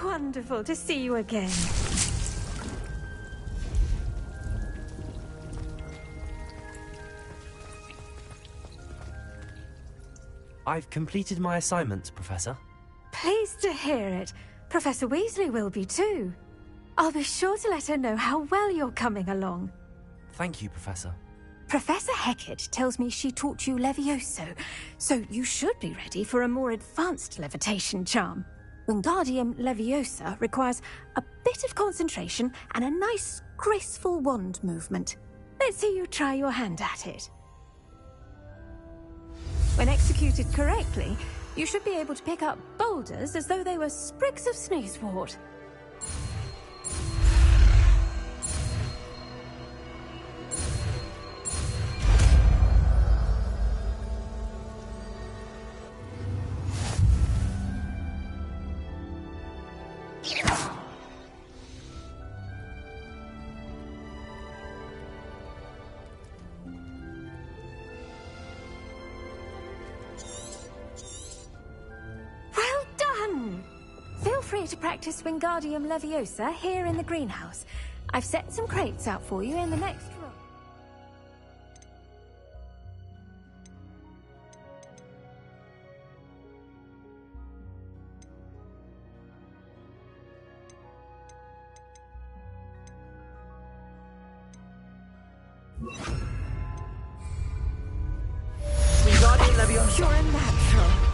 Wonderful to see you again. I've completed my assignments, Professor. Pleased to hear it. Professor Weasley will be too. I'll be sure to let her know how well you're coming along. Thank you, Professor. Professor Hecat tells me she taught you Levioso, so you should be ready for a more advanced levitation charm. Wingardium Leviosa requires a bit of concentration and a nice, graceful wand movement. Let's see you try your hand at it. When executed correctly, you should be able to pick up boulders as though they were sprigs of snoozewort. To practice Wingardium Leviosa here in the greenhouse. I've set some crates out for you in the next room. Wingardium Leviosa. You're a natural.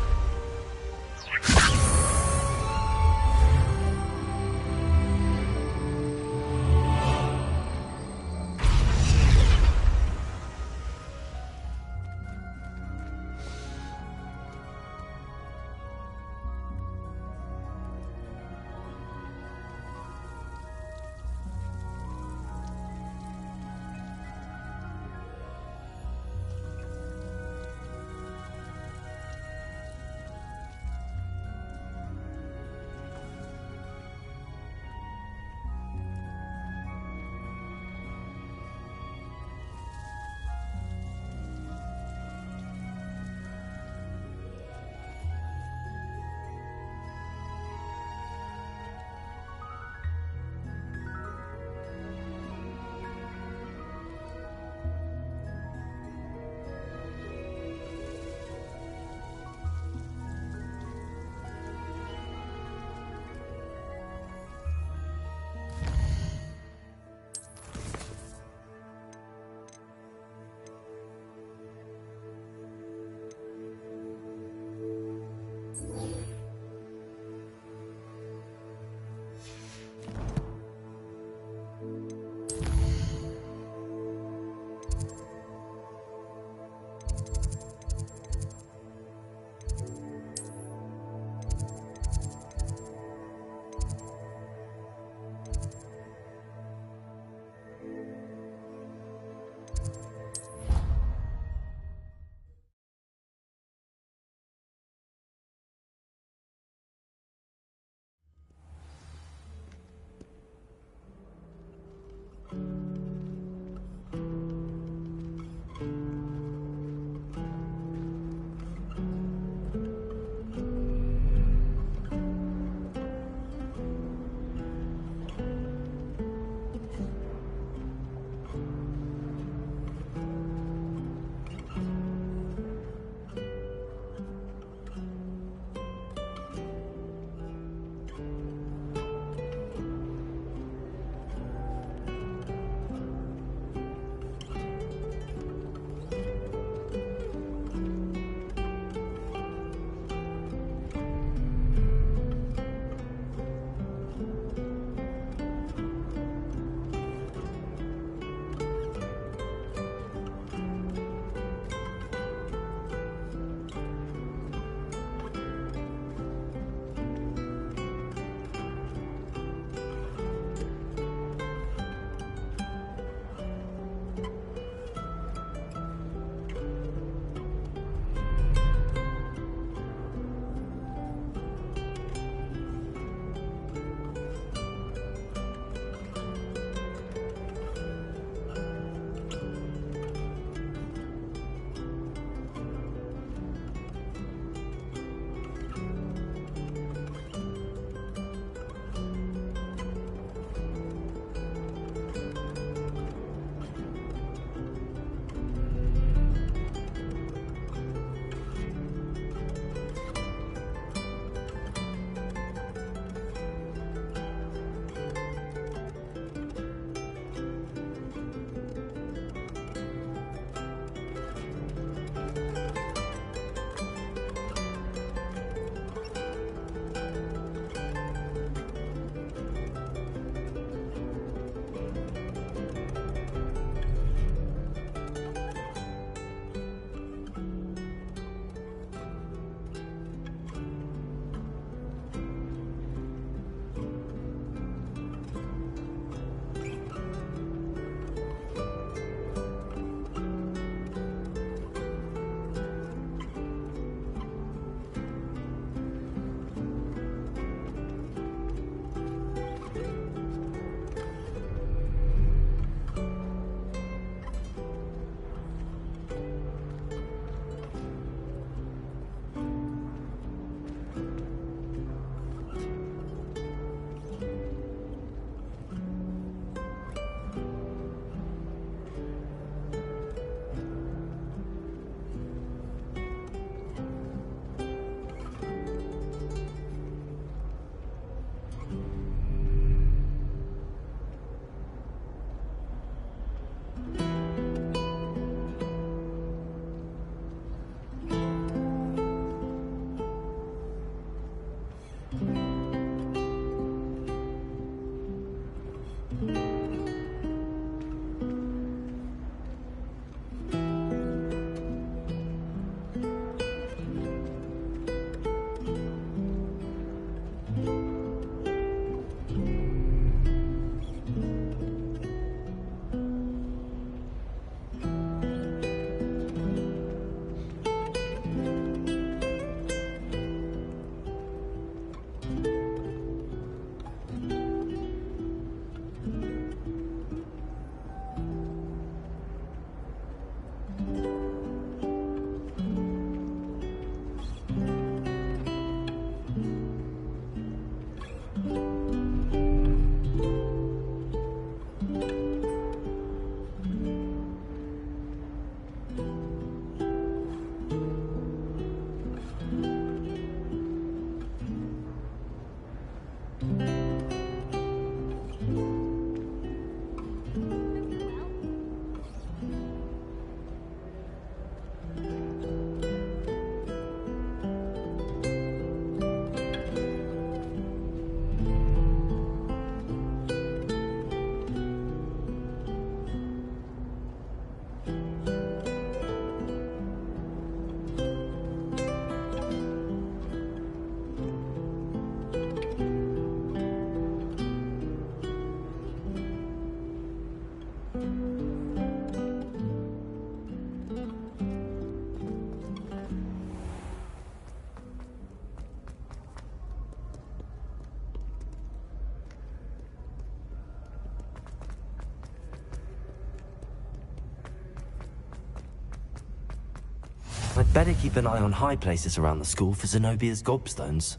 I'd better keep an eye on high places around the school for Zenobia's gobstones.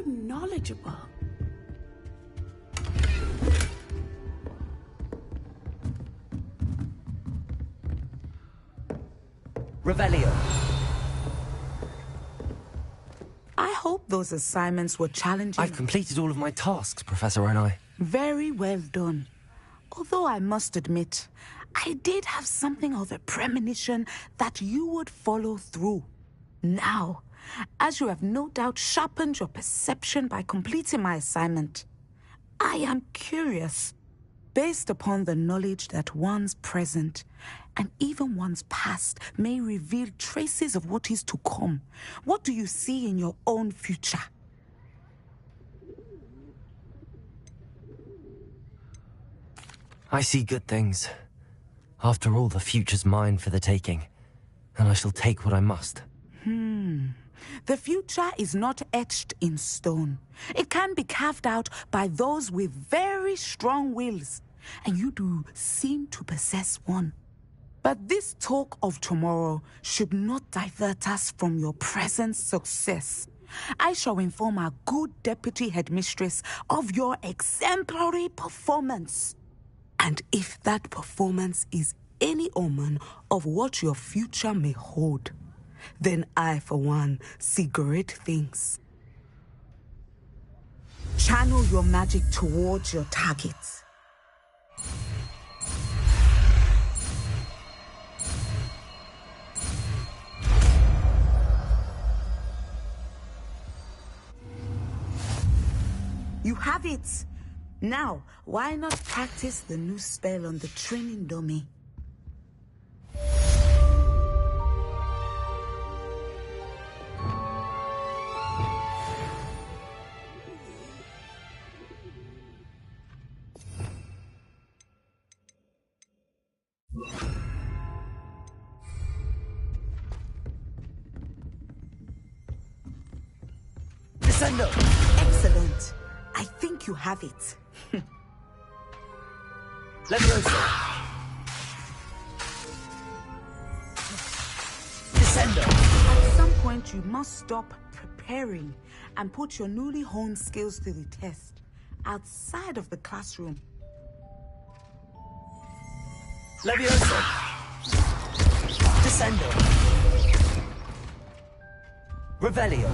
Knowledgeable. Revelio. I hope those assignments were challenging. I've completed all of my tasks, Professor Onai. Very well done. Although I must admit, I did have something of a premonition that you would follow through. Now, as you have no doubt sharpened your perception by completing my assignment, I am curious, based upon the knowledge that one's present and even one's past may reveal traces of what is to come. What do you see in your own future? I see good things. After all, the future's mine for the taking, and I shall take what I must. The future is not etched in stone. It can be carved out by those with very strong wills, and you do seem to possess one. But this talk of tomorrow should not divert us from your present success. I shall inform our good deputy headmistress of your exemplary performance. And if that performance is any omen of what your future may hold, then I, for one, see great things. Channel your magic towards your targets. You have it! Now, why not practice the new spell on the training dummy? Descendo! Excellent. I think you have it. Leviosa! Descendo! At some point, you must stop preparing and put your newly honed skills to the test outside of the classroom. Leviosa! Descendo! Revelio.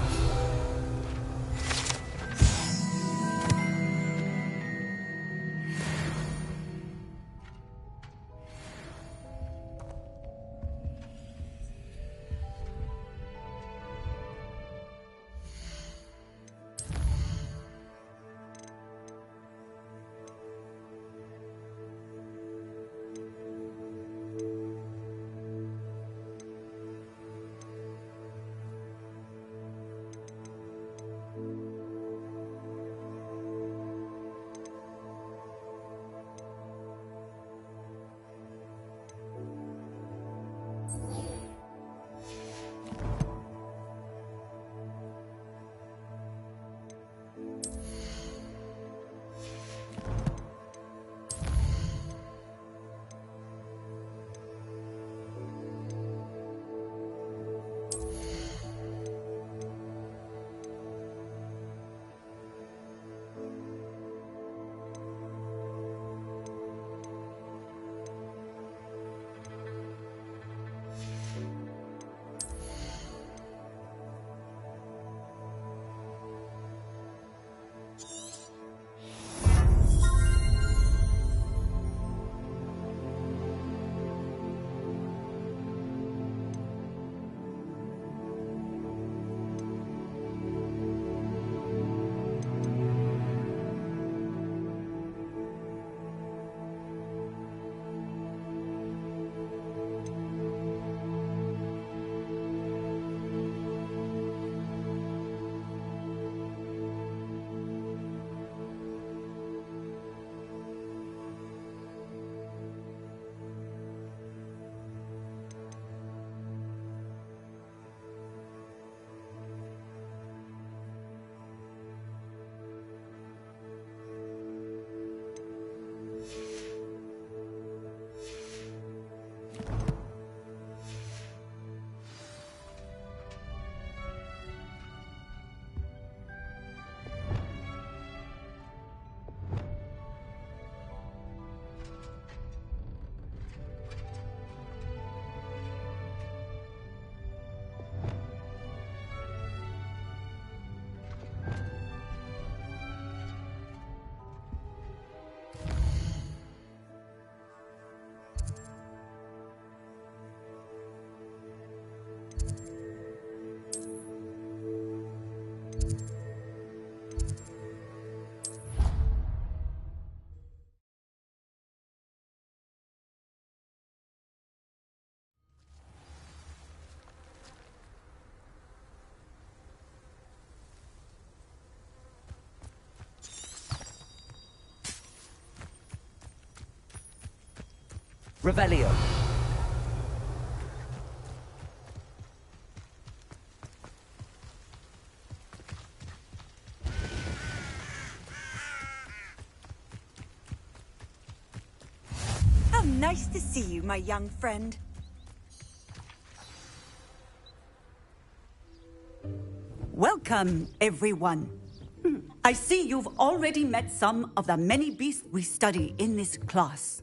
Revelio. How nice to see you, my young friend. Welcome, everyone. I see you've already met some of the many beasts we study in this class.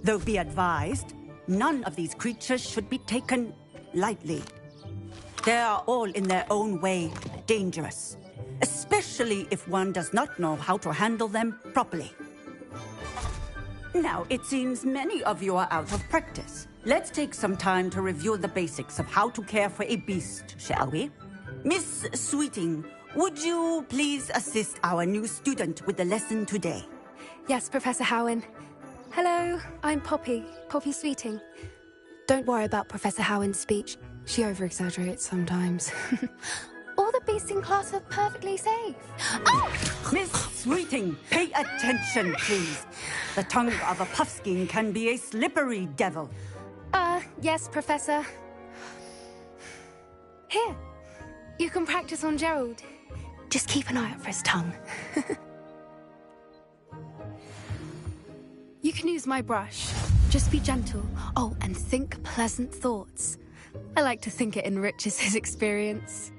Though be advised, none of these creatures should be taken lightly. They are all in their own way dangerous, especially if one does not know how to handle them properly. Now, it seems many of you are out of practice. Let's take some time to review the basics of how to care for a beast, shall we? Miss Sweeting, would you please assist our new student with the lesson today? Yes, Professor Howen. Hello, I'm Poppy Sweeting. Don't worry about Professor Howen's speech. She over-exaggerates sometimes. All the beasts in class are perfectly safe. Oh! Miss Sweeting, pay attention, please. The tongue of a puffskein can be a slippery devil. Yes, Professor. Here, you can practice on Gerald. Just keep an eye out for his tongue. You can use my brush. Just be gentle. Oh, and think pleasant thoughts. I like to think it enriches his experience.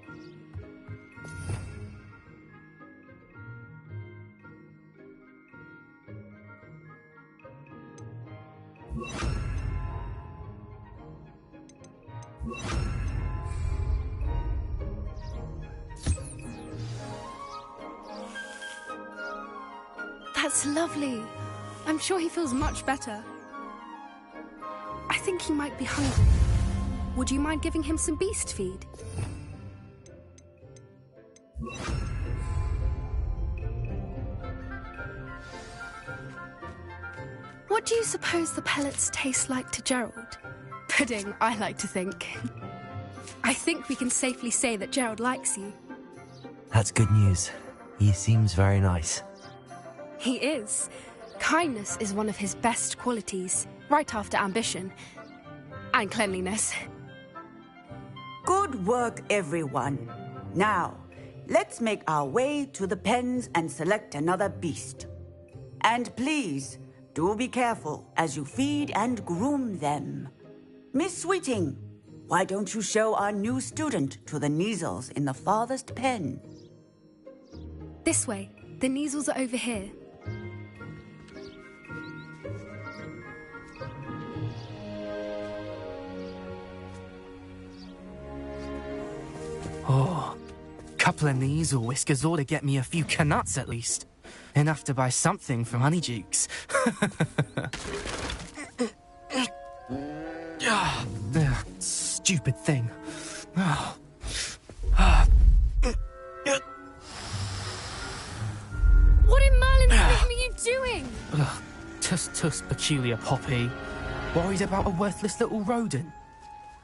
That's lovely. I'm sure he feels much better. I think he might be hungry. Would you mind giving him some beast feed? What do you suppose the pellets taste like to Gerald? Pudding, I like to think. I think we can safely say that Gerald likes you. That's good news. He seems very nice. He is. Kindness is one of his best qualities, right after ambition. And cleanliness. Good work, everyone. Now, let's make our way to the pens and select another beast. And please, do be careful as you feed and groom them. Miss Sweeting, why don't you show our new student to the Neasels in the farthest pen? This way. The Neasels are over here. Oh, couple of Neasel whiskers ought to get me a few canuts at least. Enough to buy something from Honeydukes. Stupid thing. What in Merlin's name are you doing? Tuss, peculiar Poppy. Worried about a worthless little rodent?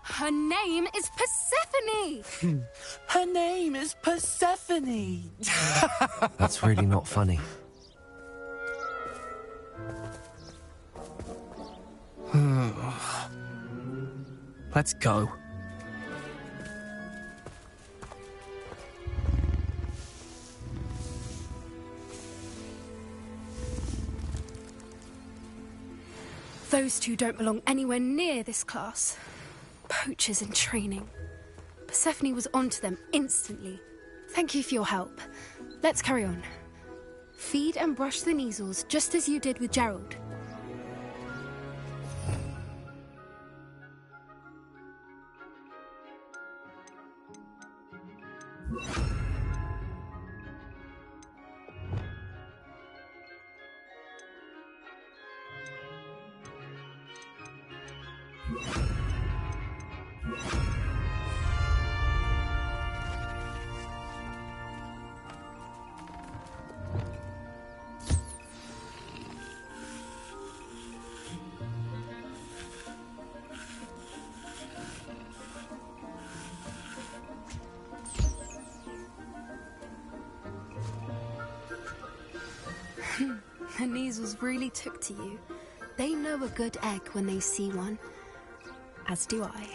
Her name is Persephone! Her name is Persephone! That's really not funny. Let's go. Those two don't belong anywhere near this class. Poachers in training. Persephone was onto them instantly. Thank you for your help. Let's carry on. Feed and brush the Neasels just as you did with Gerald. The Neasels really took to you. They know a good egg when they see one. As do I.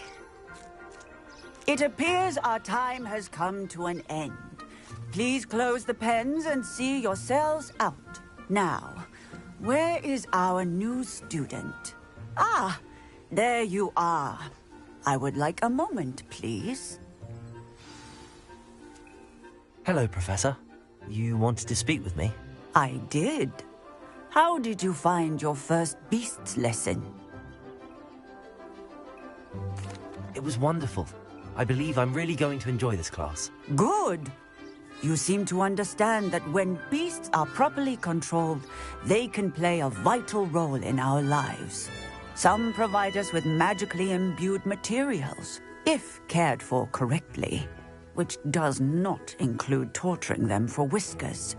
It appears our time has come to an end. Please close the pens and see yourselves out. Now, where is our new student? Ah, there you are. I would like a moment, please. Hello, Professor. You wanted to speak with me? I did. How did you find your first beasts lesson? It was wonderful. I believe I'm really going to enjoy this class. Good. You seem to understand that when beasts are properly controlled, they can play a vital role in our lives. Some provide us with magically imbued materials, if cared for correctly, which does not include torturing them for whiskers.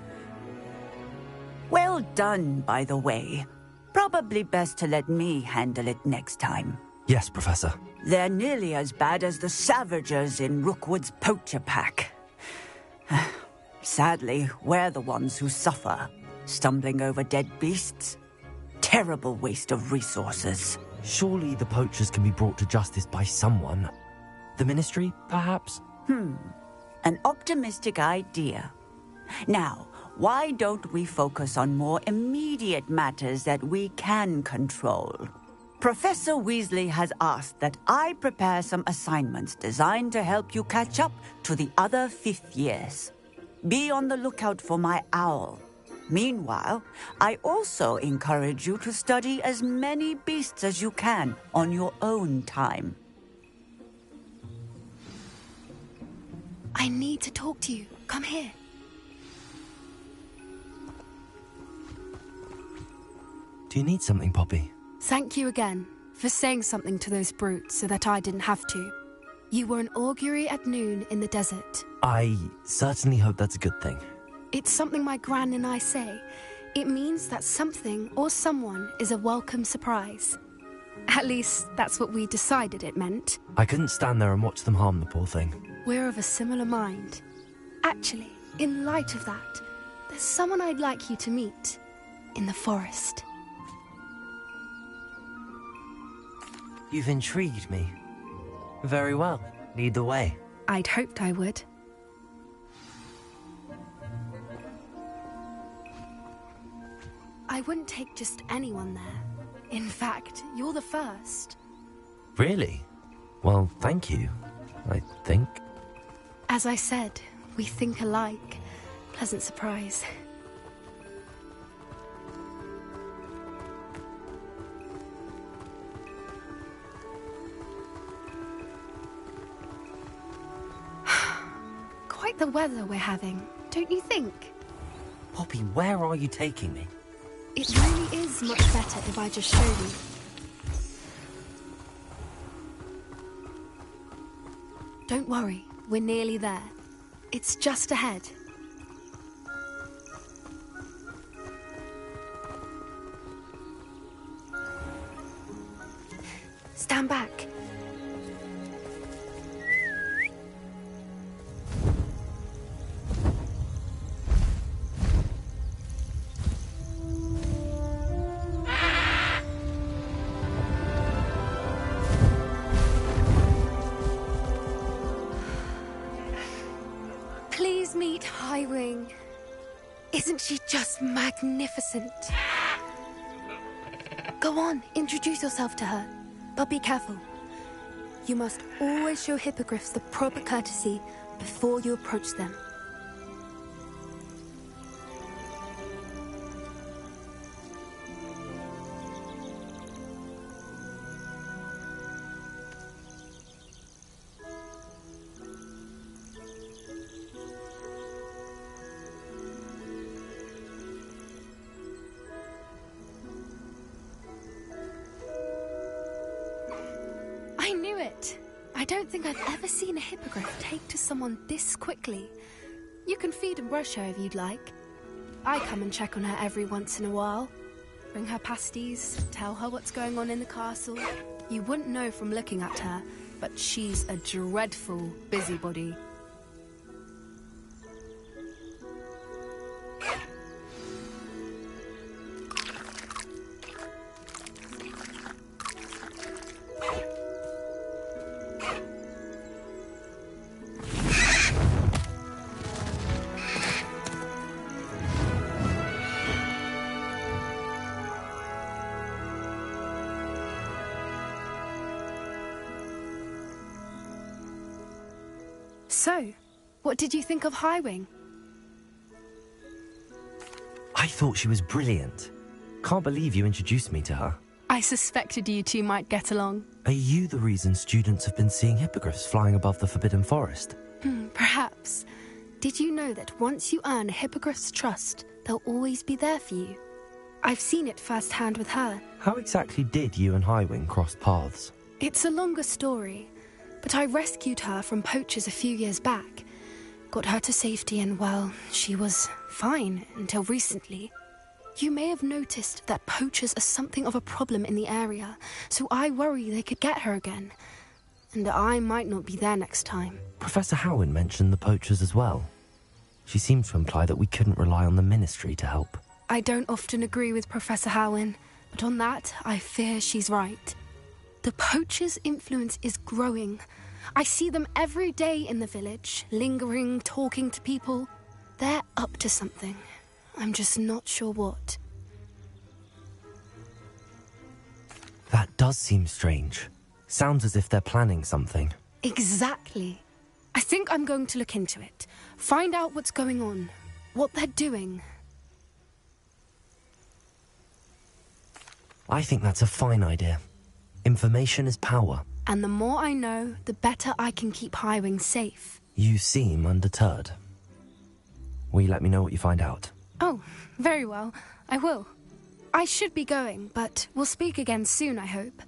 Well done, by the way. Probably best to let me handle it next time. Yes, Professor. They're nearly as bad as the Savagers in Rookwood's poacher pack. Sadly, we're the ones who suffer, stumbling over dead beasts. Terrible waste of resources. Surely the poachers can be brought to justice by someone. The Ministry, perhaps? An optimistic idea. Now, why don't we focus on more immediate matters that we can control? Professor Weasley has asked that I prepare some assignments designed to help you catch up to the other fifth years. Be on the lookout for my owl. Meanwhile, I also encourage you to study as many beasts as you can on your own time. I need to talk to you. Come here. Do you need something, Poppy? Thank you again for saying something to those brutes so that I didn't have to. You were an augury at noon in the desert. I certainly hope that's a good thing. It's something my gran and I say. It means that something or someone is a welcome surprise. At least, that's what we decided it meant. I couldn't stand there and watch them harm the poor thing. We're of a similar mind. Actually, in light of that, there's someone I'd like you to meet in the forest. You've intrigued me. Very well. Lead the way. I'd hoped I would. I wouldn't take just anyone there. In fact, you're the first. Really? Well, thank you, I think. As I said, we think alike. Pleasant surprise. Quite the weather we're having, don't you think? Poppy, where are you taking me? It really is much better if I just show you. Don't worry, we're nearly there. It's just ahead. Stand back. Please meet Highwing. Isn't she just magnificent? Go on, introduce yourself to her. But be careful. You must always show hippogriffs the proper courtesy before you approach them. I knew it! I don't think I've ever seen a hippogriff take to someone this quickly. You can feed and brush her if you'd like. I come and check on her every once in a while. Bring her pasties, tell her what's going on in the castle. You wouldn't know from looking at her, but she's a dreadful busybody. So, what did you think of Highwing? I thought she was brilliant. Can't believe you introduced me to her. I suspected you two might get along. Are you the reason students have been seeing hippogriffs flying above the Forbidden Forest? Perhaps. Did you know that once you earn a hippogriff's trust, they'll always be there for you? I've seen it firsthand with her. How exactly did you and Highwing cross paths? It's a longer story, but I rescued her from poachers a few years back. Got her to safety and, well, she was fine until recently. You may have noticed that poachers are something of a problem in the area, so I worry they could get her again. And I might not be there next time. Professor Howin mentioned the poachers as well. She seemed to imply that we couldn't rely on the Ministry to help. I don't often agree with Professor Howin, but on that, I fear she's right. The poachers' influence is growing. I see them every day in the village, lingering, talking to people. They're up to something. I'm just not sure what. That does seem strange. Sounds as if they're planning something. Exactly. I think I'm going to look into it. Find out what's going on. What they're doing. I think that's a fine idea. Information is power. And the more I know, the better I can keep Highwing safe. You seem undeterred. Will you let me know what you find out? Oh, very well. I will. I should be going, but we'll speak again soon, I hope.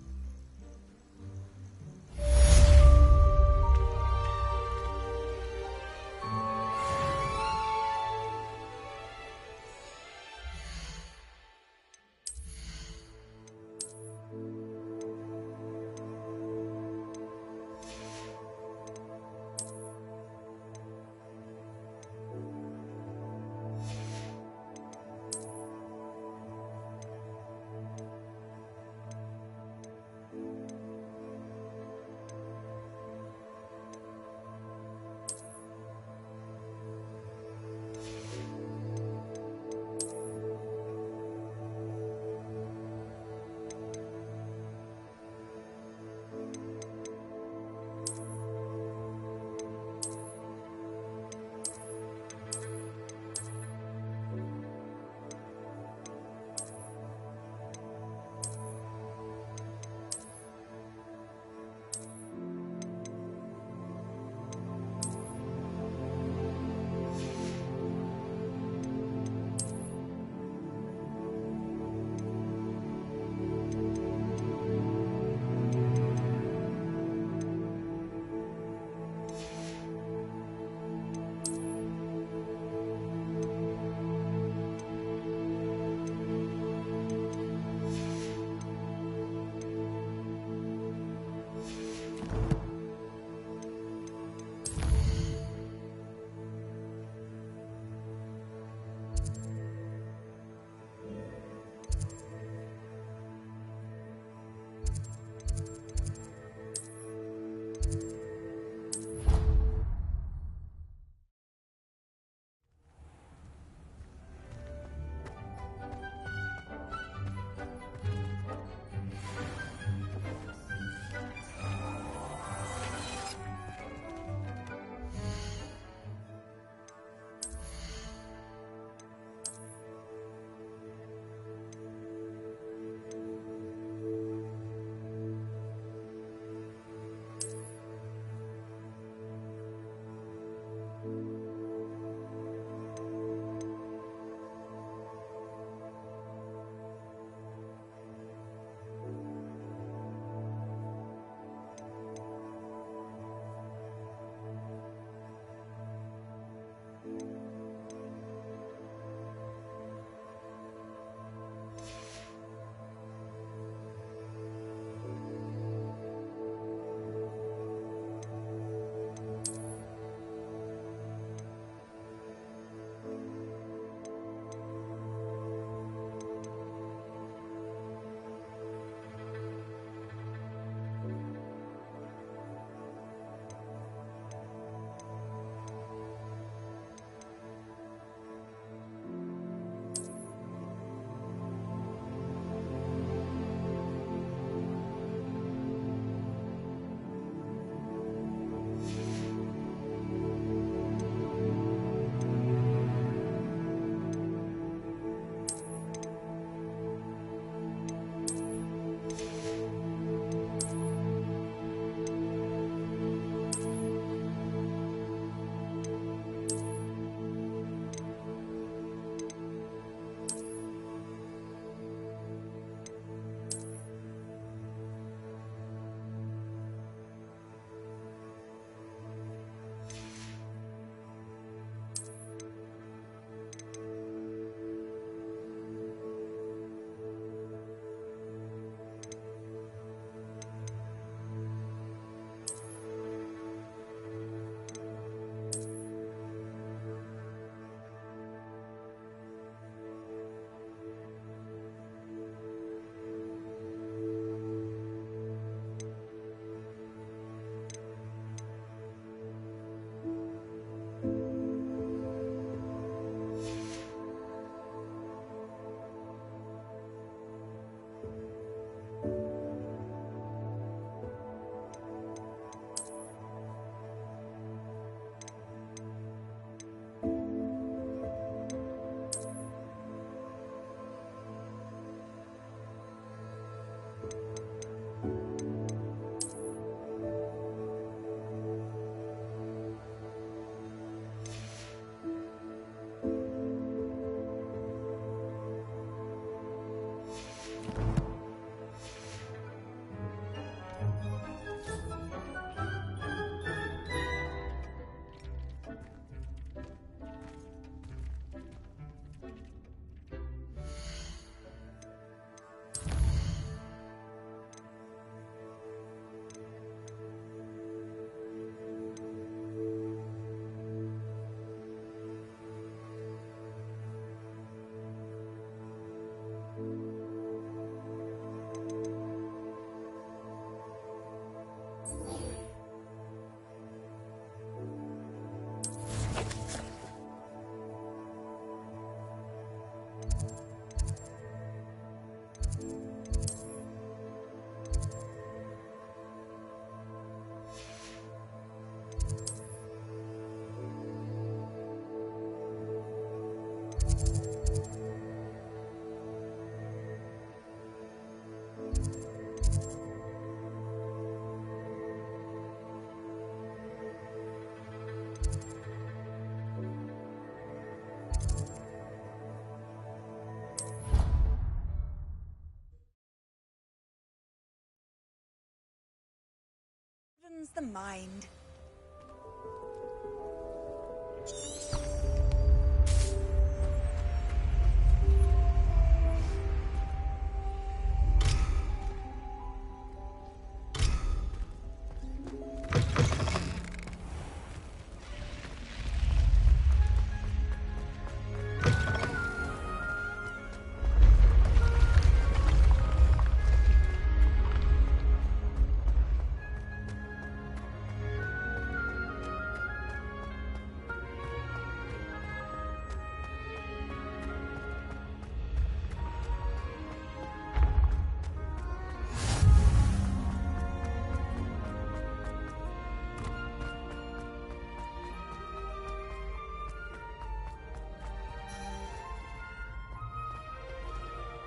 Broadens the mind.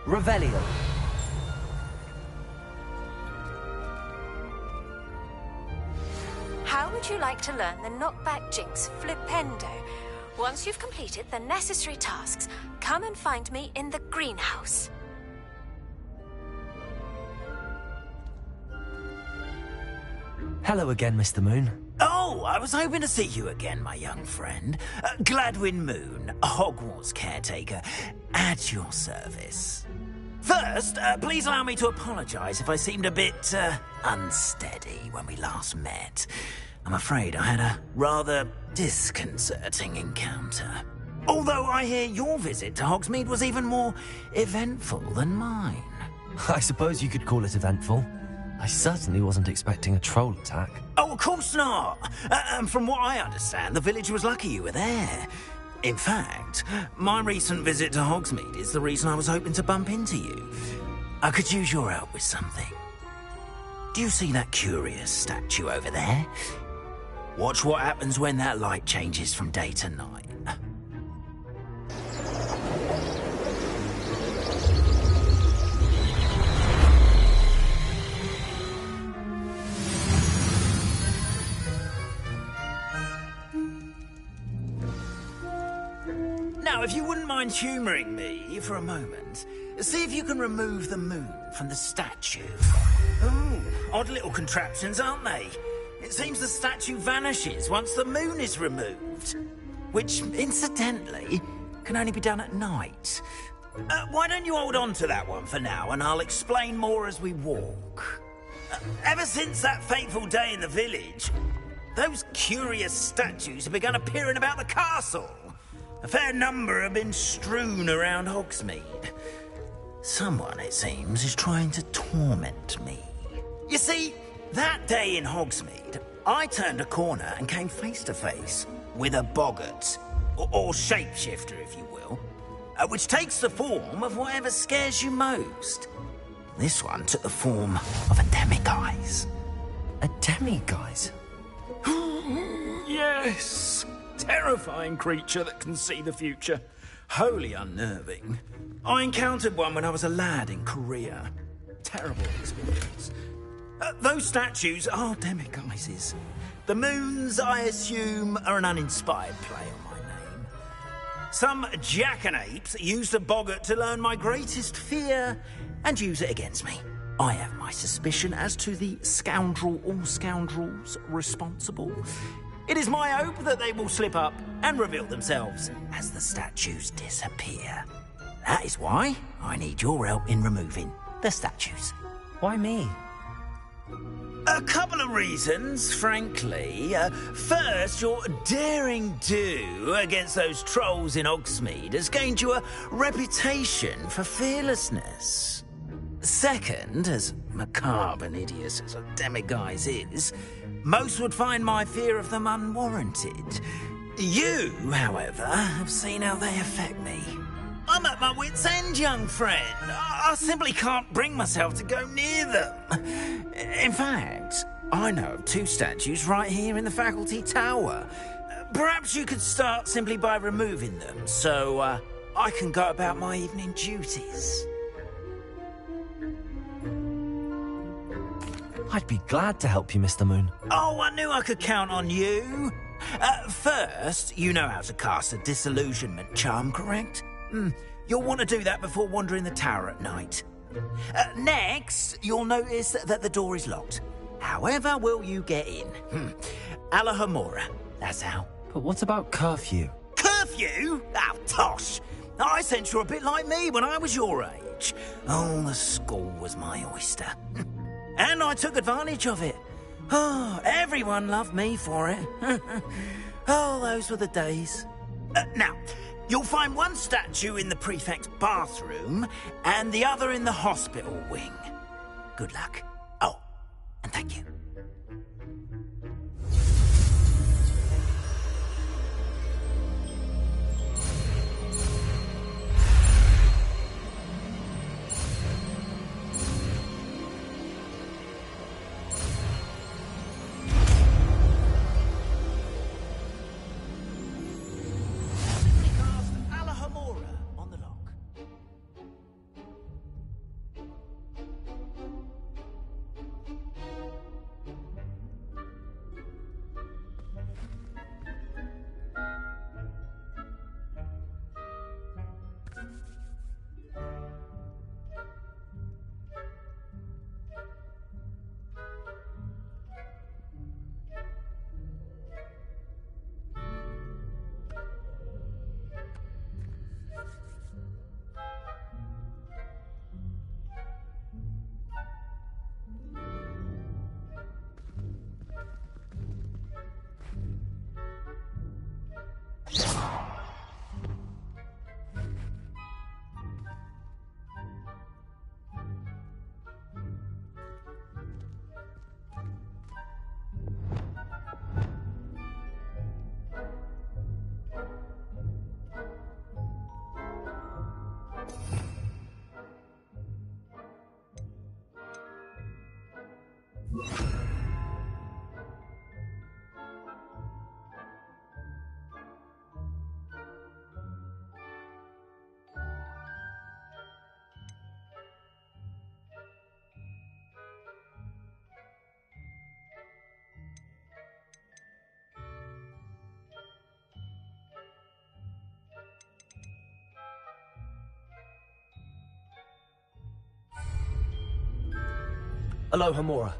Revelio. How would you like to learn the knockback jinx Flipendo? Once you've completed the necessary tasks, come and find me in the greenhouse. Hello again, Mr. Moon. Oh, I was hoping to see you again, my young friend. Gladwin Moon, Hogwarts caretaker, at your service. First, please allow me to apologize if I seemed a bit unsteady when we last met. I'm afraid I had a rather disconcerting encounter. Although I hear your visit to Hogsmeade was even more eventful than mine. I suppose you could call it eventful. I certainly wasn't expecting a troll attack. Oh, of course not. And from what I understand, the village was lucky you were there. In fact, my recent visit to Hogsmeade is the reason I was hoping to bump into you. I could use your help with something. Do you see that curious statue over there? Watch what happens when that light changes from day to night. Now, if you wouldn't mind humouring me for a moment, see if you can remove the moon from the statue. Ooh, odd little contraptions, aren't they? It seems the statue vanishes once the moon is removed. Which, incidentally, can only be done at night. Why don't you hold on to that one for now, and I'll explain more as we walk. Ever since that fateful day in the village, those curious statues have begun appearing about the castle. A fair number have been strewn around Hogsmeade. Someone, it seems, is trying to torment me. You see, that day in Hogsmeade, I turned a corner and came face to face with a boggart, or shapeshifter, if you will, which takes the form of whatever scares you most. This one took the form of a demiguise. A demiguise? Yes! Terrifying creature that can see the future. Wholly unnerving. I encountered one when I was a lad in Korea. Terrible experience. Those statues are demiguises. The moons, I assume, are an uninspired play on my name. Some jackanapes used a boggart to learn my greatest fear and use it against me. I have my suspicion as to the scoundrel or scoundrels responsible. It is my hope that they will slip up and reveal themselves as the statues disappear. That is why I need your help in removing the statues. Why me? A couple of reasons, frankly. First, your daring do against those trolls in Hogsmeade has gained you a reputation for fearlessness. Second, as macabre and hideous as a demiguise is, most would find my fear of them unwarranted. You, however, have seen how they affect me. I'm at my wit's end, young friend. I simply can't bring myself to go near them. In fact, I know of two statues right here in the faculty tower. Perhaps you could start simply by removing them, so I can go about my evening duties. I'd be glad to help you, Mr. Moon. Oh, I knew I could count on you. First, you know how to cast a disillusionment charm, correct? You'll want to do that before wandering the tower at night. Next, you'll notice that the door is locked. However will you get in? Alahomora, that's how. But what about curfew? Curfew? Oh, tosh! I sense you're a bit like me when I was your age. Oh, the school was my oyster. And I took advantage of it. Oh, everyone loved me for it. Oh, those were the days. Now, you'll find one statue in the prefect's bathroom and the other in the hospital wing. Good luck. Oh, and thank you. Alohomora.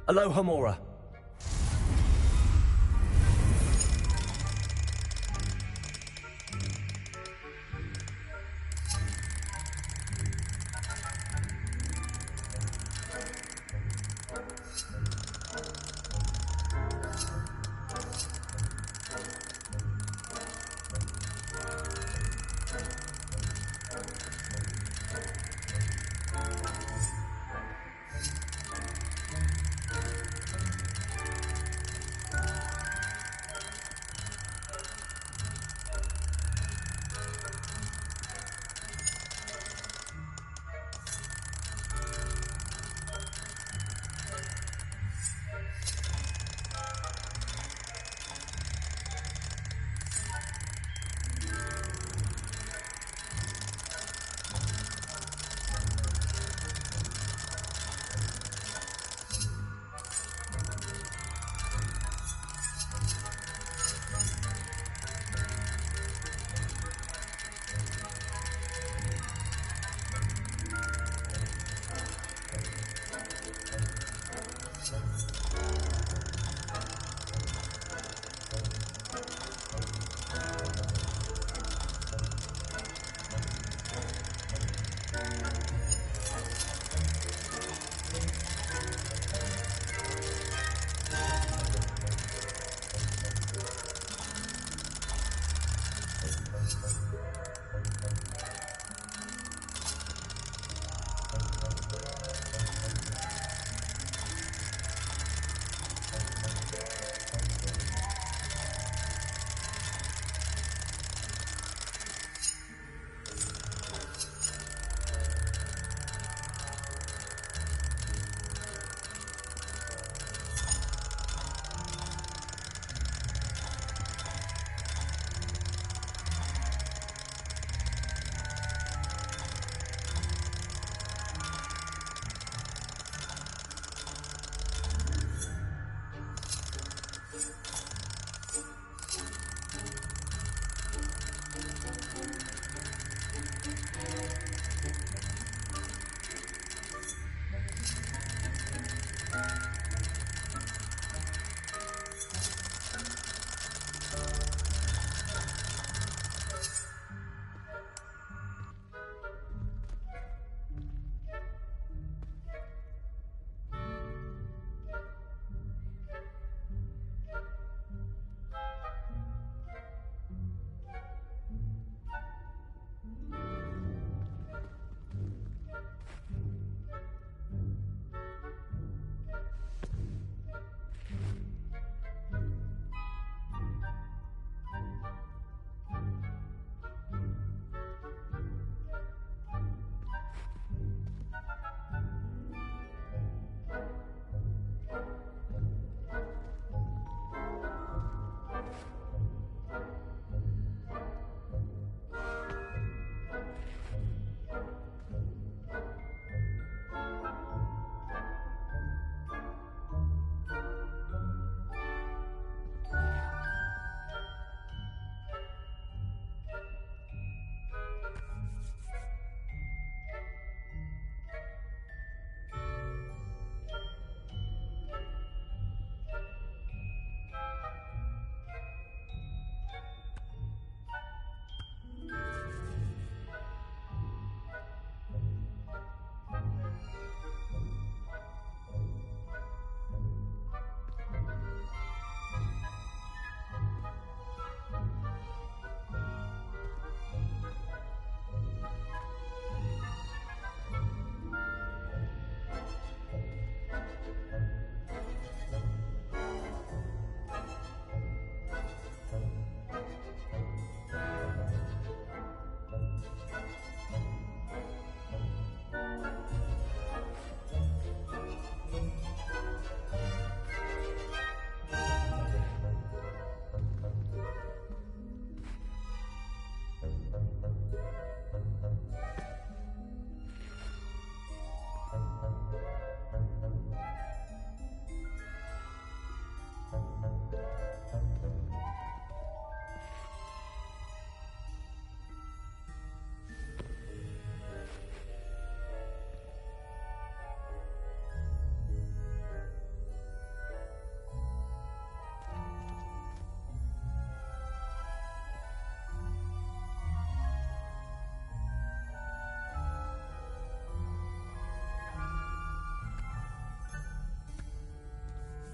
Alohomora.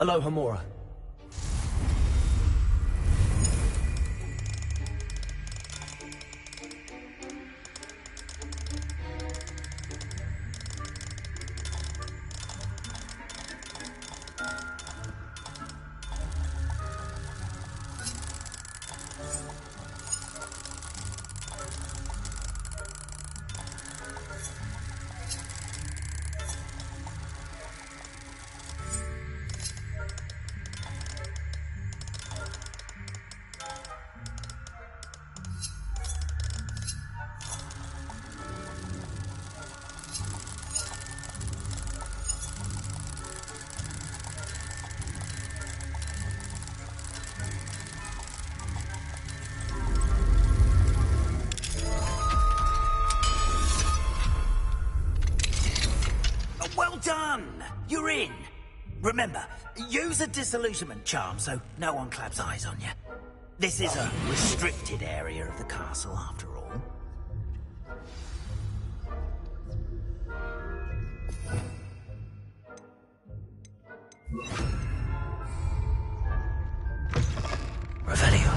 Aloha Mora. Well done! You're in. Remember, use a disillusionment charm so no one claps eyes on you. This is a restricted area of the castle, after all. Revelio.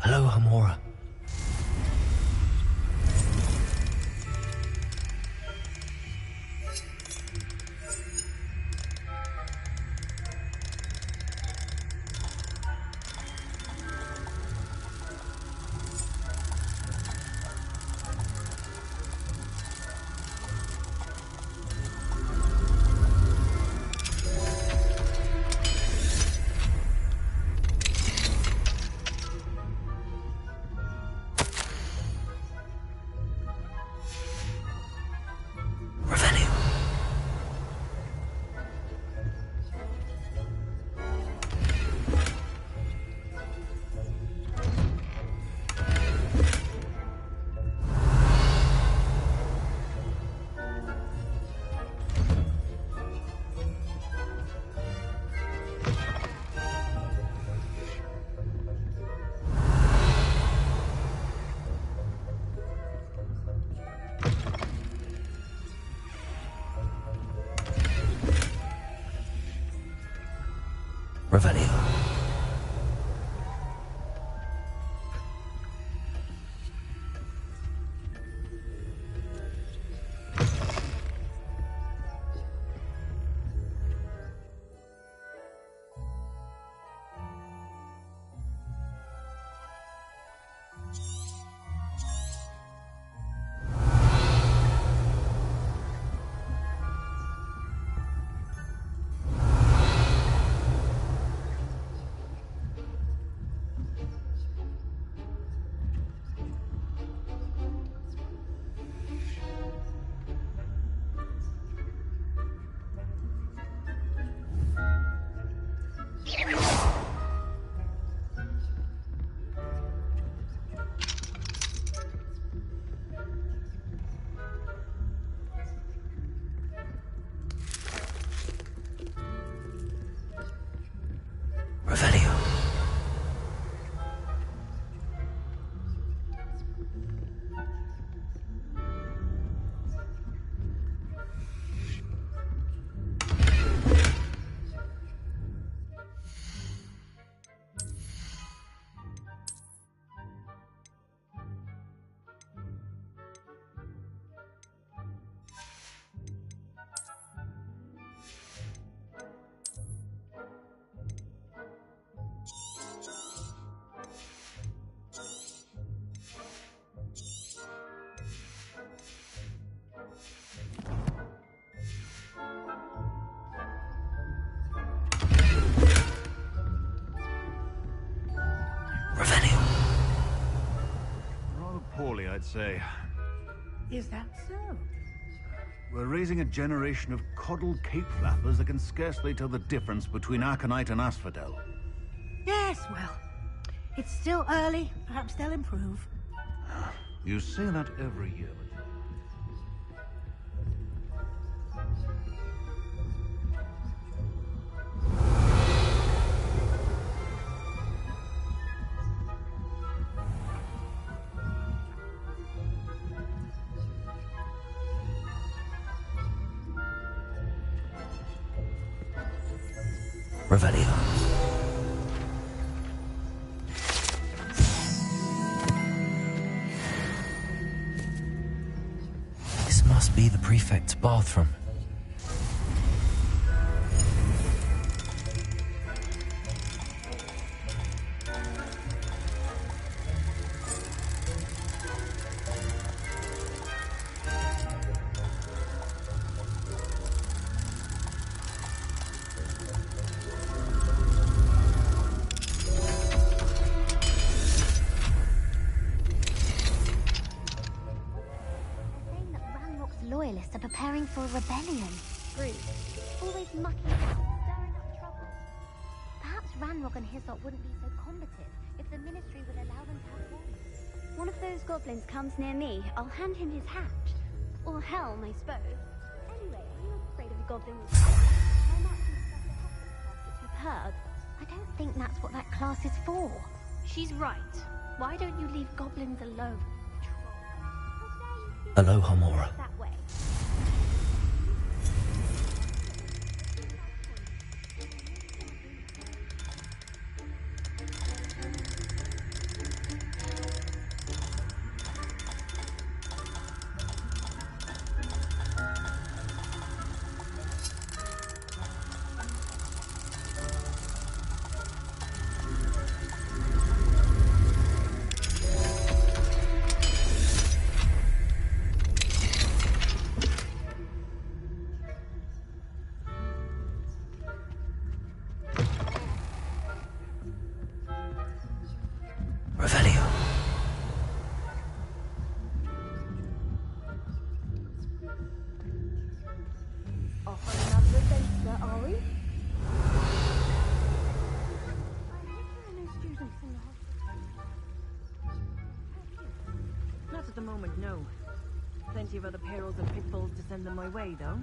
Aloha Mora. Revelio. Revelio. Rather poorly, I'd say. Is that so? We're raising a generation of coddled cape flappers that can scarcely tell the difference between Aconite and Asphodel. Yes, well, it's still early. Perhaps they'll improve. You say that every year. Revelio. This must be the prefect's bathroom. Loyalists are preparing for a rebellion. Rude. Always mucking about, stirring up trouble. Perhaps Ranrock and his lot wouldn't be so combative if the Ministry would allow them to have one. One of those goblins comes near me, I'll hand him his hat. Or helm, I suppose. Anyway, are you afraid of a goblin with how much superb? I don't think that's what that class is for. She's right. Why don't you leave goblins alone? Aloha Mora. That way. Revelio. Off on another adventure, are we? Not at the moment, no. Plenty of other perils and pitfalls to send them my way, though.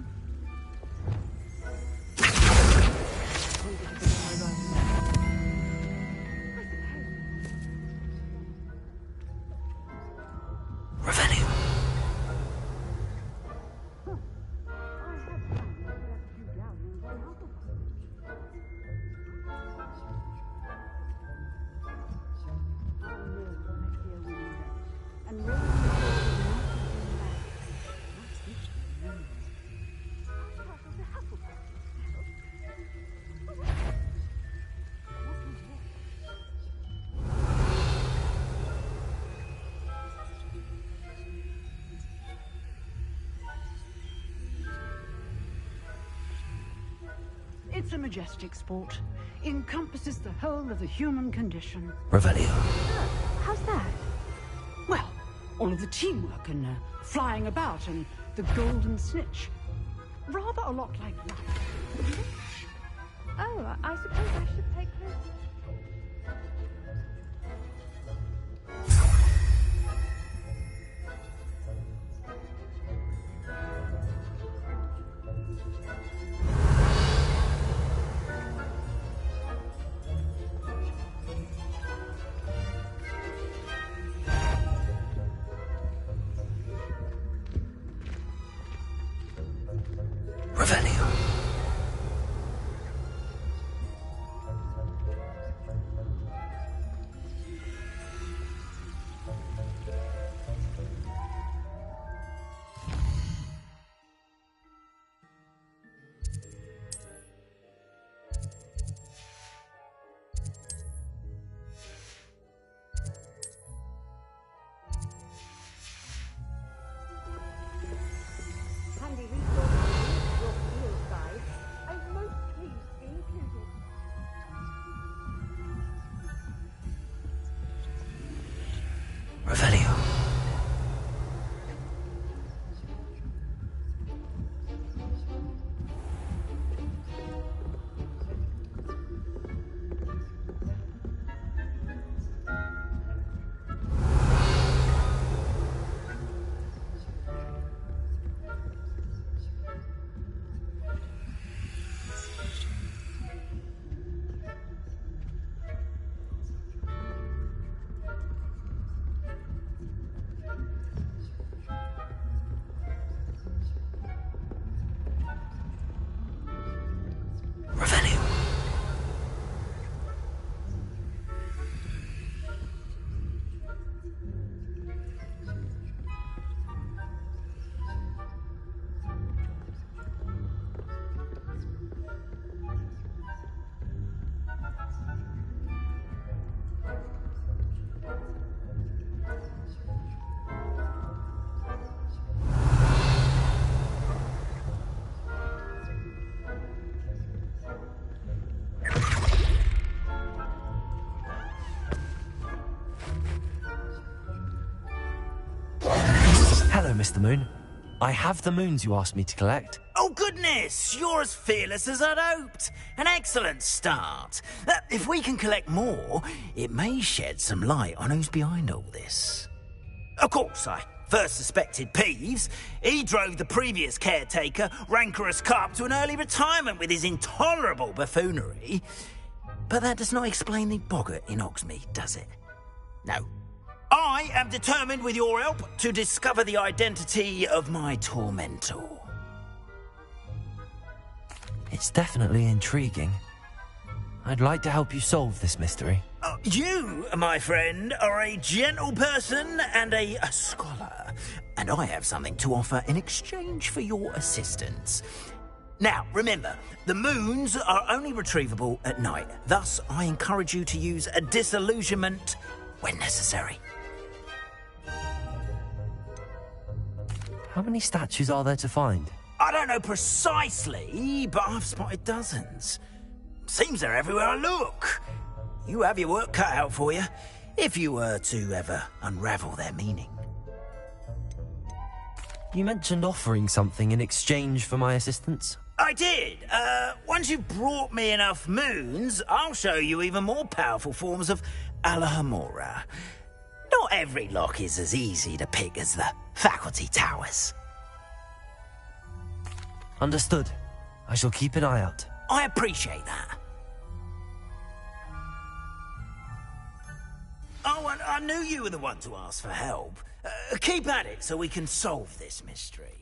Revelio. It's a majestic sport. Encompasses the whole of the human condition. Revelio. How's that? Well, all of the teamwork and flying about and the golden snitch. Rather a lot like life. Oh, I suppose I should take her. Revelio. Handy resource, your field guide. Hello, Mr. Moon. I have the moons you asked me to collect. Oh, goodness! You're as fearless as I'd hoped. An excellent start. If we can collect more, it may shed some light on who's behind all this. Of course, I first suspected Peeves. He drove the previous caretaker, Rancorous Carp, to an early retirement with his intolerable buffoonery. But that does not explain the boggart in Hogsmeade, does it? No. I am determined, with your help, to discover the identity of my tormentor. It's definitely intriguing. I'd like to help you solve this mystery. You, my friend, are a gentle person and a scholar, and I have something to offer in exchange for your assistance. Now, remember, the moons are only retrievable at night. Thus, I encourage you to use a disillusionment when necessary. How many statues are there to find? I don't know precisely, but I've spotted dozens. Seems they're everywhere I look. You have your work cut out for you, if you were to ever unravel their meaning. You mentioned offering something in exchange for my assistance? I did. Once you've brought me enough moons, I'll show you even more powerful forms of Alahamora. Not every lock is as easy to pick as the faculty towers. Understood. I shall keep an eye out. I appreciate that. Oh, and I knew you were the one to ask for help. Keep at it so we can solve this mystery.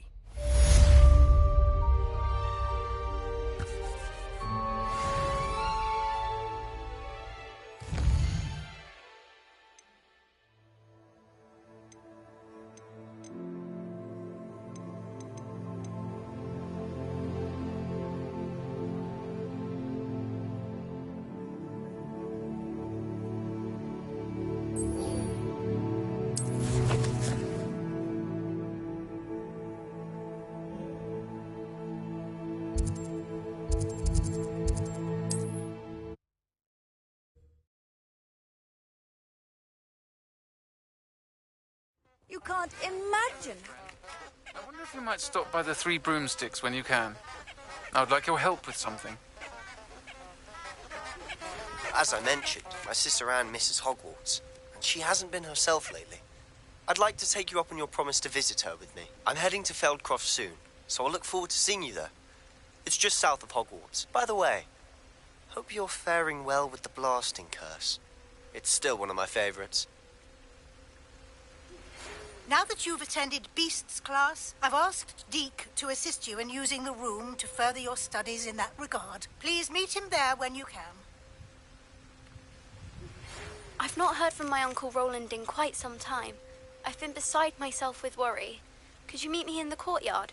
You can't imagine. I wonder if you might stop by the Three Broomsticks when you can. I would like your help with something. As I mentioned, my sister Anne misses Hogwarts, and she hasn't been herself lately. I'd like to take you up on your promise to visit her with me. I'm heading to Feldcroft soon, so I'll look forward to seeing you there. It's just south of Hogwarts. By the way, hope you're faring well with the blasting curse. It's still one of my favorites. Now that you've attended Beasts class, I've asked Deke to assist you in using the room to further your studies in that regard. Please meet him there when you can. I've not heard from my Uncle Roland in quite some time. I've been beside myself with worry. Could you meet me in the courtyard?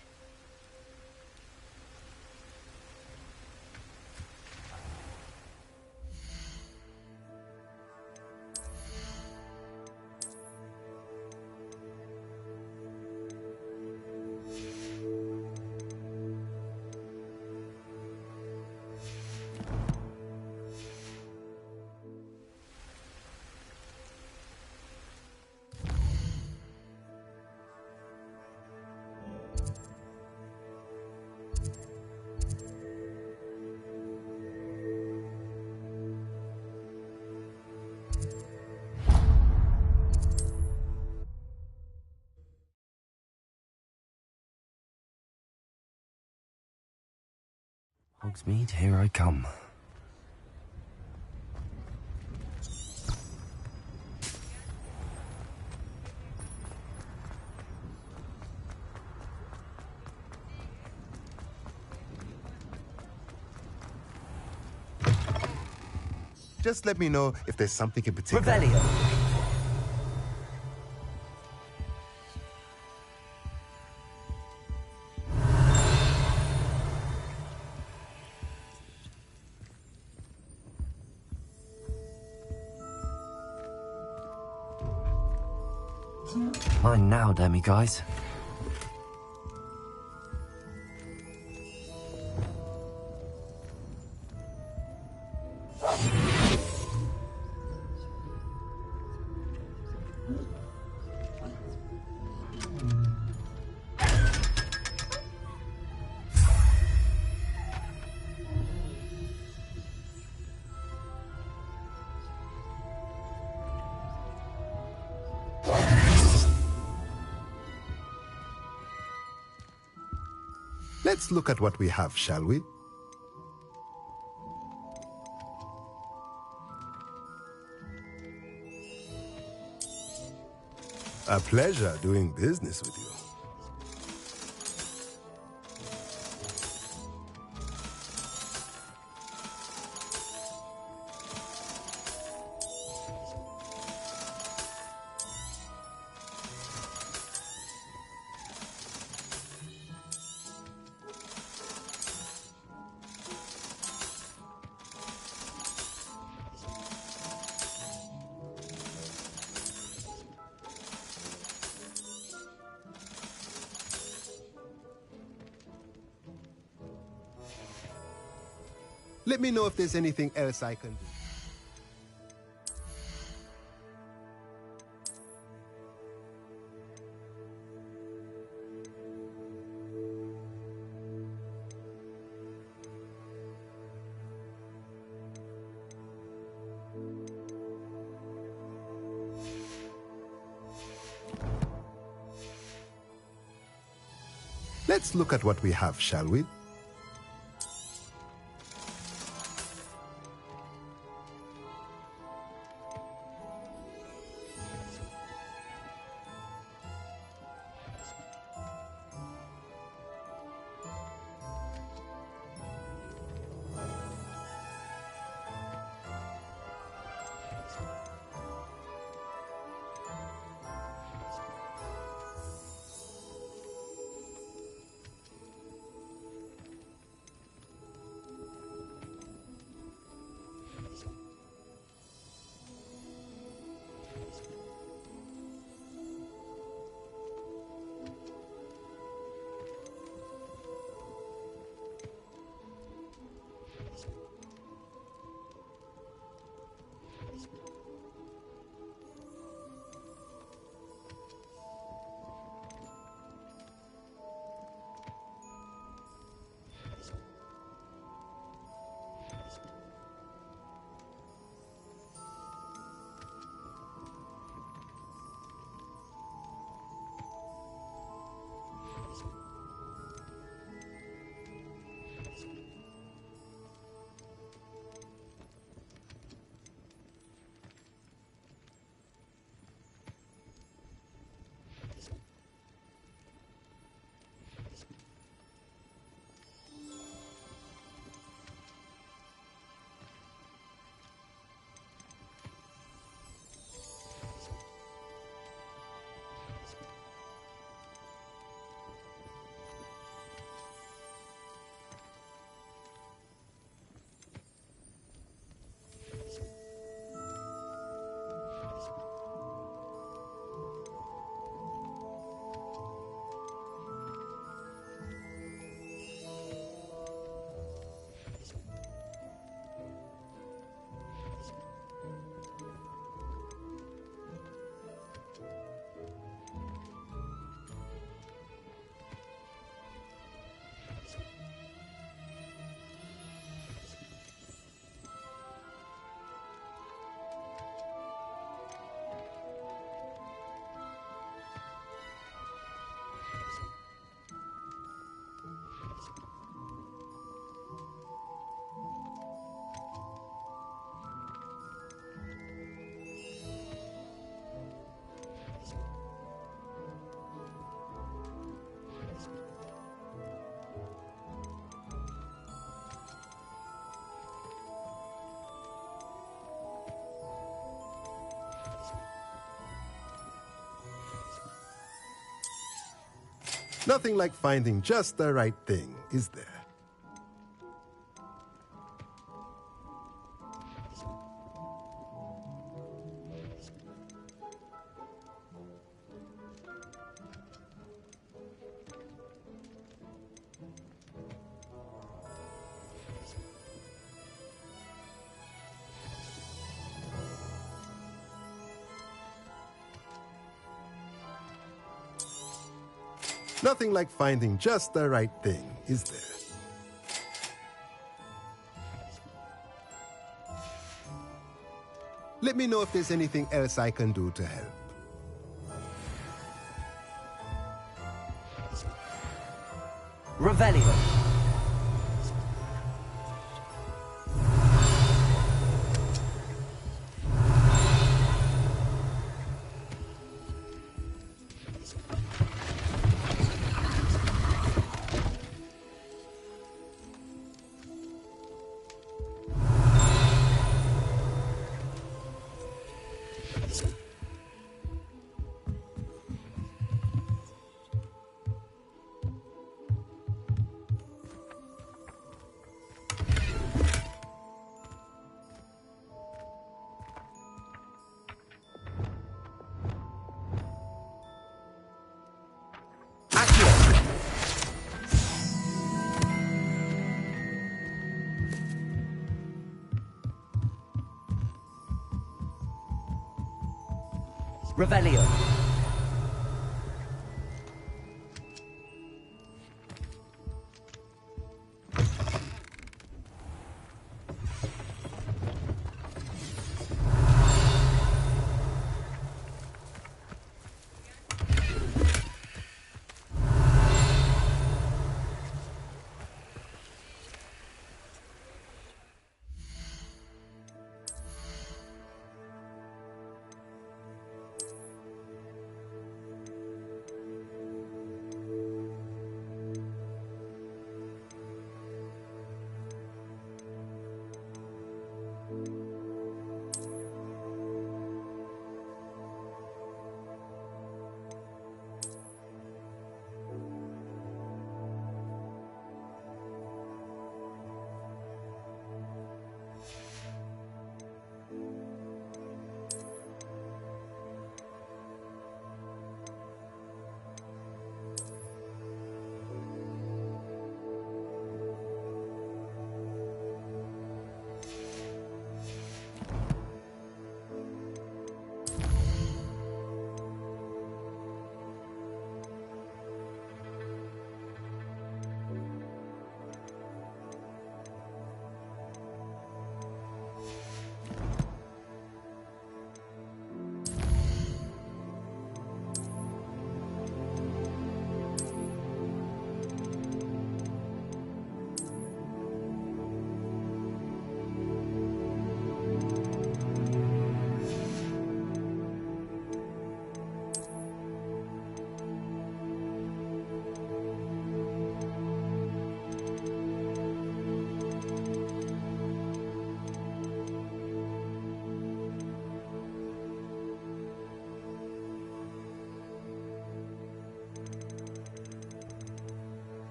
Hogsmeade, here I come. Just let me know if there's something in particular. Revelio. Mine now, demi-guys. Let's look at what we have, shall we? A pleasure doing business with you. Let me know if there's anything else I can do. Let's look at what we have, shall we? Nothing like finding just the right thing, is there? Nothing like finding just the right thing, is there? Let me know if there's anything else I can do to help. Revelio. Revelio.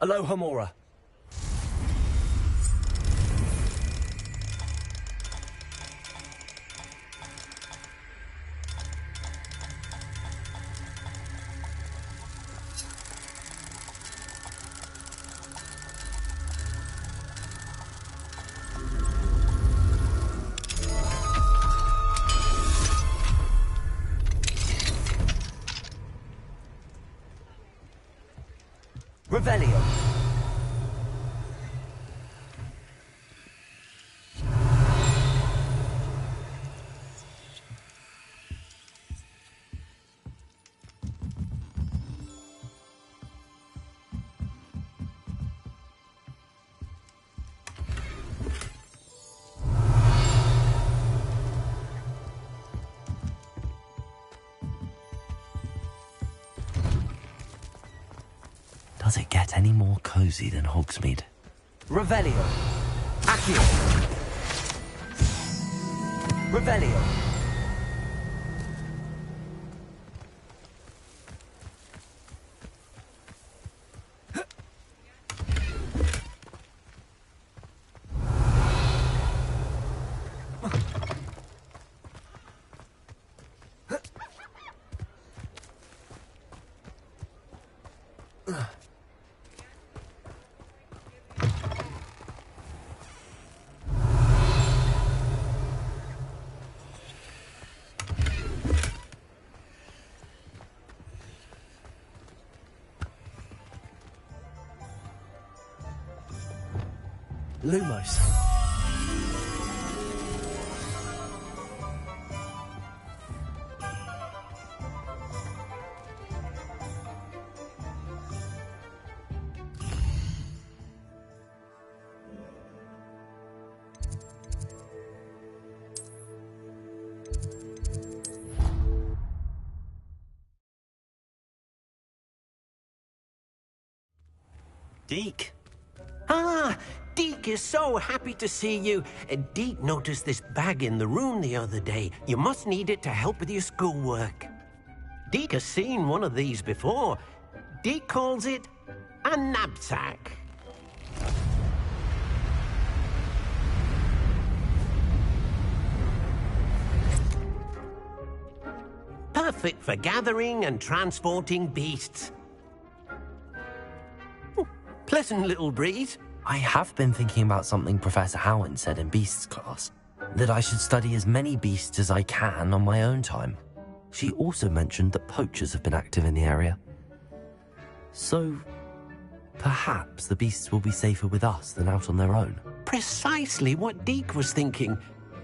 Aloha Mora. Revelio. Does it get any more cozy than Hogsmeade? Revelio. Accio. Revelio. Lumos. Deke. Ah, Deke is so happy to see you. Deke noticed this bag in the room the other day. You must need it to help with your schoolwork. Deke has seen one of these before. Deke calls it a knapsack. Perfect for gathering and transporting beasts. Pleasant little breeze. I have been thinking about something Professor Howin said in Beasts class, that I should study as many beasts as I can on my own time. She also mentioned that poachers have been active in the area. So, perhaps the beasts will be safer with us than out on their own. Precisely what Deke was thinking.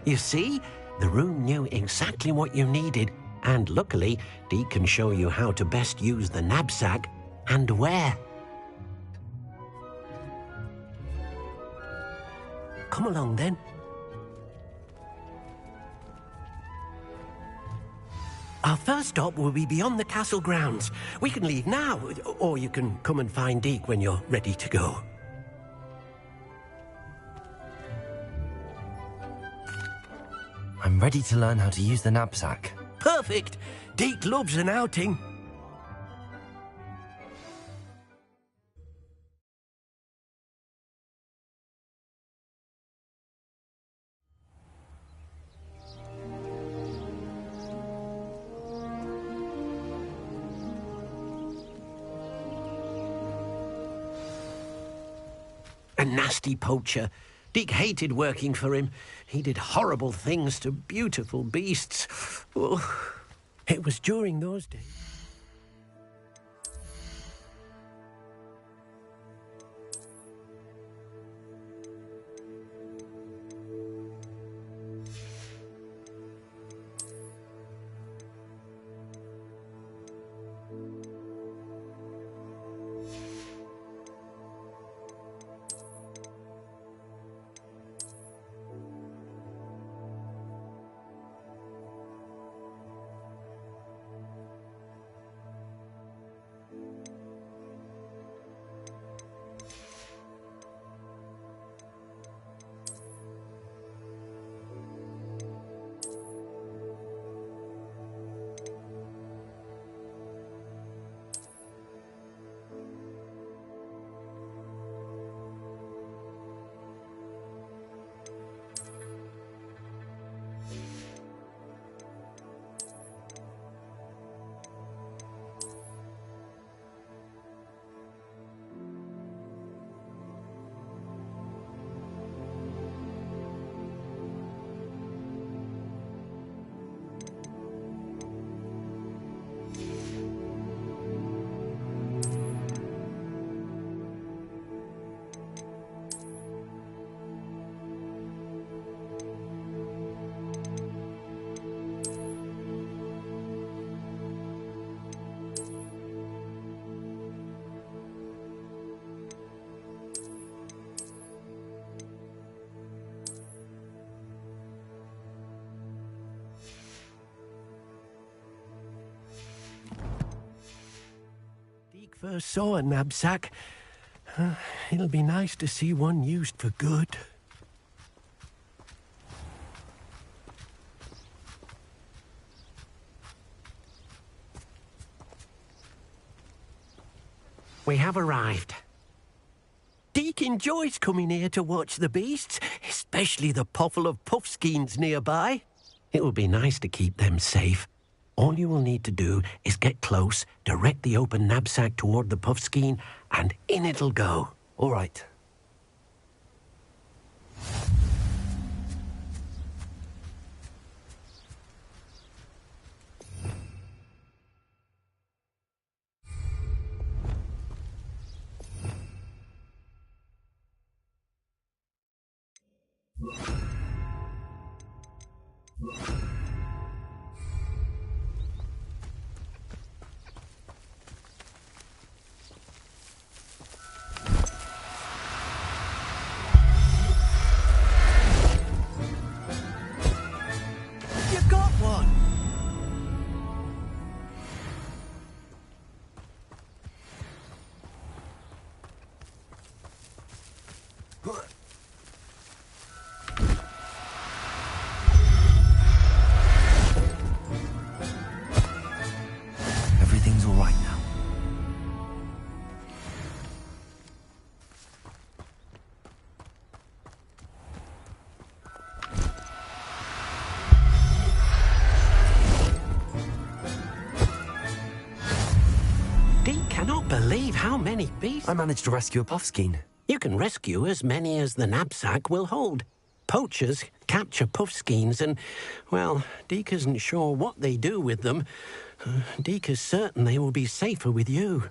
You see, the room knew exactly what you needed, and luckily, Deke can show you how to best use the knapsack and where. Come along, then. Our first stop will be beyond the castle grounds. We can leave now, or you can come and find Deke when you're ready to go. I'm ready to learn how to use the knapsack. Perfect! Deke loves an outing. A nasty poacher. Deke hated working for him. He did horrible things to beautiful beasts. Oh, it was during those days. first saw a knapsack. It'll be nice to see one used for good. We have arrived. Deke enjoys coming here to watch the beasts, especially the puffle of puffskeins nearby. It will be nice to keep them safe. All you will need to do is get close, direct the open knapsack toward the puffskein, and in it'll go. All right. You got one! Everything's all right now. Deke cannot believe how many beasts... I managed to rescue a puffskein. You can rescue as many as the knapsack will hold. Poachers capture puffskeins and, well, Deke isn't sure what they do with them. Deke is certain they will be safer with you.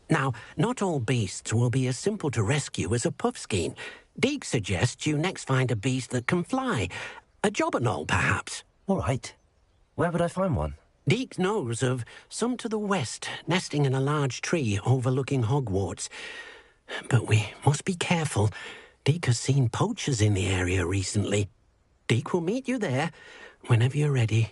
Now, not all beasts will be as simple to rescue as a puffskein. Deke suggests you next find a beast that can fly. A jobberknoll, perhaps. All right. Where would I find one? Deke knows of some to the west, nesting in a large tree overlooking Hogwarts. But we must be careful. Deke has seen poachers in the area recently. Deke will meet you there whenever you're ready.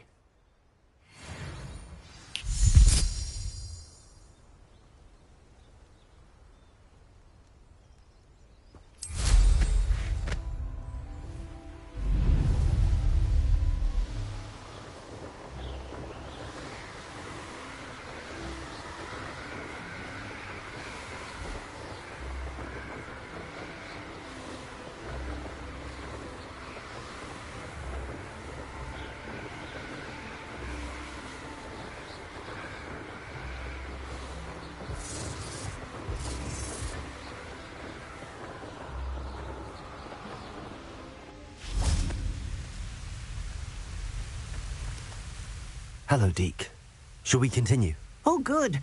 Hello, Deke. Shall we continue? Oh, good.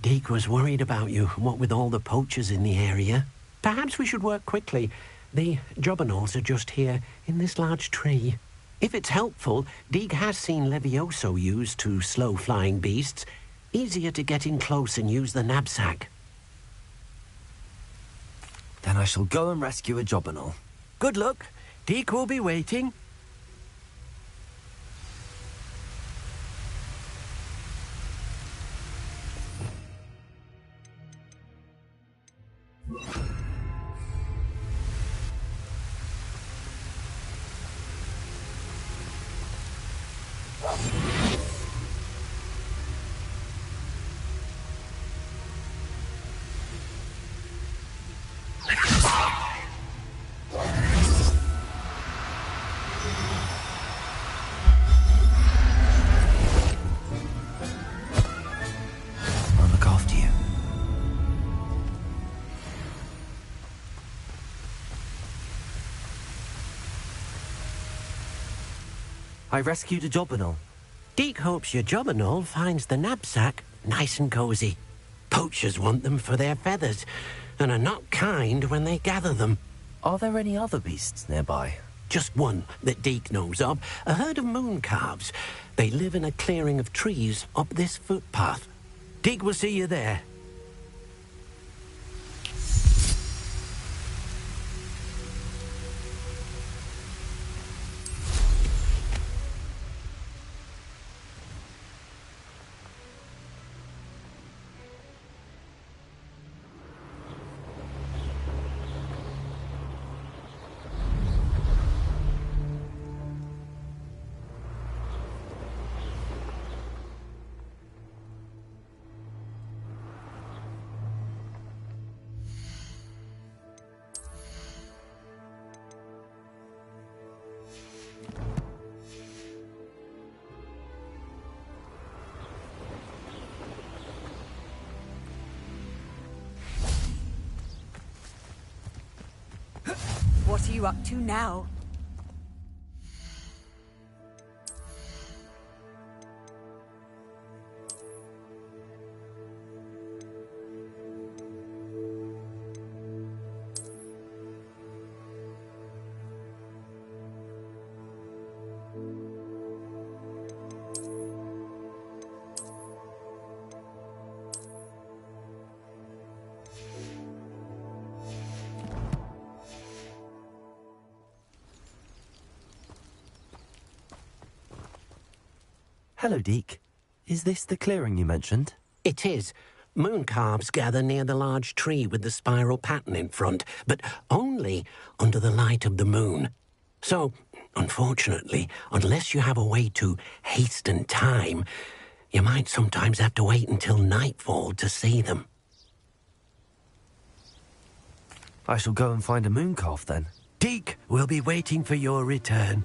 Deke was worried about you, what with all the poachers in the area. Perhaps we should work quickly. The jobberknolls are just here, in this large tree. If it's helpful, Deke has seen Levioso used to slow flying beasts. Easier to get in close and use the knapsack. Then I shall go and rescue a jobberknoll. Good luck. Deke will be waiting. I'll look after you. I rescued a jobberknoll. Deke hopes your jobberknoll finds the knapsack nice and cozy. Poachers want them for their feathers and are not kind when they gather them. Are there any other beasts nearby? Just one that Deke knows of, a herd of moon calves. They live in a clearing of trees up this footpath. Deke will see you there. What are you up to now? Hello, Deke. Is this the clearing you mentioned? It is. Moon calves gather near the large tree with the spiral pattern in front, but only under the light of the moon. So, unfortunately, unless you have a way to hasten time, you might sometimes have to wait until nightfall to see them. I shall go and find a moon calf then. Deke will be waiting for your return.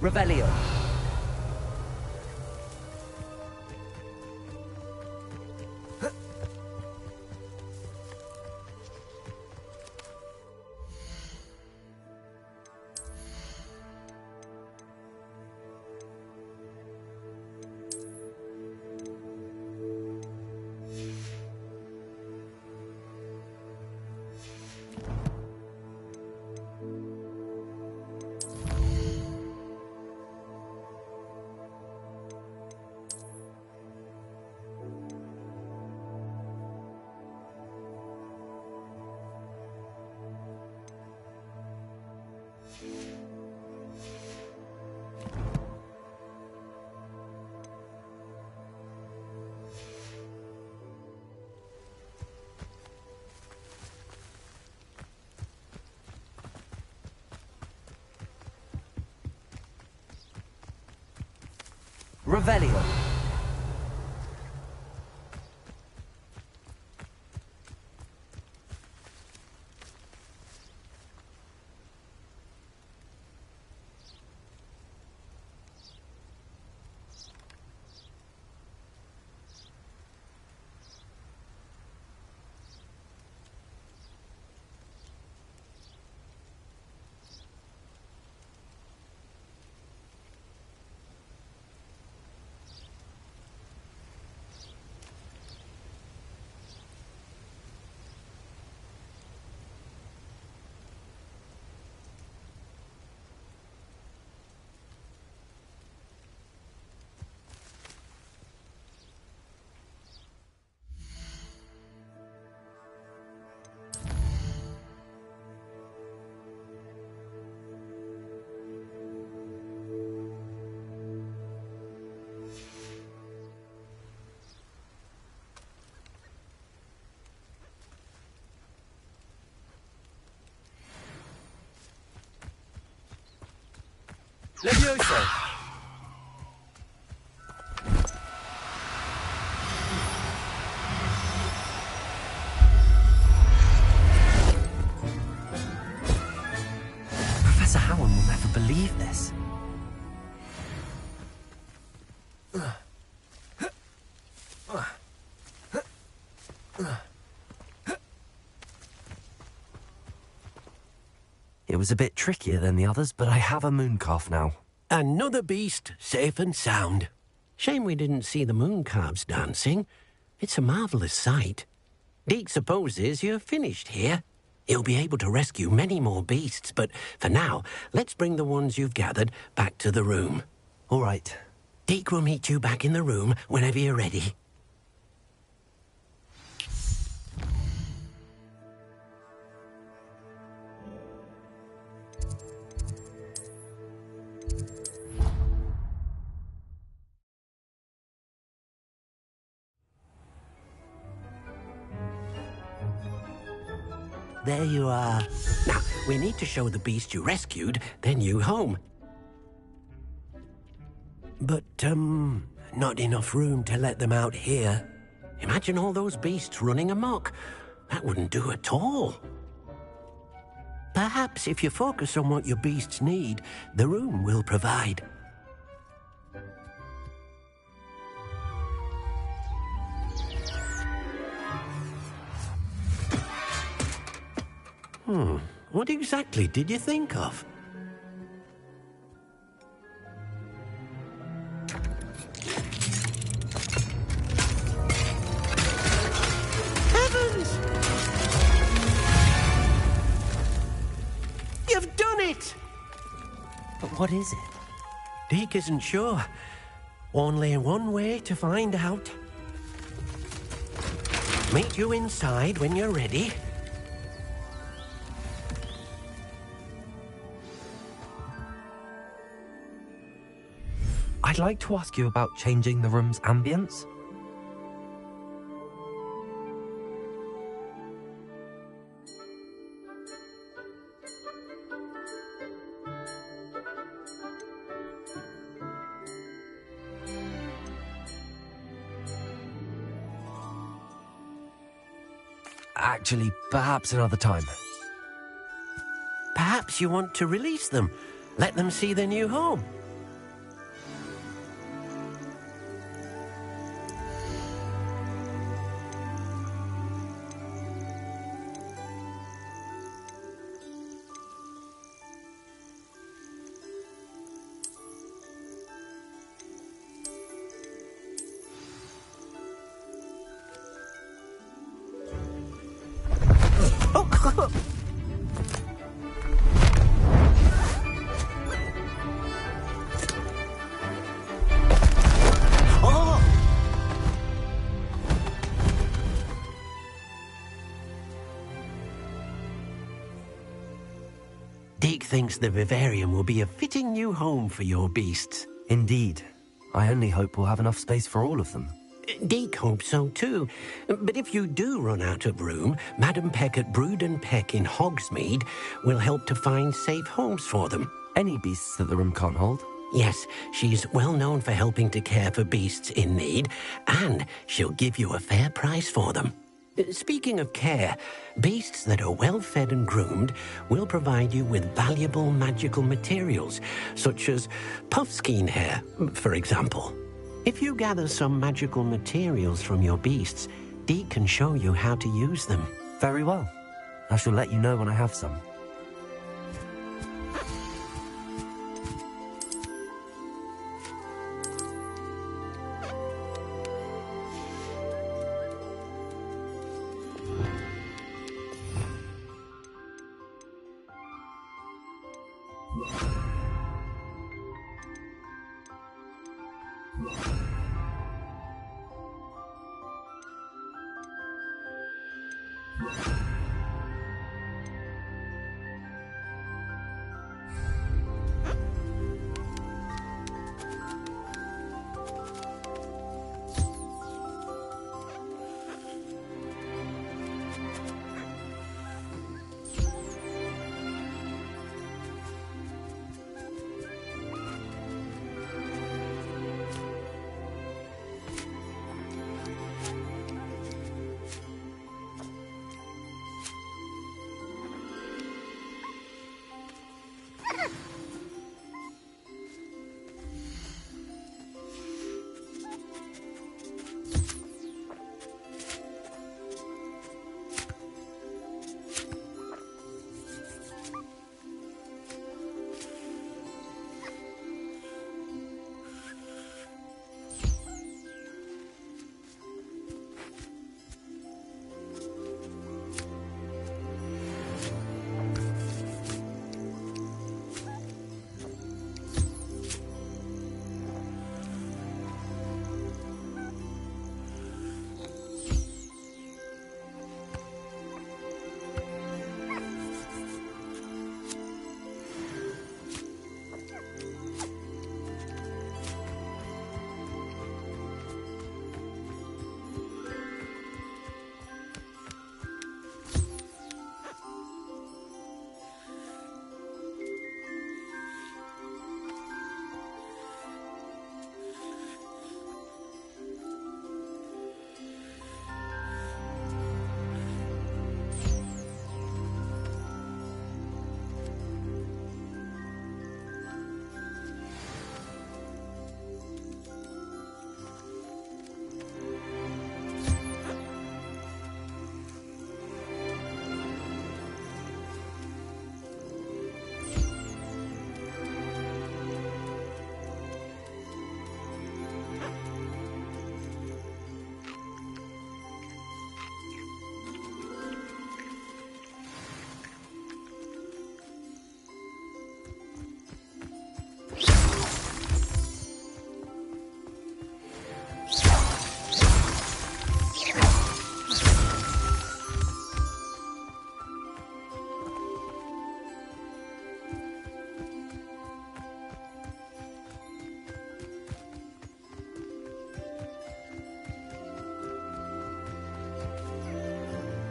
Revelio. Revelio. Levioso. Professor Howard will never believe this. It was a bit trickier than the others, but I have a moon calf now. Another beast, safe and sound. Shame we didn't see the moon calves dancing. It's a marvellous sight. Deke supposes you're finished here. You'll be able to rescue many more beasts, but for now, let's bring the ones you've gathered back to the room. All right. Deke will meet you back in the room whenever you're ready. There you are. Now, we need to show the beast you rescued their new home. But, not enough room to let them out here. Imagine all those beasts running amok. That wouldn't do at all. Perhaps if you focus on what your beasts need, the room will provide. What exactly did you think of? Heavens! You've done it! But what is it? Deke isn't sure. Only one way to find out. Meet you inside when you're ready. I'd like to ask you about changing the room's ambience. Actually, perhaps another time. Perhaps you want to release them. Let them see their new home. Deke thinks the vivarium will be a fitting new home for your beasts. Indeed. I only hope we'll have enough space for all of them. Deke hopes so too. But if you do run out of room, Madam Peck at Brood and Peck in Hogsmeade will help to find safe homes for them. Any beasts that the room can't hold? Yes, she's well known for helping to care for beasts in need, and she'll give you a fair price for them. Speaking of care, beasts that are well fed and groomed will provide you with valuable magical materials, such as puffskein hair, for example. If you gather some magical materials from your beasts, Deke can show you how to use them. Very well. I shall let you know when I have some.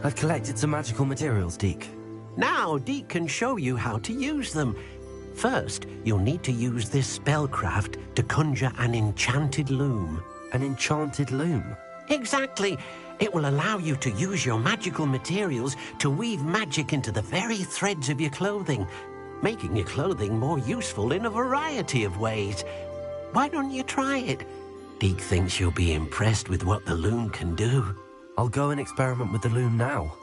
I've collected some magical materials, Deke. Now, Deke can show you how to use them. First, you'll need to use this spellcraft to conjure an enchanted loom. An enchanted loom? Exactly. It will allow you to use your magical materials to weave magic into the very threads of your clothing, making your clothing more useful in a variety of ways. Why don't you try it? Deke thinks you'll be impressed with what the loom can do. I'll go and experiment with the loom now.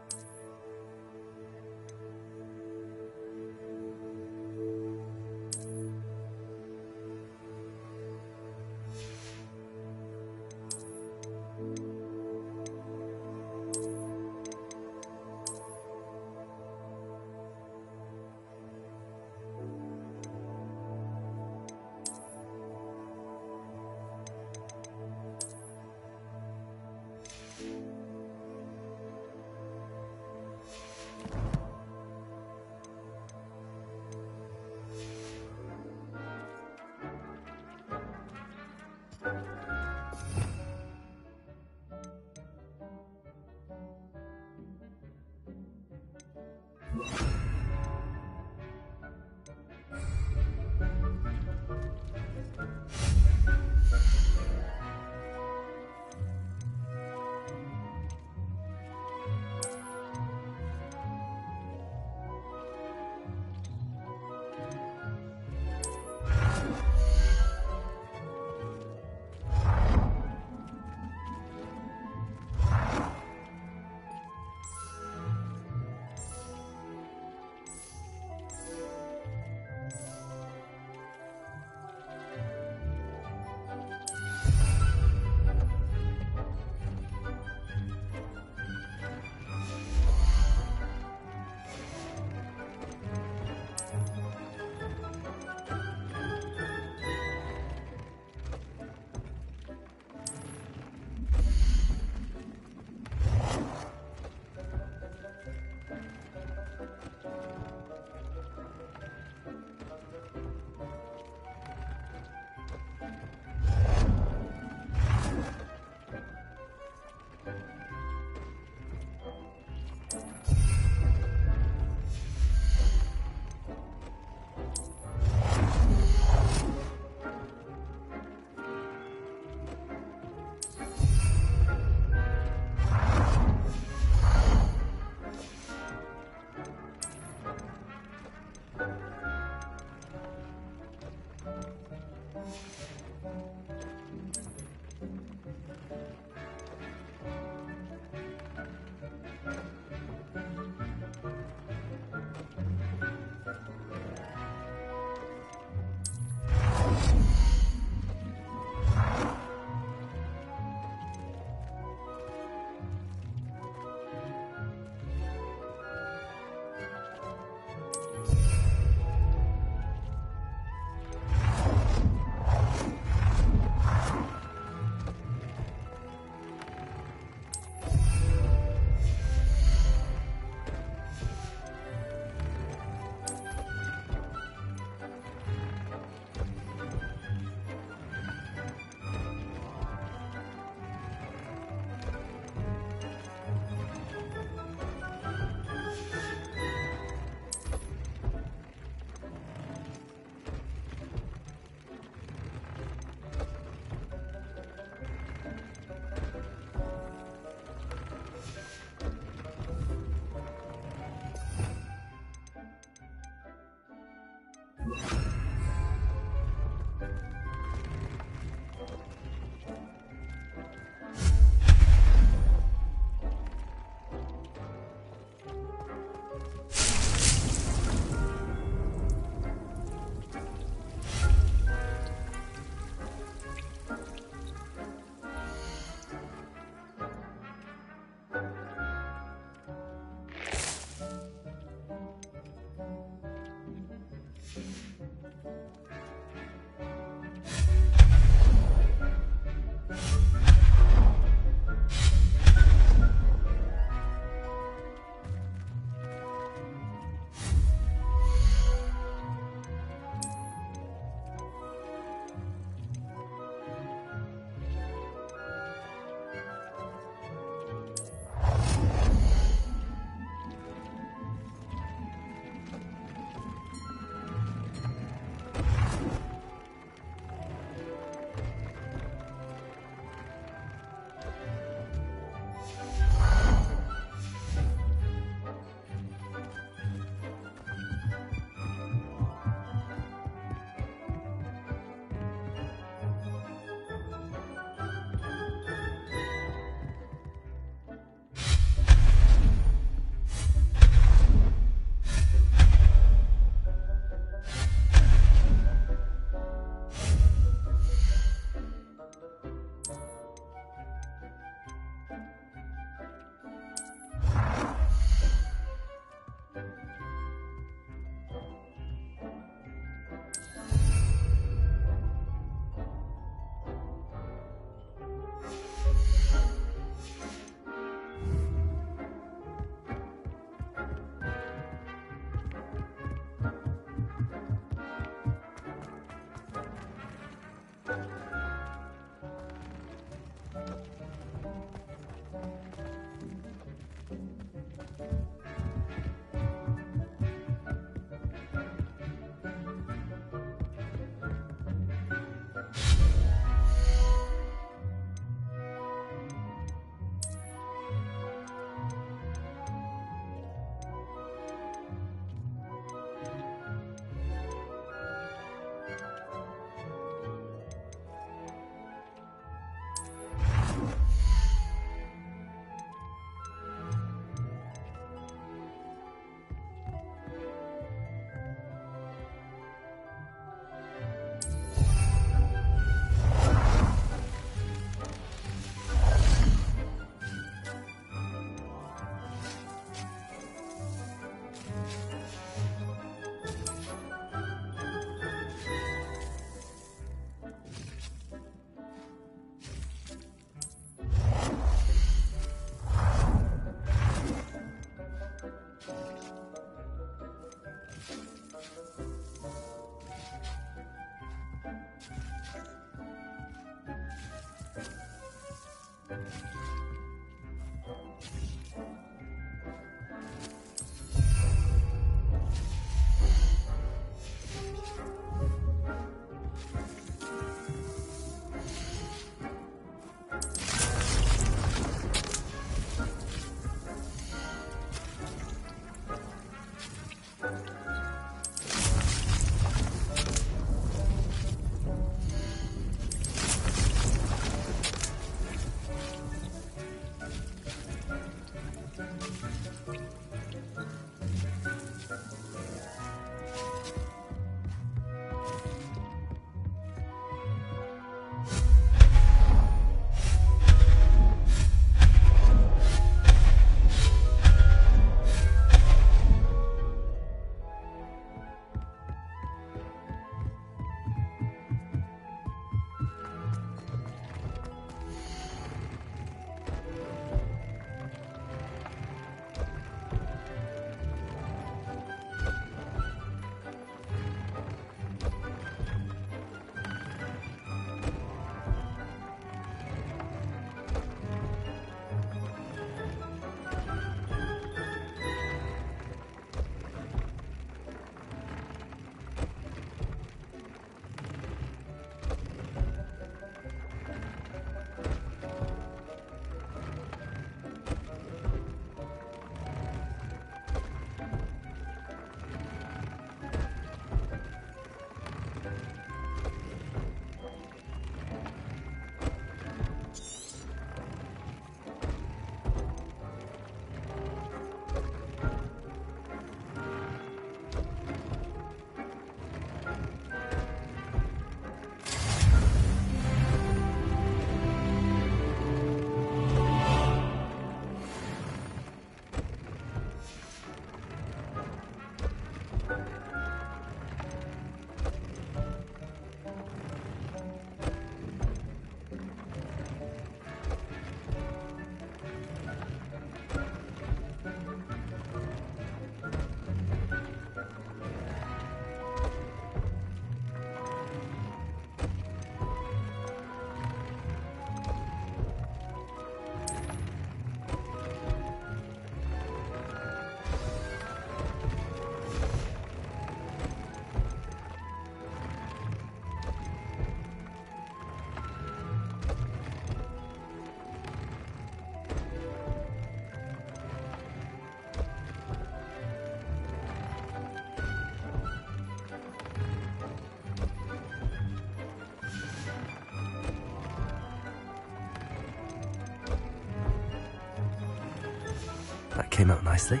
came out nicely.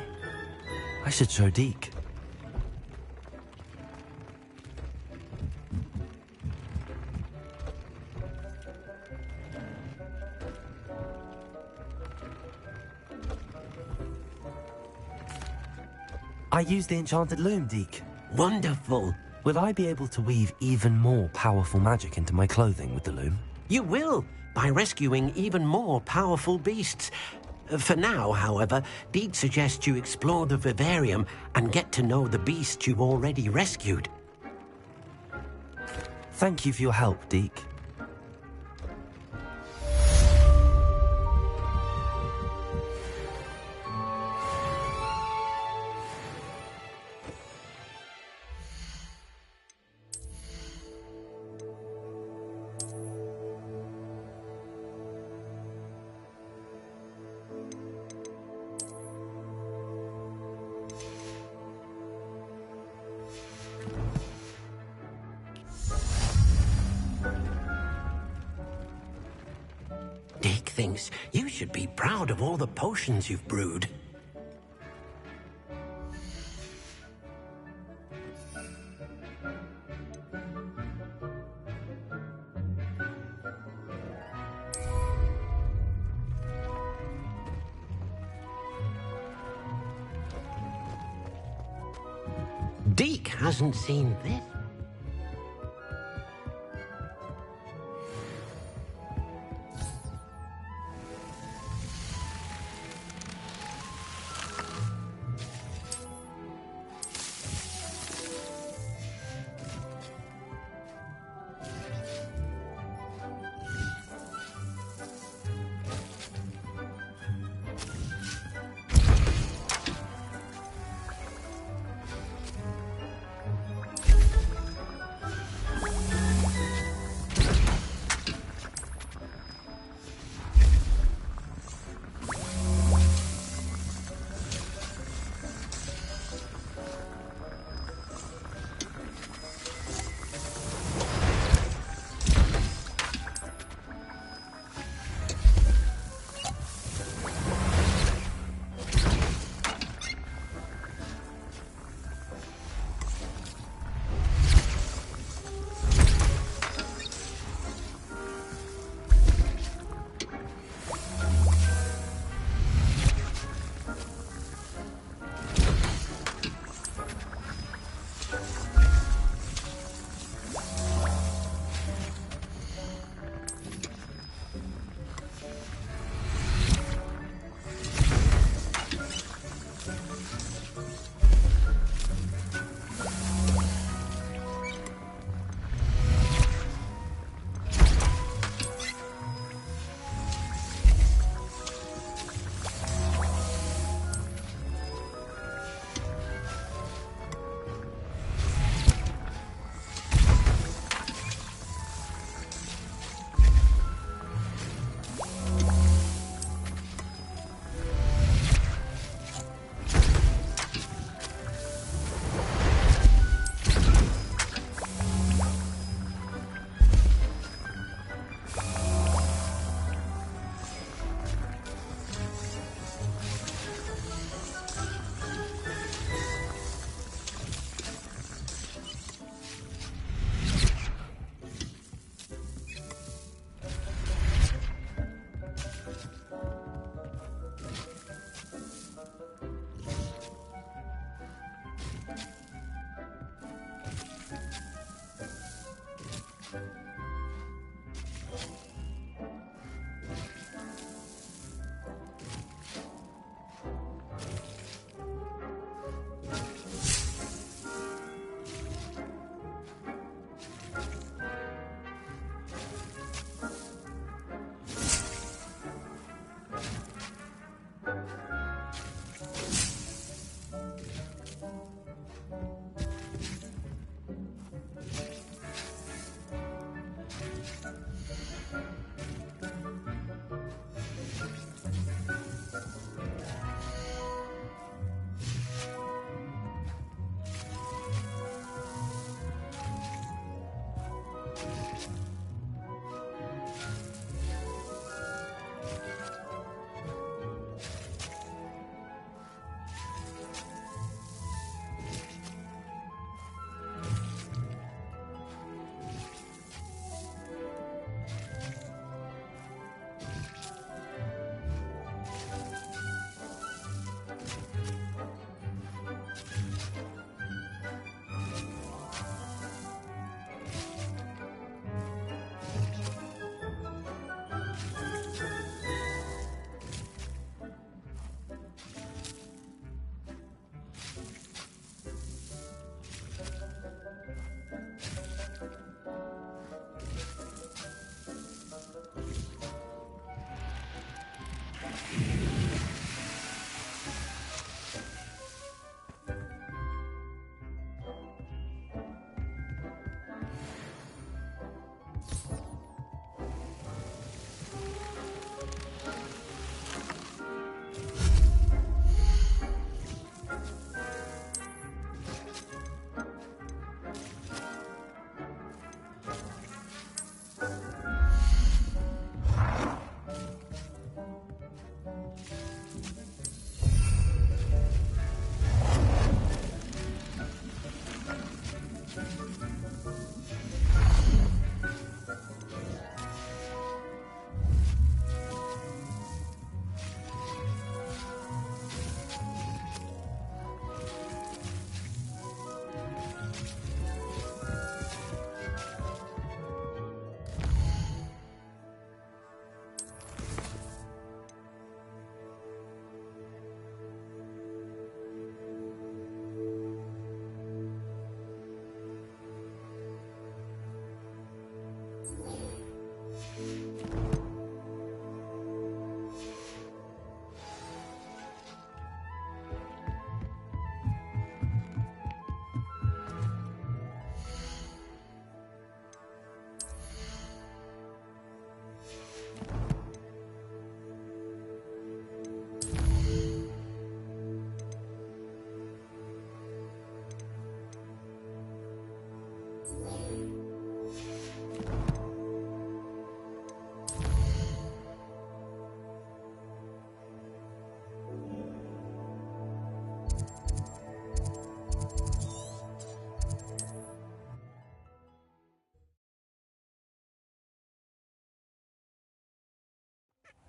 I should show Deke. I used the enchanted loom, Deke. Wonderful. Will I be able to weave even more powerful magic into my clothing with the loom? You will, by rescuing even more powerful beasts. For now, however, Deke suggests you explore the vivarium and get to know the beasts you've already rescued. Thank you for your help, Deke. Deke thinks you should be proud of all the potions you've brewed. Deke hasn't seen this.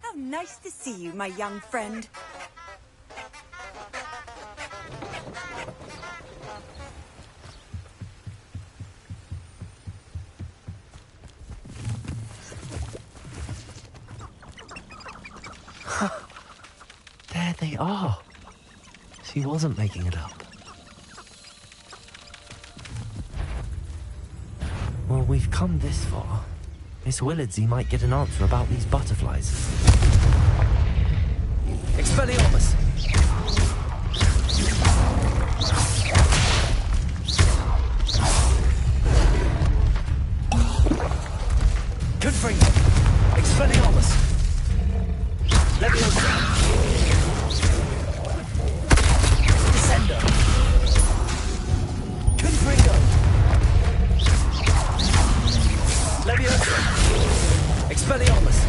How nice to see you, my young friend. There they are. She wasn't making it up. Well, we've come this far. Miss Willardsey might get an answer about these butterflies. Expelliarmus! Confringo! Expelliarmus! Leviosa! Descender! Confringo! Leviosa! Expelliarmus!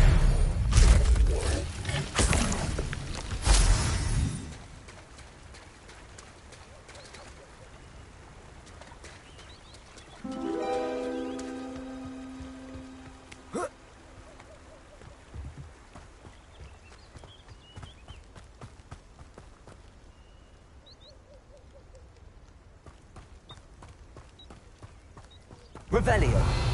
Revelio.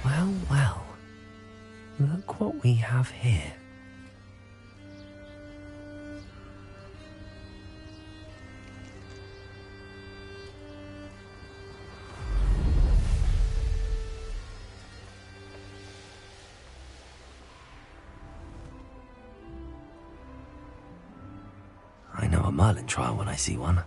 Well, well. Look what we have here. I know a Merlin trial when I see one.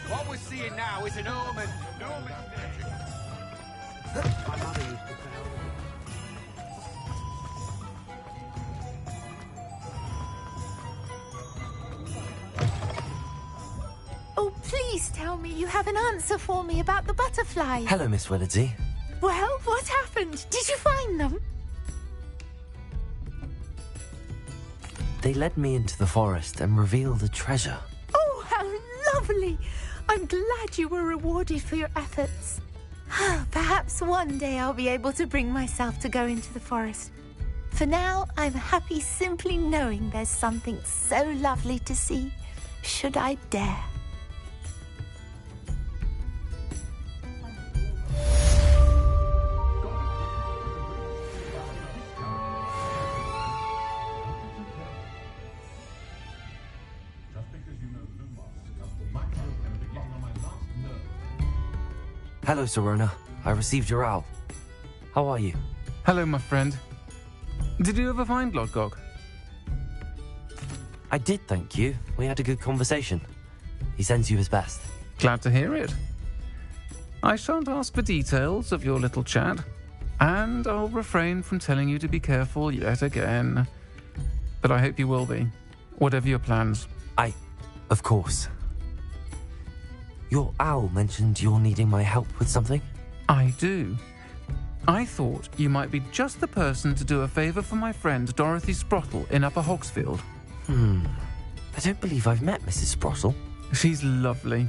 What we're seeing now is an omen. No mistake. My mother used to say Oh, please tell me you have an answer for me about the butterflies. Hello, Miss Willardsey. Well, what happened? Did you find them? They led me into the forest and revealed a treasure. Oh, how lovely! I'm glad you were rewarded for your efforts. Perhaps one day I'll be able to bring myself to go into the forest. For now, I'm happy simply knowing there's something so lovely to see, should I dare. Hello, Serona. I received your owl. How are you? Hello, my friend. Did you ever find Lodgok? I did, thank you. We had a good conversation. He sends you his best. Glad to hear it. I shan't ask for details of your little chat, and I'll refrain from telling you to be careful yet again. But I hope you will be, whatever your plans. Of course. Your owl mentioned you're needing my help with something? I do. I thought you might be just the person to do a favour for my friend Dorothy Sprottle in Upper Hogsfield. I don't believe I've met Mrs. Sprottle. She's lovely.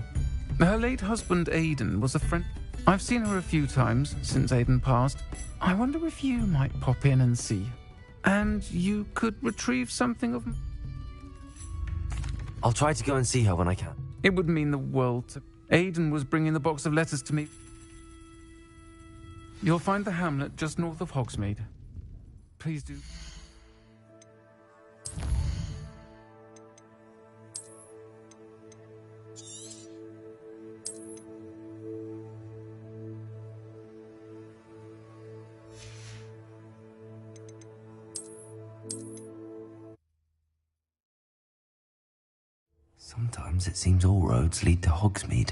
Her late husband Aidan was a friend. I've seen her a few times since Aidan passed. I wonder if you might pop in and see. And you could retrieve something of... I'll try to go and see her when I can. It would mean the world to... Aidan was bringing the box of letters to me. You'll find the hamlet just north of Hogsmeade. Please do. Sometimes it seems all roads lead to Hogsmeade.